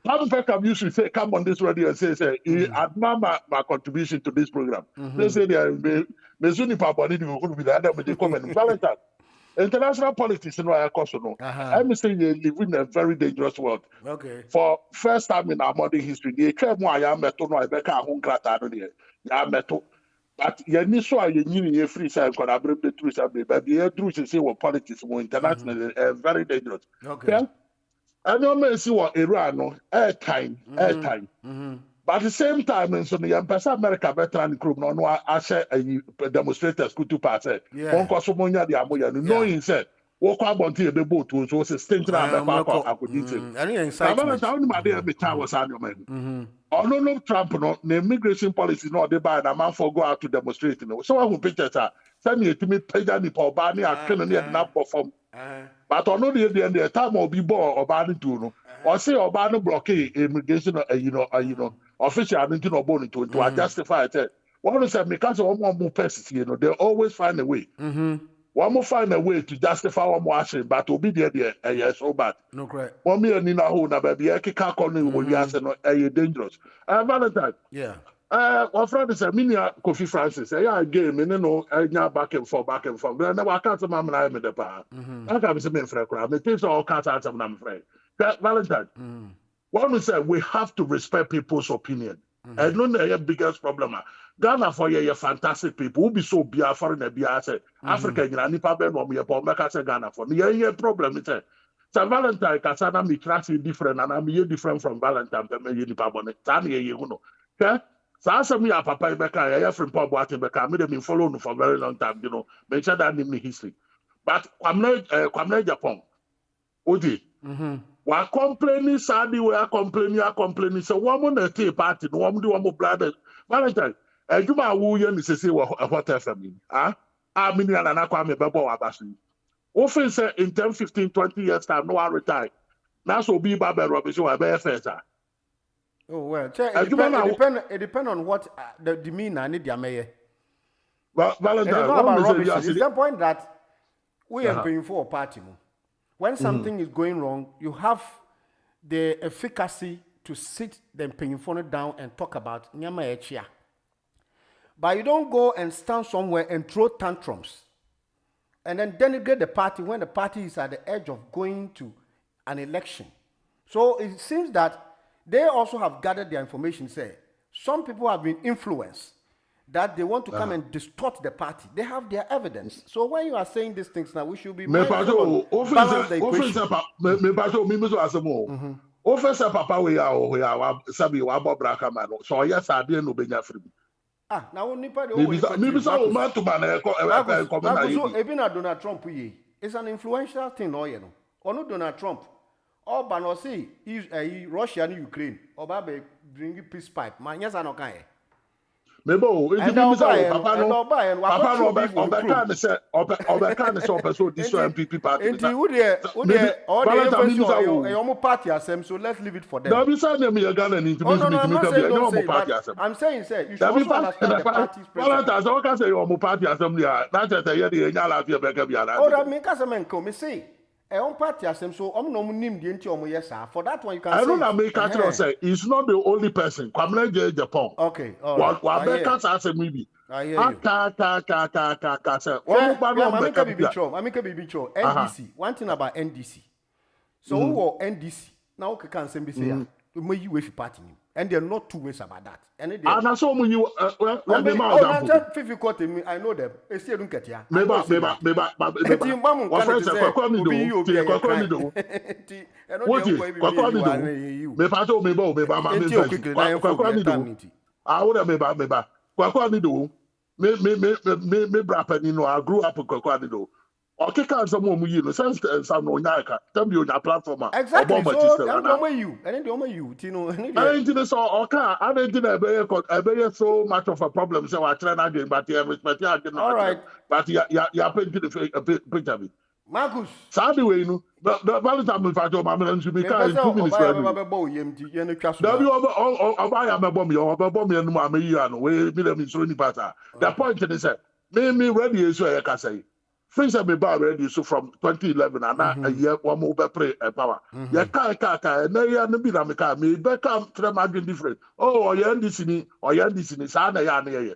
Pam Peckham used to say, come on this radio and say, he admire my contribution to this program. They say they are Mezuni Papa, need to be the other with the comment. Valentine. International politics, you know, I no. I'm saying you live in a very dangerous world. Okay. For first time in our modern history, the came why I met no Rebecca home crata there. Ya meto. But you need so you need free side collaborate the truth but the truth is say what politics more international very dangerous. Okay. I don't see what Iran no airtime. But at the same time, in some America veteran group, no, I said demonstrators could to pass it. One Cosomonia, the Amoya, knowing said, walk up on the boat, so it's a stinking out of I could eat it. I'm telling my dear, the tower was on your man. Although Trump, no, the immigration policy, no, they buy and a man for go out to demonstrate. So I will picture that. Send me to me, pay Danny Paul Barney, I couldn't not perform. But on the time will be born or Barney too. or say oba no block immigration official into no bone to justify it. One say because one more person, they always find a way. One more find a way to justify one more action, but obi there yes so bad. No correct. One me ni na ho na baby e kika calling we are say no dangerous. Valentine. Yeah. One friend is a mini Kofi Francis. Yeah, game, no, back and forth. Then I can't remember I made the power. I can't be friend crowd. Me think all can't answer my friend. Valentine. One will say we have to respect people's opinion. I know the biggest problem. Ghana for you fantastic people who be so bia foreign bia say Africa you nipa be no me po make say Ghana for. Yeah problem it. So Valentine kasana me class different and I'm different from Valentine be me nipa bone. Tani ye no. Okay? So as me a papa Ibeka, I from Pop Water Beka, made them follow for a very long time, mention that in history. But Kwamne Japan, Odi, we complaining, sadly, we are complaining. So, one more tea party, no one do one more brother. Valentine, and you my wooden is say what FM. I mean, and I come a bubble abashi. Often say in 10, 15, 20 years time, no one retire. Now, so be Baba Robinson, I bear fair. Oh well, it depends on what the demeanor need their mayor. Well, Valentine, it's not about rubbish. It's the point that we are paying for a party. When something is going wrong, you have the efficacy to sit them paying for it down and talk about nyama echia. But you don't go and stand somewhere and throw tantrums and then denigrate the party when the party is at the edge of going to an election. So it seems that they also have gathered their information, say, some people have been influenced that they want to come and distort the party. They have their evidence. So when you are saying these things now, we should be mindful of balance the equation. Papa we are sabi wa braka man. So yes, I didn't know benya free. Now nipa de maybe so man to man Ebina Donald Trump ye. It's an influential thing, no, you know. Or not Donald Trump. Orban or say Russia and Ukraine or Babe bring peace pipe. Man, yes, I know kind. Maybe Papa MPP party. Party assembly, so let's leave it for them. I'm saying, sir, you should also understand the party's president. Party assembly, so no name the for that one you can say. I don't know make say it's not the only person. Kwamna Japan. Okay, all right. I hear you. NDC. One thing about NDC. So who NDC? Now can say you wait party. And there are not two ways about that. And I saw when you I know them. I still don't get here. Okay, can someone you know sense some no nyaka tell me on your platform exactly so and the you know I didn't so okay I didn't be so much of a problem so I try not but you respect all right but you painting the picture Marcus Sabi we no the Valentine me fajo ma me nso be kai 2 minutes for you no ma me yi ano we be them so ni pata the point is say me ready so e ka say Friends have been ready so from 2011 and a year one more pre power. Ya kai na ya no bi na me ka me be come try imagine different. Oh, ya this ni sa na ya na ye.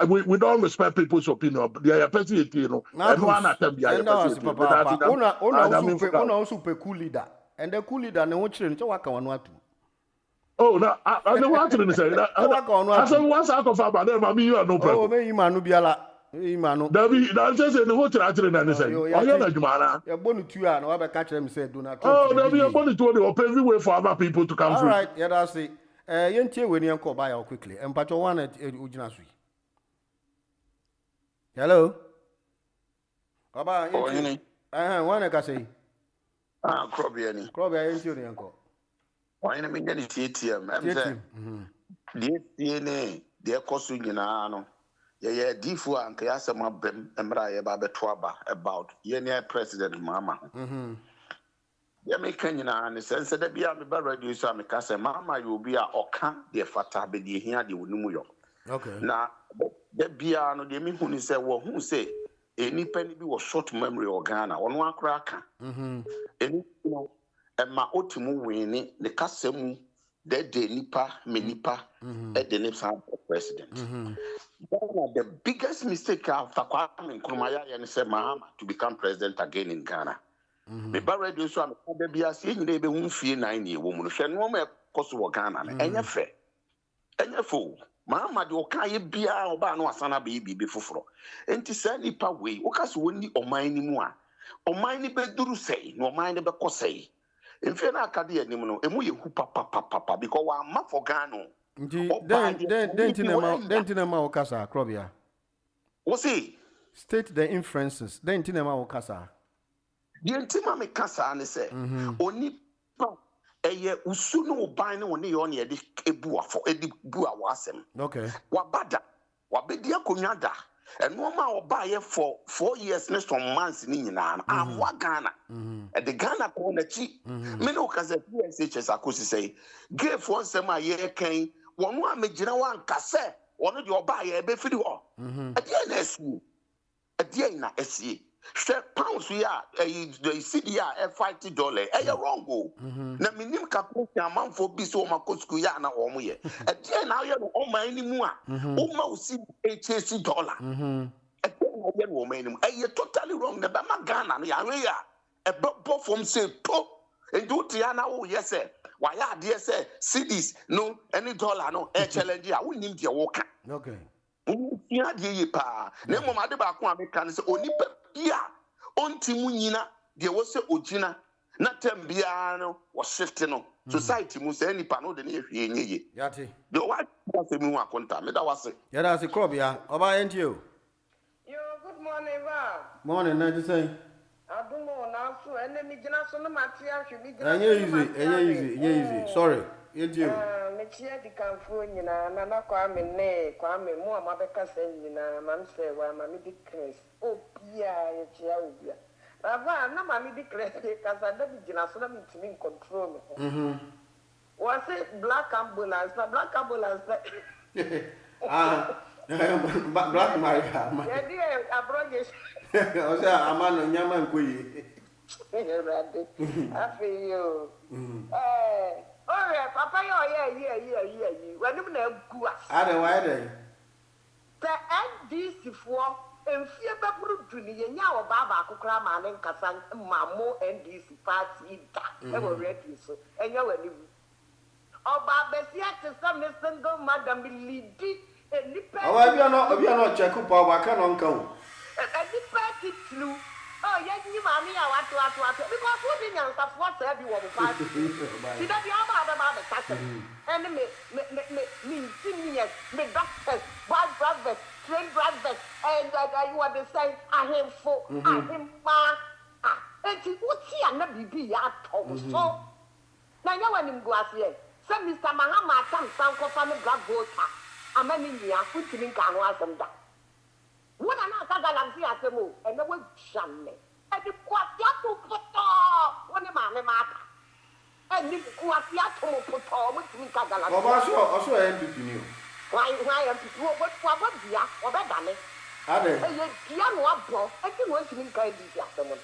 We don't respect people's opinion. They are person you know. And one attempt ya person. Una also pe cool leader. And the cool leader na won chire nche waka wanu atu. Oh, na I don't want to say that. I said once out of about them I mean you are no problem. Oh, me you manu biala. Imano. Dabi, that says in the whole children and say, oh, you're not Jumana. You're born to you and I'll catch them say, do not. Oh, Dabi, you're born to the open way for other people to come through. All right, yeah, that's it. Yentie when you call by quickly. And Pacho one at Ujinasui. Hello. Baba, one I can say. Crobiani. Crobia, Yentie, uncle. Why am I getting TTM? The DNA, the Cosu Ginano. Yeah, Difu and Kayasama Emra Baba Twaba about Yenia President Mama. ya me kan nyina ne sense da bia me ba radio so me ka se mama you be a oka de fata be de hia de wonimu yo. Okay. Na da bia no de me hu ni se wo hu se enipa ni bi wo short memory organa ono akra aka. Eni no e ma otimu wini ne kasem de nipa me nipa e de ne sa president. The biggest mistake after Kwame Nkrumah ya say Mahama to become president again in Ghana. Me ba radio so am da bia se nyina be hu fie 9 ye wo mu no hwe no ma koso wo Ghana na enye fe fo Mahama de okaye bia oba no asana be bibi foforo enti sa nipa we wo kaso woni oman ni mu a oman ni be duru sei no oman ni be kosei mfe na akade anim no emu ye hu papa because wa ma for Ghana then tinema okasa krobia. What say? State the inferences. Then tinema okasa. The intima me kasa ne say oni pa eye usu no ban ne woni yo ne ye de ebu afo edi bu a wasem. Okay. Wabada wabedi akonwa da eno ma oba ye for 4 years ne some months ni nyina na amwa Ghana. The Ghana ko na chi me no kasa PSHS akosi say gay for nsem a ye kan wonu amegina wan kase wonu de oba ye be firi ho. Adie na esi. Adie na esi. Pounds we are the city are $50. Wrong go. Na minim kapoti amount for biso makosku ya na omo ye. Adie na ye no oma animu a. Oma usi $80. Adie na ye no oma animu. Totally wrong. Na ba Ghana no ya we ya. Bo from say po. Endu tia na wo yes say. Why ya dey say cities no any dollar no challenge ya. Wo nim dia wo ka. Okay. Ya dey pa. Na mo ma de ba ko America say onipa bia ontimu nyina de wo se ogina na tambia no wo shift no society mu se nipa no de na ehwie nyeye yate de wa se mu akonta me da wase ya da se krobia oba entio yo good morning ba morning na just say adumo na so enemi gina so no matia hwe mi gina easy sorry entio me chia di kanfo nyina na na kwa me mu amabeka sen nyina mam se wa ma me di Chris opia ye chia obia ava na ma me di Chris kasa da bi gina so na me timi control me was it black ambulance black Maria yeah dear abrogation o say amano nyama nkoyi afi yo papa yo yeah when him na gu as why dey the NDC for enfie baburu duni ye nya oba ba akokra ma ne nkasa mamo NDC party da e wo ready so enya wani bu oba besia te some single madam lidi enipa obi no check up oba ka no nka o enipa titlu oh yeah ni mami ya watu because who be nyansa for say bi wo party ti da bi aba be tata and me doctors bad brothers train brothers and you want to say ahim ma enti uti ana bibi ya to so na nya wani mguasie say Mr. Mahama tam san ko fa me black voter amani nia kutini nka ho asem da wona na ka galamsi asemo e na we jamme e di kwati ato poto woni ma me maka e ni kwati ato mo poto mo tini ka galamsi oba so MPP ni o why MPP wo kwa bia obe dane ade e ye dia no abo e ti no tini ka di asemo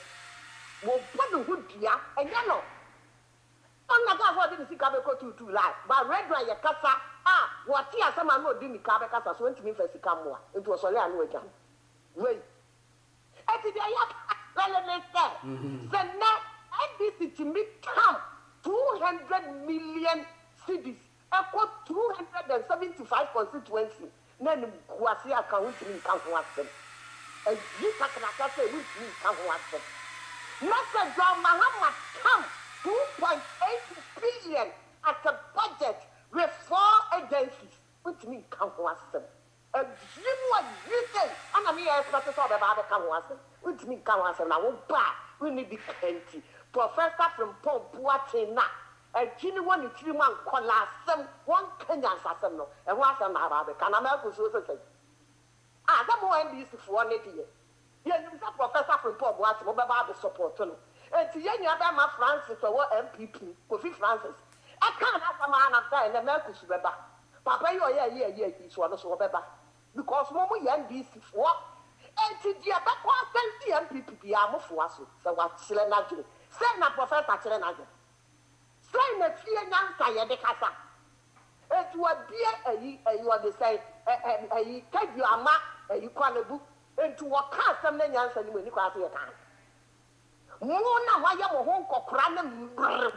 wo ponu hu dia e nya no onna ka fo di sika be ko tutu lai ba red line kasa what ya sama no di ni ka be kasa so ntimi fa sika mo a etu osole anu eja wait eti dia ya lele meste the net NDC to meet come 200 million cities equal 275 constituency na ni kwasi account ni kan ho asem e yi kakana say we ni kan ho asem message John Mahama come 2.8 billion at a budget with 4 agencies, which means come to us. A you and me expect to talk about the which means come us and I won't buy. We need the plenty. Professor from Pompuatina, and Chini 1 to 3 months, Colasum, 1 Kenyan Sassano, and what's an Arabic, and American Susan. That more NBC for 1 year. Yes, Professor from Pompuatina, about the support. And to Yanya Francis or MPP, Kofi Francis. I can't have a man of time, the Mercus Beba. Papa, yeah, he's one of Beba. Because Momo Yan DC for. And to the back MPP, I'm of was, so what Silenage. Send a Professor Silenage. Send a few young Saya de Casa. It would be you are the same, you take your mark, you call a book, and to what cast some men answer when you cross your time. Mona, why you home cockranem,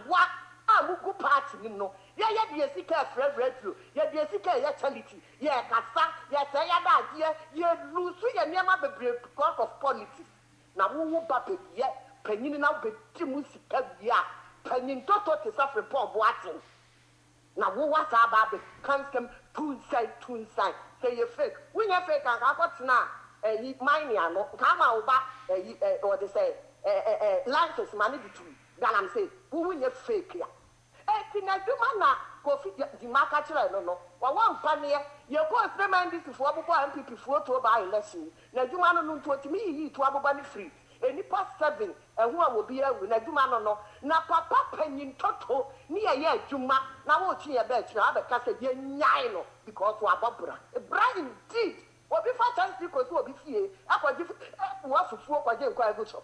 what? I will go party, you know. Yeah, be a sicker, Fred Redfield, yeah, be a sicker, yeah, charity, yeah, Cassa, yeah, say idea, yeah, lose your name because of politics. Now, who will back it yet? Penny now be Timusi, yeah, penny toto to suffer poor watching. Now, who was our baby? Can't come two inside. Say you fake. When you fake, I got now. Mine, come out back, or they say, life is money between. Then I'm saying, who will you fake here? Can I do mana? Coffee, the market, no. One funny, your post remind this for Abu people for to buy election. Now, you want to know to me, to Abu free. Any past 7, and who will be a winner, do man or no. Now, Papa Penny Toto, near ye, Juma, now won't see a bed, you have a castle, ye nino, because to a Barbara. A bride indeed. What if I tell you will be here? I could give what to smoke or get quite good shop.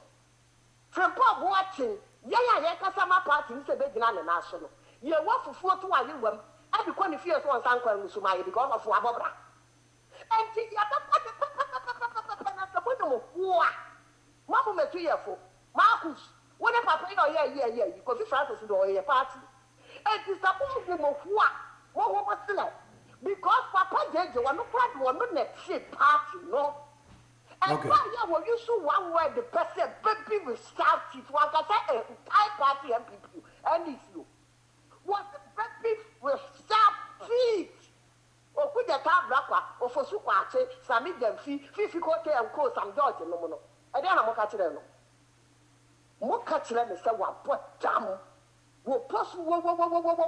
From Bob watching, yeah, Casama party is a big national. You want to 4 to 1 year, I become the fear one uncle and Sumai because of Wabra. And the other what? Mama me 2 years for Marcus. When a papa, yeah, because if Francis do a party. And it's supposed to be what was still because Papa Jaja was not proud one next party, no. And why you so one word the person, baby will start it. One can say a Thai party and people, and it's you. What the baby will start feet. Or put the car blacker, or for Supache, Sami them fee, 50 quarter and call some George and no. I don't know what catch them. What catch them is what damn. Will possible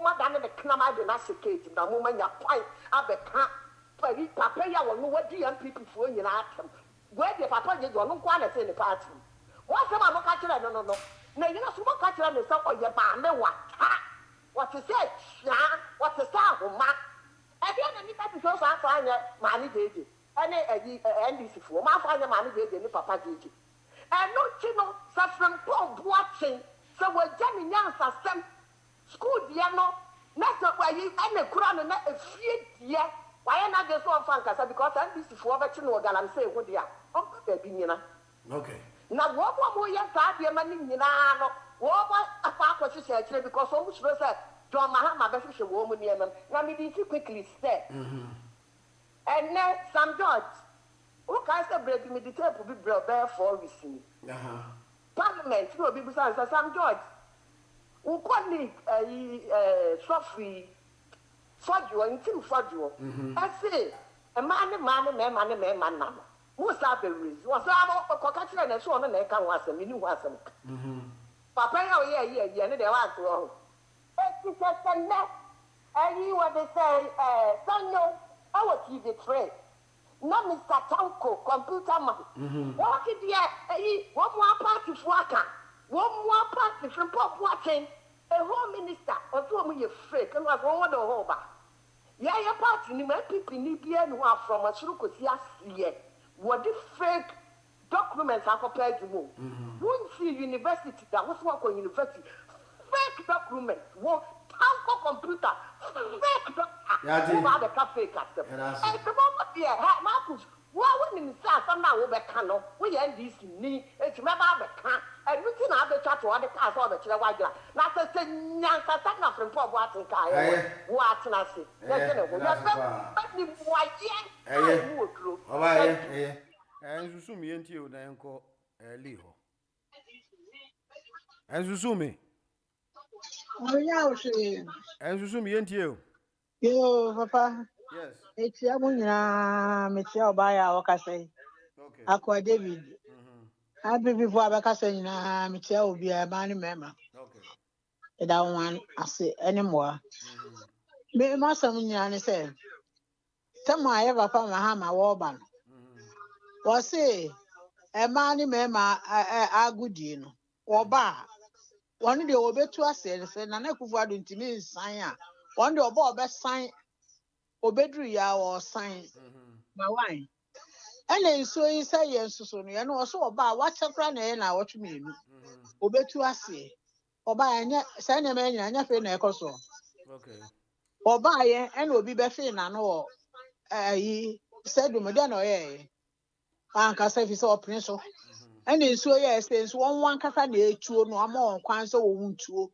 madame the Knama de Nassicate, the moment you fight up the camp. Papa, you will know what the young people for in atom. Where the papa did one quality in the party. What's the mamma catch them? No. Now you know, smoke catch them is up on your band. What you said, what the star will mark. At the end of the episode, I find money baby. And this is for my father, money baby, and Papa Gigi. And no chino suffering poor watching. So we're jamming young some school, dear no. That's not why you and a crown and a few year. Why am I just one fan? Because I'm this is for veteran or I'm saying, what they are. Okay. Now, what more young father, money, you know, what a park was actually because almost was a John Mahama, best woman, now me quickly step. And now some George. Who can celebrate me the tape will be brought there for receive. Parliament will be besides some George. Who call me Sophie Fodjo and Tim Fodjo. I say, a man, who said the reason was a cockatoo and so on, and I can was a mini was some. Papa, yeah, and they want to all. It's just a net. And you want to say, Sanyo, our TV trade. No, Mr. Tanko, computer man. What did you one more party for Waka? One more party from Pop watching a home minister or told me you're fake and was one of the whole bar. Yeah, your party, you people need to know from a Surukus yet. What the fake documents are prepared to move. Won't see university that was work on university. Fake documents, one Tanko computer, fake doctor. About the cafe custom. And the moment here, Marcus, why wouldn't you say somehow over Cano? We end this knee, it's remember the car, and we can have the chat to other cars or the Chihuahua. Not a thing, Nasa from Pop Watson Car. What's Nancy? And Susumi and you, then call Leo. And Susumi. And Susumi and you. Yo, Papa. Yes. It's Yamunya, Michelle Baya, Wakase. Okay. Aqua David. I be before Bakasina, Michelle will be a man member. Okay. I don't want to say anymore. Me, Master Munya, say, Tell my ever found my hammer warban. Was say, a man member, a good, you know. Oba. One day obetu ase say na na kufu adu ntimi nsan a. One day oba obesan obedru ya or sign. Ma wine. And so he say yes so no no so oba what kra na na what me nu. Obetu ase. Oba anya say na me anya fe na ekoso. Okay. Oba ye and obi be fe na no yi said do me na oye. Anka say fi so opin so. And so yes since one kasa na etuo no ama kwan so wo ntuo.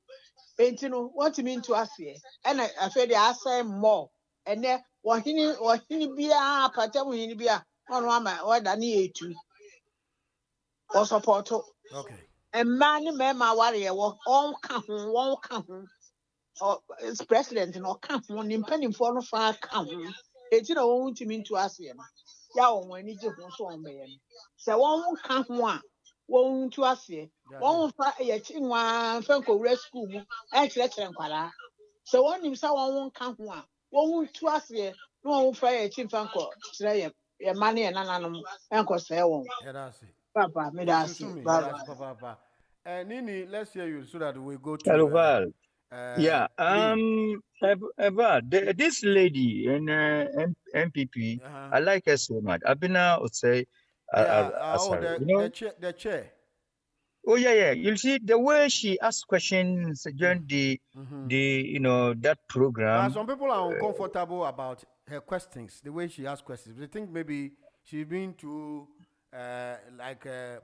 Enti no want me into ase. And I feel the asay more. And then wahini bia patam hini bia ono ama wada ni etu. O support. Okay. And man ma warrior wo on ka ho or is president no ka ho ni mpanimfo no fa ka ho. Enti na won ntimi into ase no. Ya won ani je ho so on be no. Se won ka ho a won ntu ase. Won fa ye chinwa fa ko school mu e kire nkwala. So one himself won't come one. Won't to us here. No fire chief uncle. Say your money and anonymous uncle say one. Papa, me that's Papa. Nini, let's hear you so that we go to Hello, yeah. This lady in MPP, I like her so much. Abina would say, the chair. Oh yeah. You see the way she asks questions during the that program. But some people are uncomfortable about her questions, the way she asks questions. They think maybe she's been too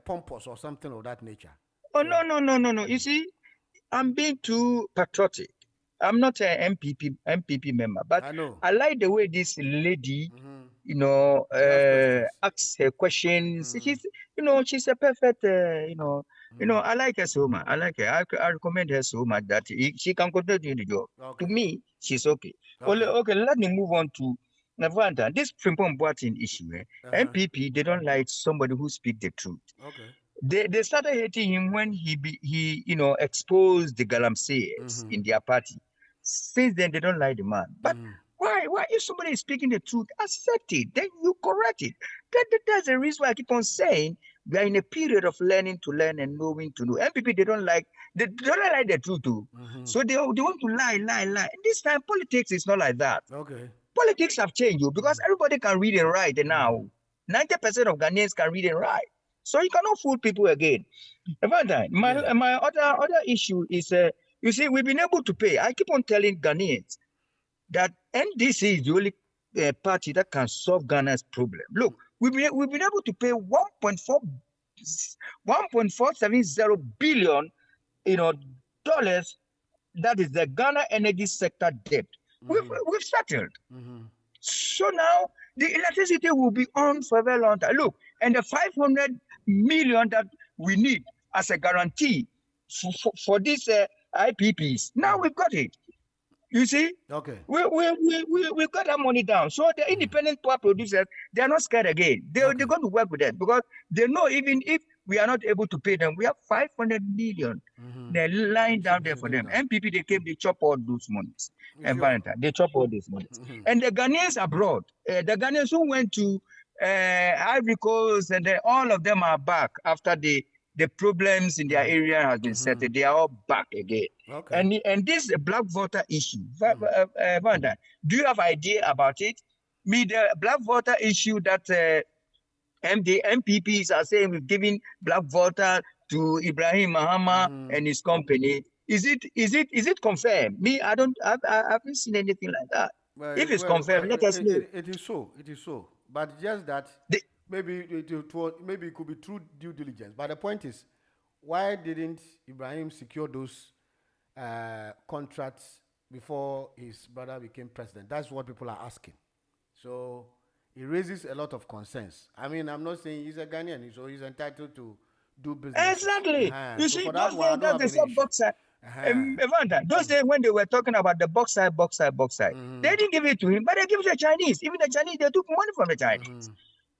pompous or something of that nature. Oh no. You see, I'm being too patriotic. I'm not an MPP member, but I like the way this lady, asks her questions. She's a perfect, I like her so much. I like her. I recommend her so much that she can continue the job. To me, she's okay. Okay, let me move on to Navanda. This Frimpong Boatin issue. MPP, they don't like somebody who speaks the truth. Okay. They started hating him when he exposed the Galamseyers in their party. Since then, they don't like the man. But why if somebody is speaking the truth, accept it, then you correct it. That's the reason why I keep on saying we are in a period of learning to learn and knowing to know. MPP, they don't like the truth too. So they want to lie. This time, politics is not like that. Okay. Politics have changed because everybody can read and write now. 90% of Ghanaians can read and write. So you cannot fool people again. My other issue is, you see, we've been able to pay. I keep on telling Ghanaians that NDC is the only party that can solve Ghana's problem. Look, we've been able to pay 1.470 billion, dollars. That is the Ghana energy sector debt. We've settled. So now the electricity will be on for a very long time. Look, and the 500 million that we need as a guarantee for these IPPs, now we've got it. You see? Okay. We got that money down. So the independent power producers, they are not scared again. They're going to work with us because they know even if we are not able to pay them, we have 500 million. They're lying down there for them. MPP, they came, they chop all those monies. And Valentine, they chop all these monies. And the Ghanaians abroad, the Ghanaians who went to Ivory Coast, and all of them are back after the problems in their area has been settled. They are all back again. Okay. And this black voter issue, Vanda, do you have idea about it? The black voter issue that the MPPs are saying we're giving black voter to Ibrahim Mahama and his company. Is it confirmed? I haven't seen anything like that. If it's confirmed, let us know. It is so. But just that maybe it could be through due diligence. But the point is, why didn't Ibrahim secure those contracts before his brother became president? That's what people are asking. So it raises a lot of concerns. I mean, I'm not saying he's a Ghanaian, so he's entitled to do business. Exactly. You see, those days they saw bauxite. Those days when they were talking about the bauxite, they didn't give it to him, but they give it to the Chinese. Even the Chinese, they took money from the Chinese.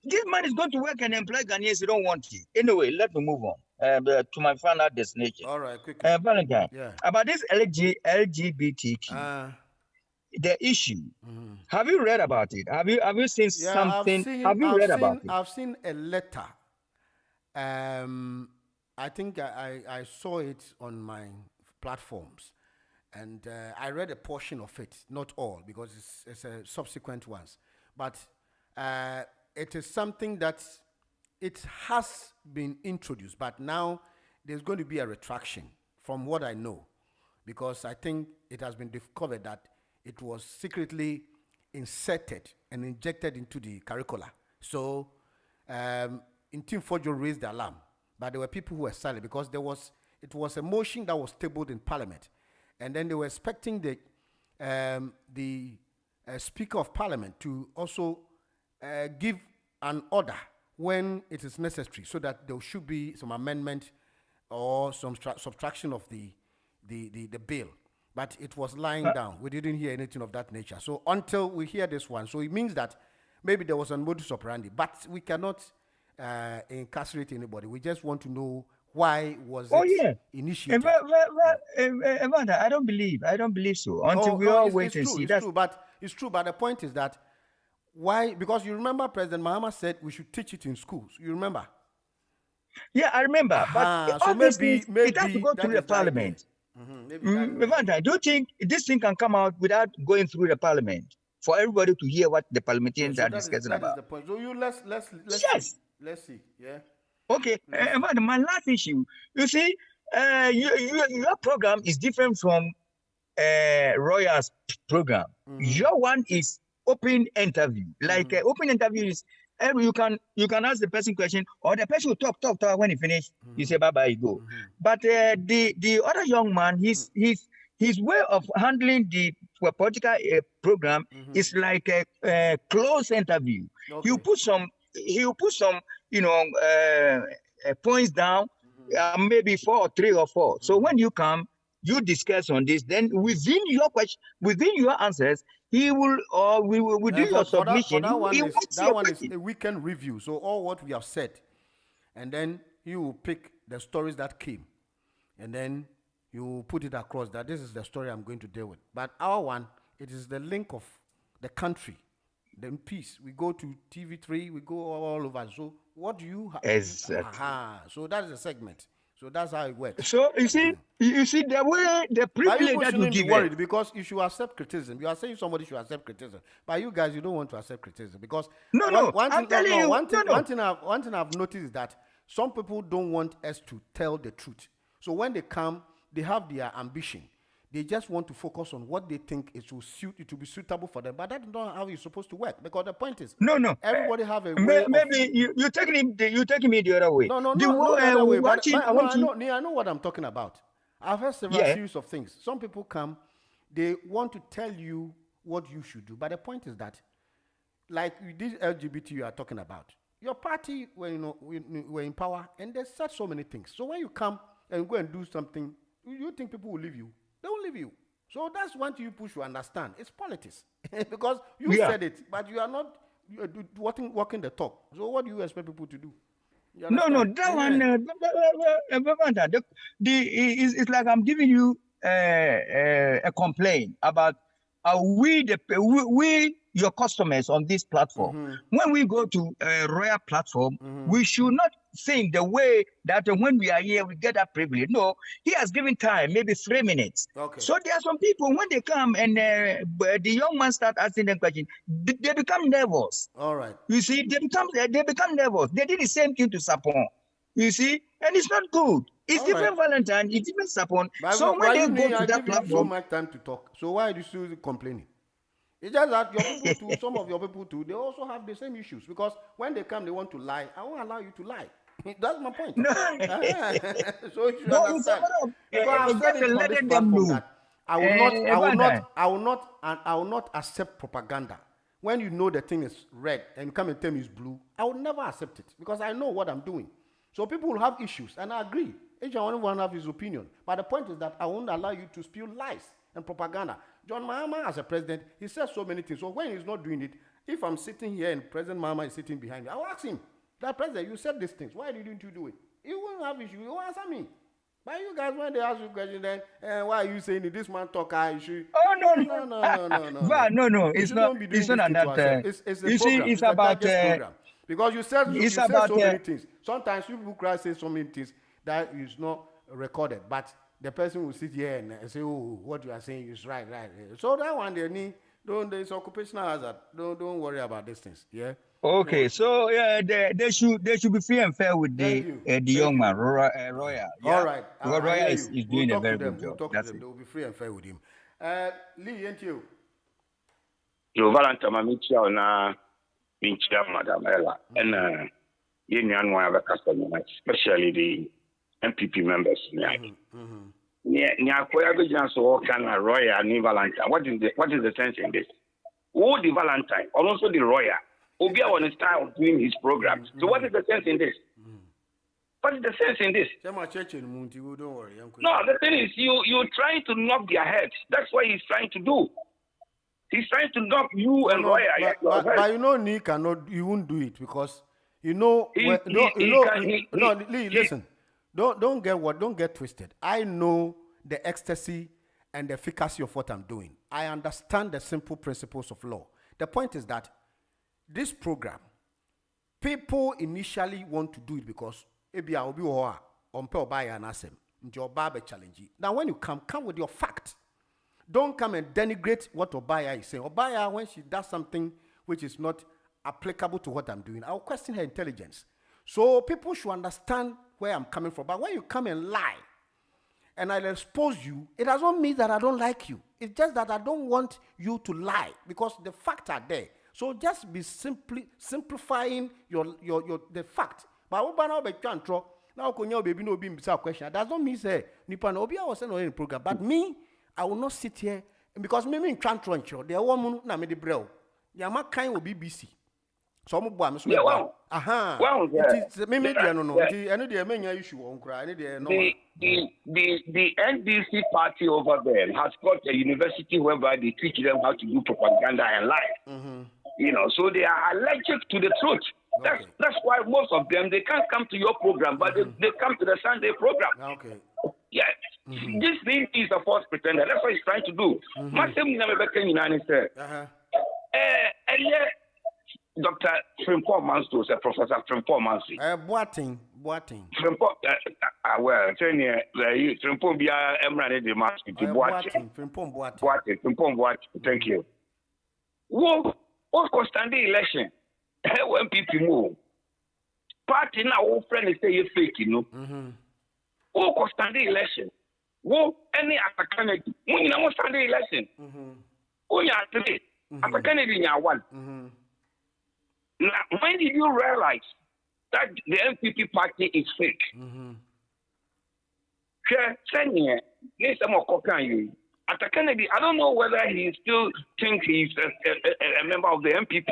This man is going to work and employ Ghanaians who don't want it. Anyway, let me move on to my final destination. All right, quickly. Valentine, about this LGBTQ, the issue. Have you read about it? Have you seen something? Have you read about it? I've seen a letter I think I saw it on my platforms, and I read a portion of it, not all, because it's a subsequent ones. But it is something that it has been introduced, but now there's going to be a retraction from what I know, because I think it has been discovered that it was secretly inserted and injected into the curricula. So Team Fojo raised the alarm, but there were people who were silent because it was a motion that was tabled in Parliament, and then they were expecting the Speaker of Parliament to also give an order when it is necessary, so that there should be some amendment or some subtraction of the bill. But it was lying down. We didn't hear anything of that nature. So until we hear this one, so it means that maybe there was a modus operandi, but we cannot incarcerate anybody. We just want to know why was it initiated. Evander, I don't believe so. Until we all wait and see. It's true, but the point is that why? Because you remember President Mahama said we should teach it in schools. You remember? Yeah, I remember. But so maybe it has to go through the Parliament. Evander, do you think this thing can come out without going through the Parliament for everybody to hear what the parliamentarians are discussing about? That is the point. So let's see. Yeah. Okay. Evander, my last issue. You see, your program is different from Royal's program. Your one is open interview. Like open interview is you can ask the person question, or the person will talk. When he finish, you say bye bye, you go. But the other young man, his way of handling the political program is like a close interview. Okay. He'll put some points down, maybe 4 or 3 or 4. So when you come, you discuss on this. Then within your question, within your answers, he will we will do your submission. That one is a weekend review. So all what we have said, and then he will pick the stories that came, and then you will put it across that this is the story I'm going to deal with. But our one, it is the link of the country, the peace. We go to TV3, we go all over. So what do you have? Exactly. So that is a segment. So that's how it works. So you see the way the privilege that you give. Worried because you should accept criticism. You are saying somebody should accept criticism, but you guys, you don't want to accept criticism because one thing I've noticed is that some people don't want us to tell the truth. So when they come, they have their ambition. They just want to focus on what they think it will be suitable for them. But that's not how it's supposed to work. Because the point is, everybody have a way. Maybe you're taking me the other way. No, not the other way. But I know what I'm talking about. I've heard several series of things. Some people come, they want to tell you what you should do. But the point is that, like this LGBT you are talking about, your party were in power, and they said so many things. So when you come and go and do something, you think people will leave you? They won't leave you. So that's one thing you push to understand. It's politics. Because you said it, but you are not walking the talk. So what do you expect people to do? No, that one, it's like I'm giving you a complaint about we your customers on this platform. When we go to a Royal platform, we should not think the way that when we are here, we get that privilege. No, he has given time, maybe 3 minutes. Okay. So there are some people, when they come and the young man start asking them questions, they become nervous. All right. You see, they become nervous. They did the same thing to Sapon. You see, and it's not good. It's different Valentine, it's different Sapon. So when they go to that platform, so much time to talk. So why are you still complaining? It's just that your people too, some of your people too, they also have the same issues because when they come, they want to lie. I won't allow you to lie. That's my point. No. So you should understand. Because I've said it on this platform that I will not accept propaganda. When you know the thing is red and you come and tell me it's blue, I will never accept it because I know what I'm doing. So people will have issues, and I agree. Each one will have his opinion. But the point is that I won't allow you to spew lies and propaganda. John Mahama, as a president, he says so many things. So when he's not doing it, if I'm sitting here and President Mahama is sitting behind me, I'll ask him, that president, you said these things. Why didn't you do it? You won't have issue. You answer me. But you guys, when they ask you questions, then why are you saying this man talk? No. It's not that. It's a program. It's about program. Because you said so many things. Sometimes you people cry say so many things. that is not recorded, but the person will sit here and say, "Oh, what you are saying is right." So that one they need. There's occupational hazard. Don't worry about these things. Yeah. Okay, so yeah, they should be free and fair with the young man, Roya. Yeah. All right. Because I Roya hear is you. doing a We'll very talk to them. good job. We'll talk That's to them. it. They will be free and fair with him. Lee, ain't you? Yo, Valentine, Michel, na Michel, Madam Ella, and Union, one of the customers, especially the MPP members. Nya kwa bijana so kana Roya ni Valentine. What is the sense in this? Who the Valentine, or also the Roya? Obia on his style of doing his programs. So what is the sense in this? What is the sense in this? Don't worry. No, the thing is, you're trying to knock their heads. That's what he's trying to do. He's trying to knock you and Roya. But you know, Nick cannot. You won't do it because you know. Lee, listen. Don't get twisted. I know the ecstasy and the efficacy of what I'm doing. I understand the simple principles of law. The point is that this program, people initially want to do it because challenge. Now, when you come with your fact. Don't come and denigrate what Obaya is saying. Obaya, when she does something which is not applicable to what I'm doing, I'll question her intelligence. So people should understand where I'm coming from. But when you come and lie, and I'll expose you, it doesn't mean that I don't like you. It's just that I don't want you to lie because the facts are there. So just be simplifying the fact. But now baby no be question. That doesn't mean say nipa no obi was no in program. But me, I will not sit here because me in Trantroncho, the woman na me the brew. Yama kind will be busy. So I'm going to well, it is maybe I don't know. I know the main issue on cry. The NDC party over there has got a university whereby they teach them how to do propaganda and lie. You know, so they are allergic to the truth. That's why most of them they can't come to your program, but they come to the Sunday program. Okay. Yeah. This thing is a false pretender. That's what he's trying to do. Dr. Frimpong Mansto, Professor Frimpong Mansi. Boating. Frimpong, well, Frimpong Bia Emran de Mas, Frimpong Boating. Thank you. What cost the election? When people move, party now, old friend is say fake, you know. Who cost the election? Who any other candidate? When you know stand the election, who you are today? As a candidate, you are one. Now, when did you realize that the MPP party is fake? Send me some more copy. As a candidate, I don't know whether he still thinks he's a member of the MPP.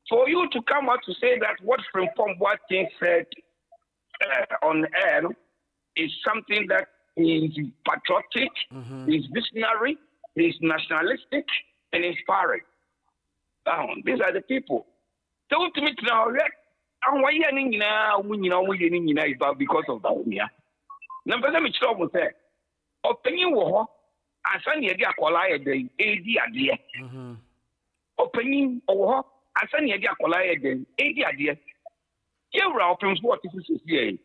For you to come out to say that what Frimpong Boateng said on air is something that is patriotic, is visionary, is nationalistic, and inspiring. These are the people. So to me now, and why is because of that. Number them trouble say, opinion war, and send you a collier the idea. Opinion or and send you a collier the idea. Here are from what is here.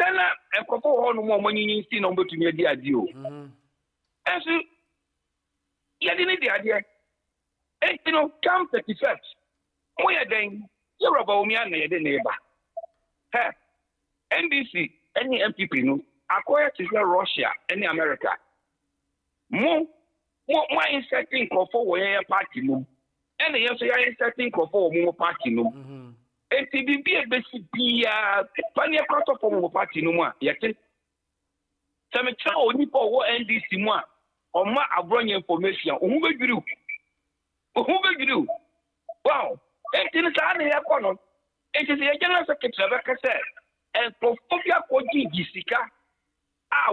Send a couple of more money you see number to me the idea. And so, you didn't the idea. And you know, come 31st. We are then, you're about me and the neighbor. NBC, any MPP, no, acquire to Russia, any America. More inserting for one party, no. And the answer is inserting for more party, no. And to be a basic funny quarter for more party, no more. Yet, some child only for NDC one, or my abroad information, who will do? Wow. And in the corner, it is a general secretary, like I said, and Profobia Koji Gisika,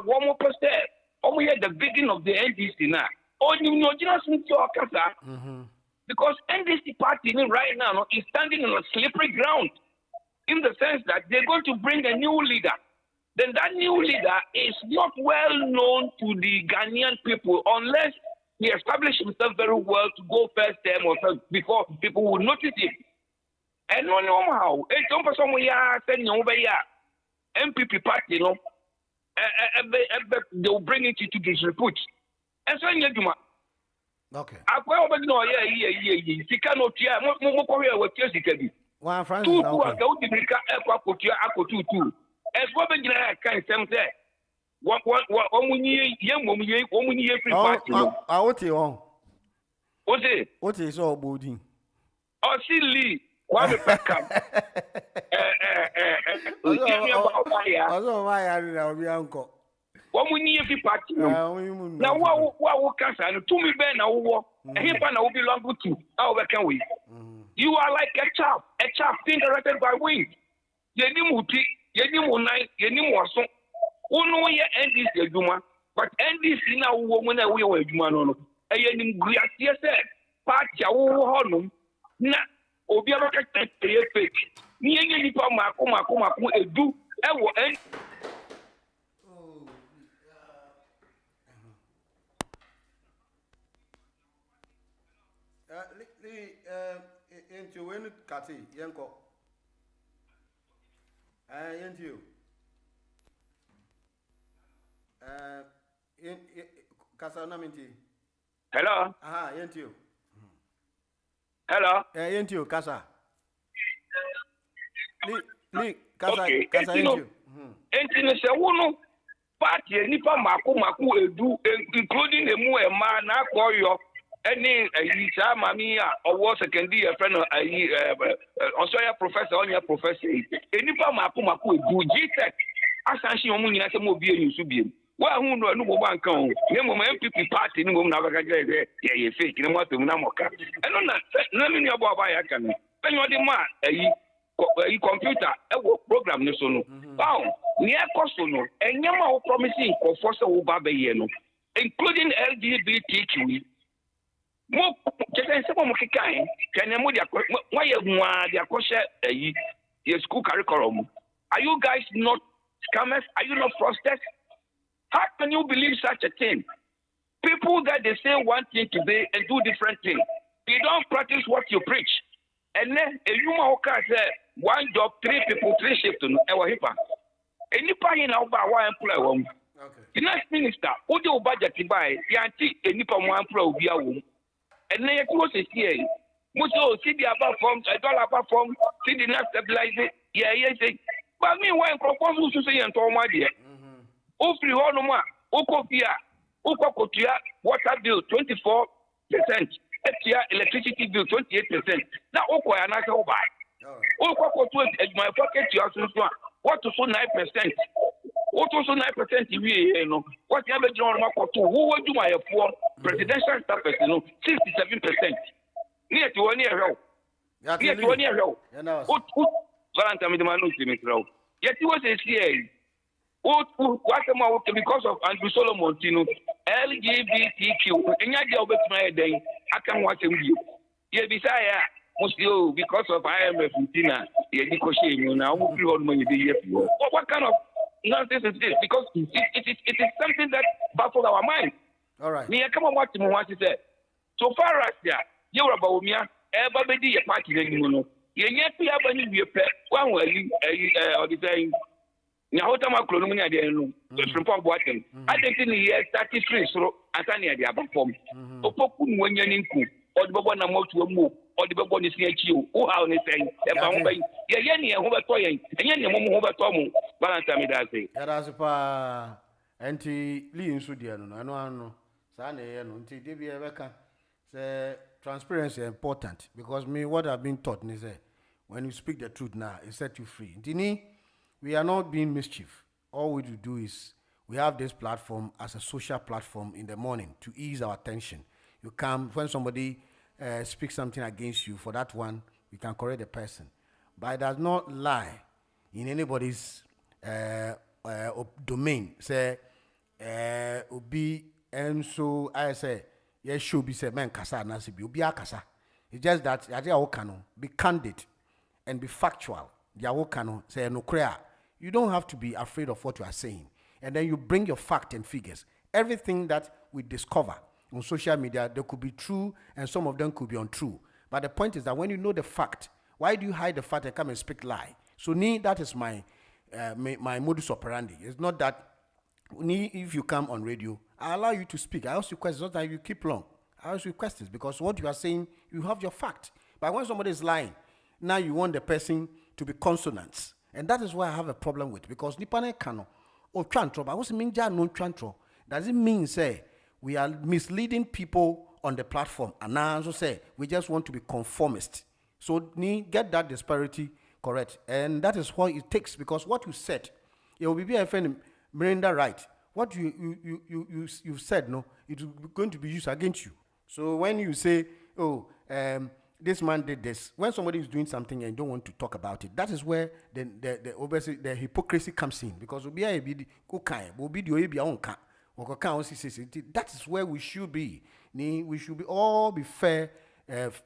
one more percent. Only at the beginning of the NDC now. Or you know, just with your casa. Because NDC party right now is standing on a slippery ground in the sense that they're going to bring a new leader. Then that new leader is not well known to the Ghanaian people unless he established himself very well to go first term or first before people will notice him. And no how. It's not for someone sending over here. MPP party, they will bring it into disrepute. And so, okay. Akwa obedi no ye sika no tia mo ko hwe we tia sika bi. One Francis Tu now. ku aka udi bika ekwa kotua akotutu. Eswo be gina kan sem se. Wa omunyi ye momunyi omunyi ye free party no. What you on? What is all boarding? O si li kwa me pekam. Ozo wa ya ri na obi anko. Omunyi ye free party no. Na wa kasa no tumi be na wo. Ehe pa na wo belong to. How we can we? You are like a chaff being directed by wind. Yeni muti, yeni munai, yeni waso. Uno ye NDC aduma, but NDC na wo mo na wo ye aduma no no. Yeni guasie se party wo ho na obi abaka tete fake. Ni yenye nipa mako edu e wo en. Into when Kati Yanko. Into you. In Kasana Minti. Hello. Aha, into you. Hello. Into you, Kasa. Li Kasa Kasa into you. Into no se wono party nipa mako edu including emu ema na akoyo. Any Isa Mamia or was a candy a friend also a professor on your professor. Any Maku do G-Tech. Asanshi Omuni as a mobile you should be. Well, who know no one come. No MPP party, no Navaga, yeah, fake, no matter Namoka. And on that, no many about Bayakan. When you're the man, a computer, a work program, no sono. Wow, near Cosono, and Yama promising for Fossa Babayeno, including LGBTQ. Mo kese se mo kikai kenya mo dia why dia koshe your school curriculum. Are you guys not scammers? Are you not fraudsters? How can you believe such a thing? People that they say one thing today and do different things. They don't practice what you preach. And then a human who say one job, 3 people, 3 shifts to our hipa. Any party now by one employee. The next minister, who do budget to buy, yanti any pa one employee be a woman. And then you close it here. Mucho see the above form, $1 above form, see the not stabilize it. Yeah, say. But meanwhile, propose to say and to my dear. O free honor, Okopia, Okokotia, water bill 24%, electricity bill 28%. Now Oko and I go by. Okokotu at my pocket, you also what to so 9%. What also 9% you know. What the other John Makoto, who would do my poor presidential staff, 67%. Near to 1 year ago. Near to 1 year ago. What Valentine the Manusi, Miss Rowe. Yet he was a CA. What because of Andrew Solomon, LGBTQ, and yet you'll bet my day. I can watch him. Yet beside you, because of IMF, Tina, you now, what kind of nonsense is this? Because it is something that baffles our mind. All right. Me, come on, what you said. So far as you're about me, everybody a party, you know. You yet be able to pay one way, or the saying, Nahotama Colonia, from Pop Watson. I think in the year 33, so Atania, the other form. Opokun when you're in cook, or the Babana Motu move, or the Babon is near you, who are saying, Yanni, and Hovertoy, and Yanni, Hovertomu, Valentine, I say. That's a pa anti Lee Sudiano, I know. Sunday, and Debia Rebecca say transparency is important because what I've been taught is that when you speak the truth now, it set you free. Dini, we are not being mischief. All we do is we have this platform as a social platform in the morning to ease our tension. You come when somebody speaks something against you, for that one, you can correct the person. But it does not lie in anybody's domain. Say, Obi, and so I say, yes, should be said, man, Kasa, Nasibi, Obi Akasa. It's just that, be candid and be factual. Say, no, you don't have to be afraid of what you are saying. And then you bring your fact and figures. Everything that we discover on social media, they could be true and some of them could be untrue. But the point is that when you know the fact, why do you hide the fact and come and speak lie? So that is my my modus operandi. It's not that if you come on radio, I allow you to speak. I ask you questions. Not that you keep long. I ask you questions because what you are saying, you have your fact. But when somebody is lying, now you want the person to be consonants. And that is why I have a problem with, because nipane kano or chantro, but what's mean no chantro? Does it mean say we are misleading people on the platform? And now also say we just want to be conformist. So get that disparity correct. And that is what it takes, because what you said, it will be a friend Miranda right. What you said, no, it will be going to be used against you. So when you say, oh, this man did this, when somebody is doing something and don't want to talk about it, that is where the hypocrisy comes in. Because that is where we should be. We should all be fair.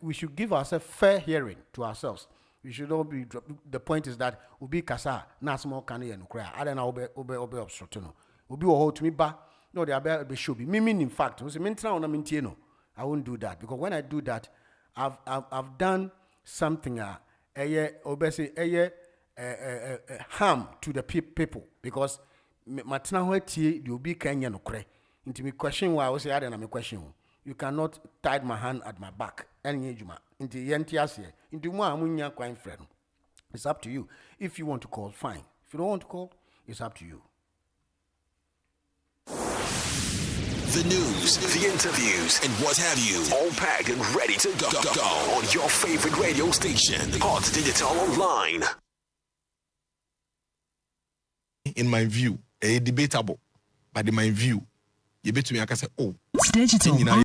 We should give ourselves fair hearing to ourselves. We should all be. The point is that ubi kasa na small kani and ukra. I don't know obe obstructing. Ubi wo hold to me ba. No, they be should be. Me in fact, we say mentra ona mintieno. I won't do that, because when I do that, I've done something harm to the people, because matna ho tie the obi kanya no kre. Into me question why I was say I don't question. You cannot tie my hand at my back. Any juma into yentias here. Into mo amunya kwine friend. It's up to you. If you want to call, fine. If you don't want to call, it's up to you. The news, the interviews, and what have you, all packed and ready to go on your favorite radio station, Hot Digital Online. In my view, debatable, but in my view, you bet me I can say, oh, Digital.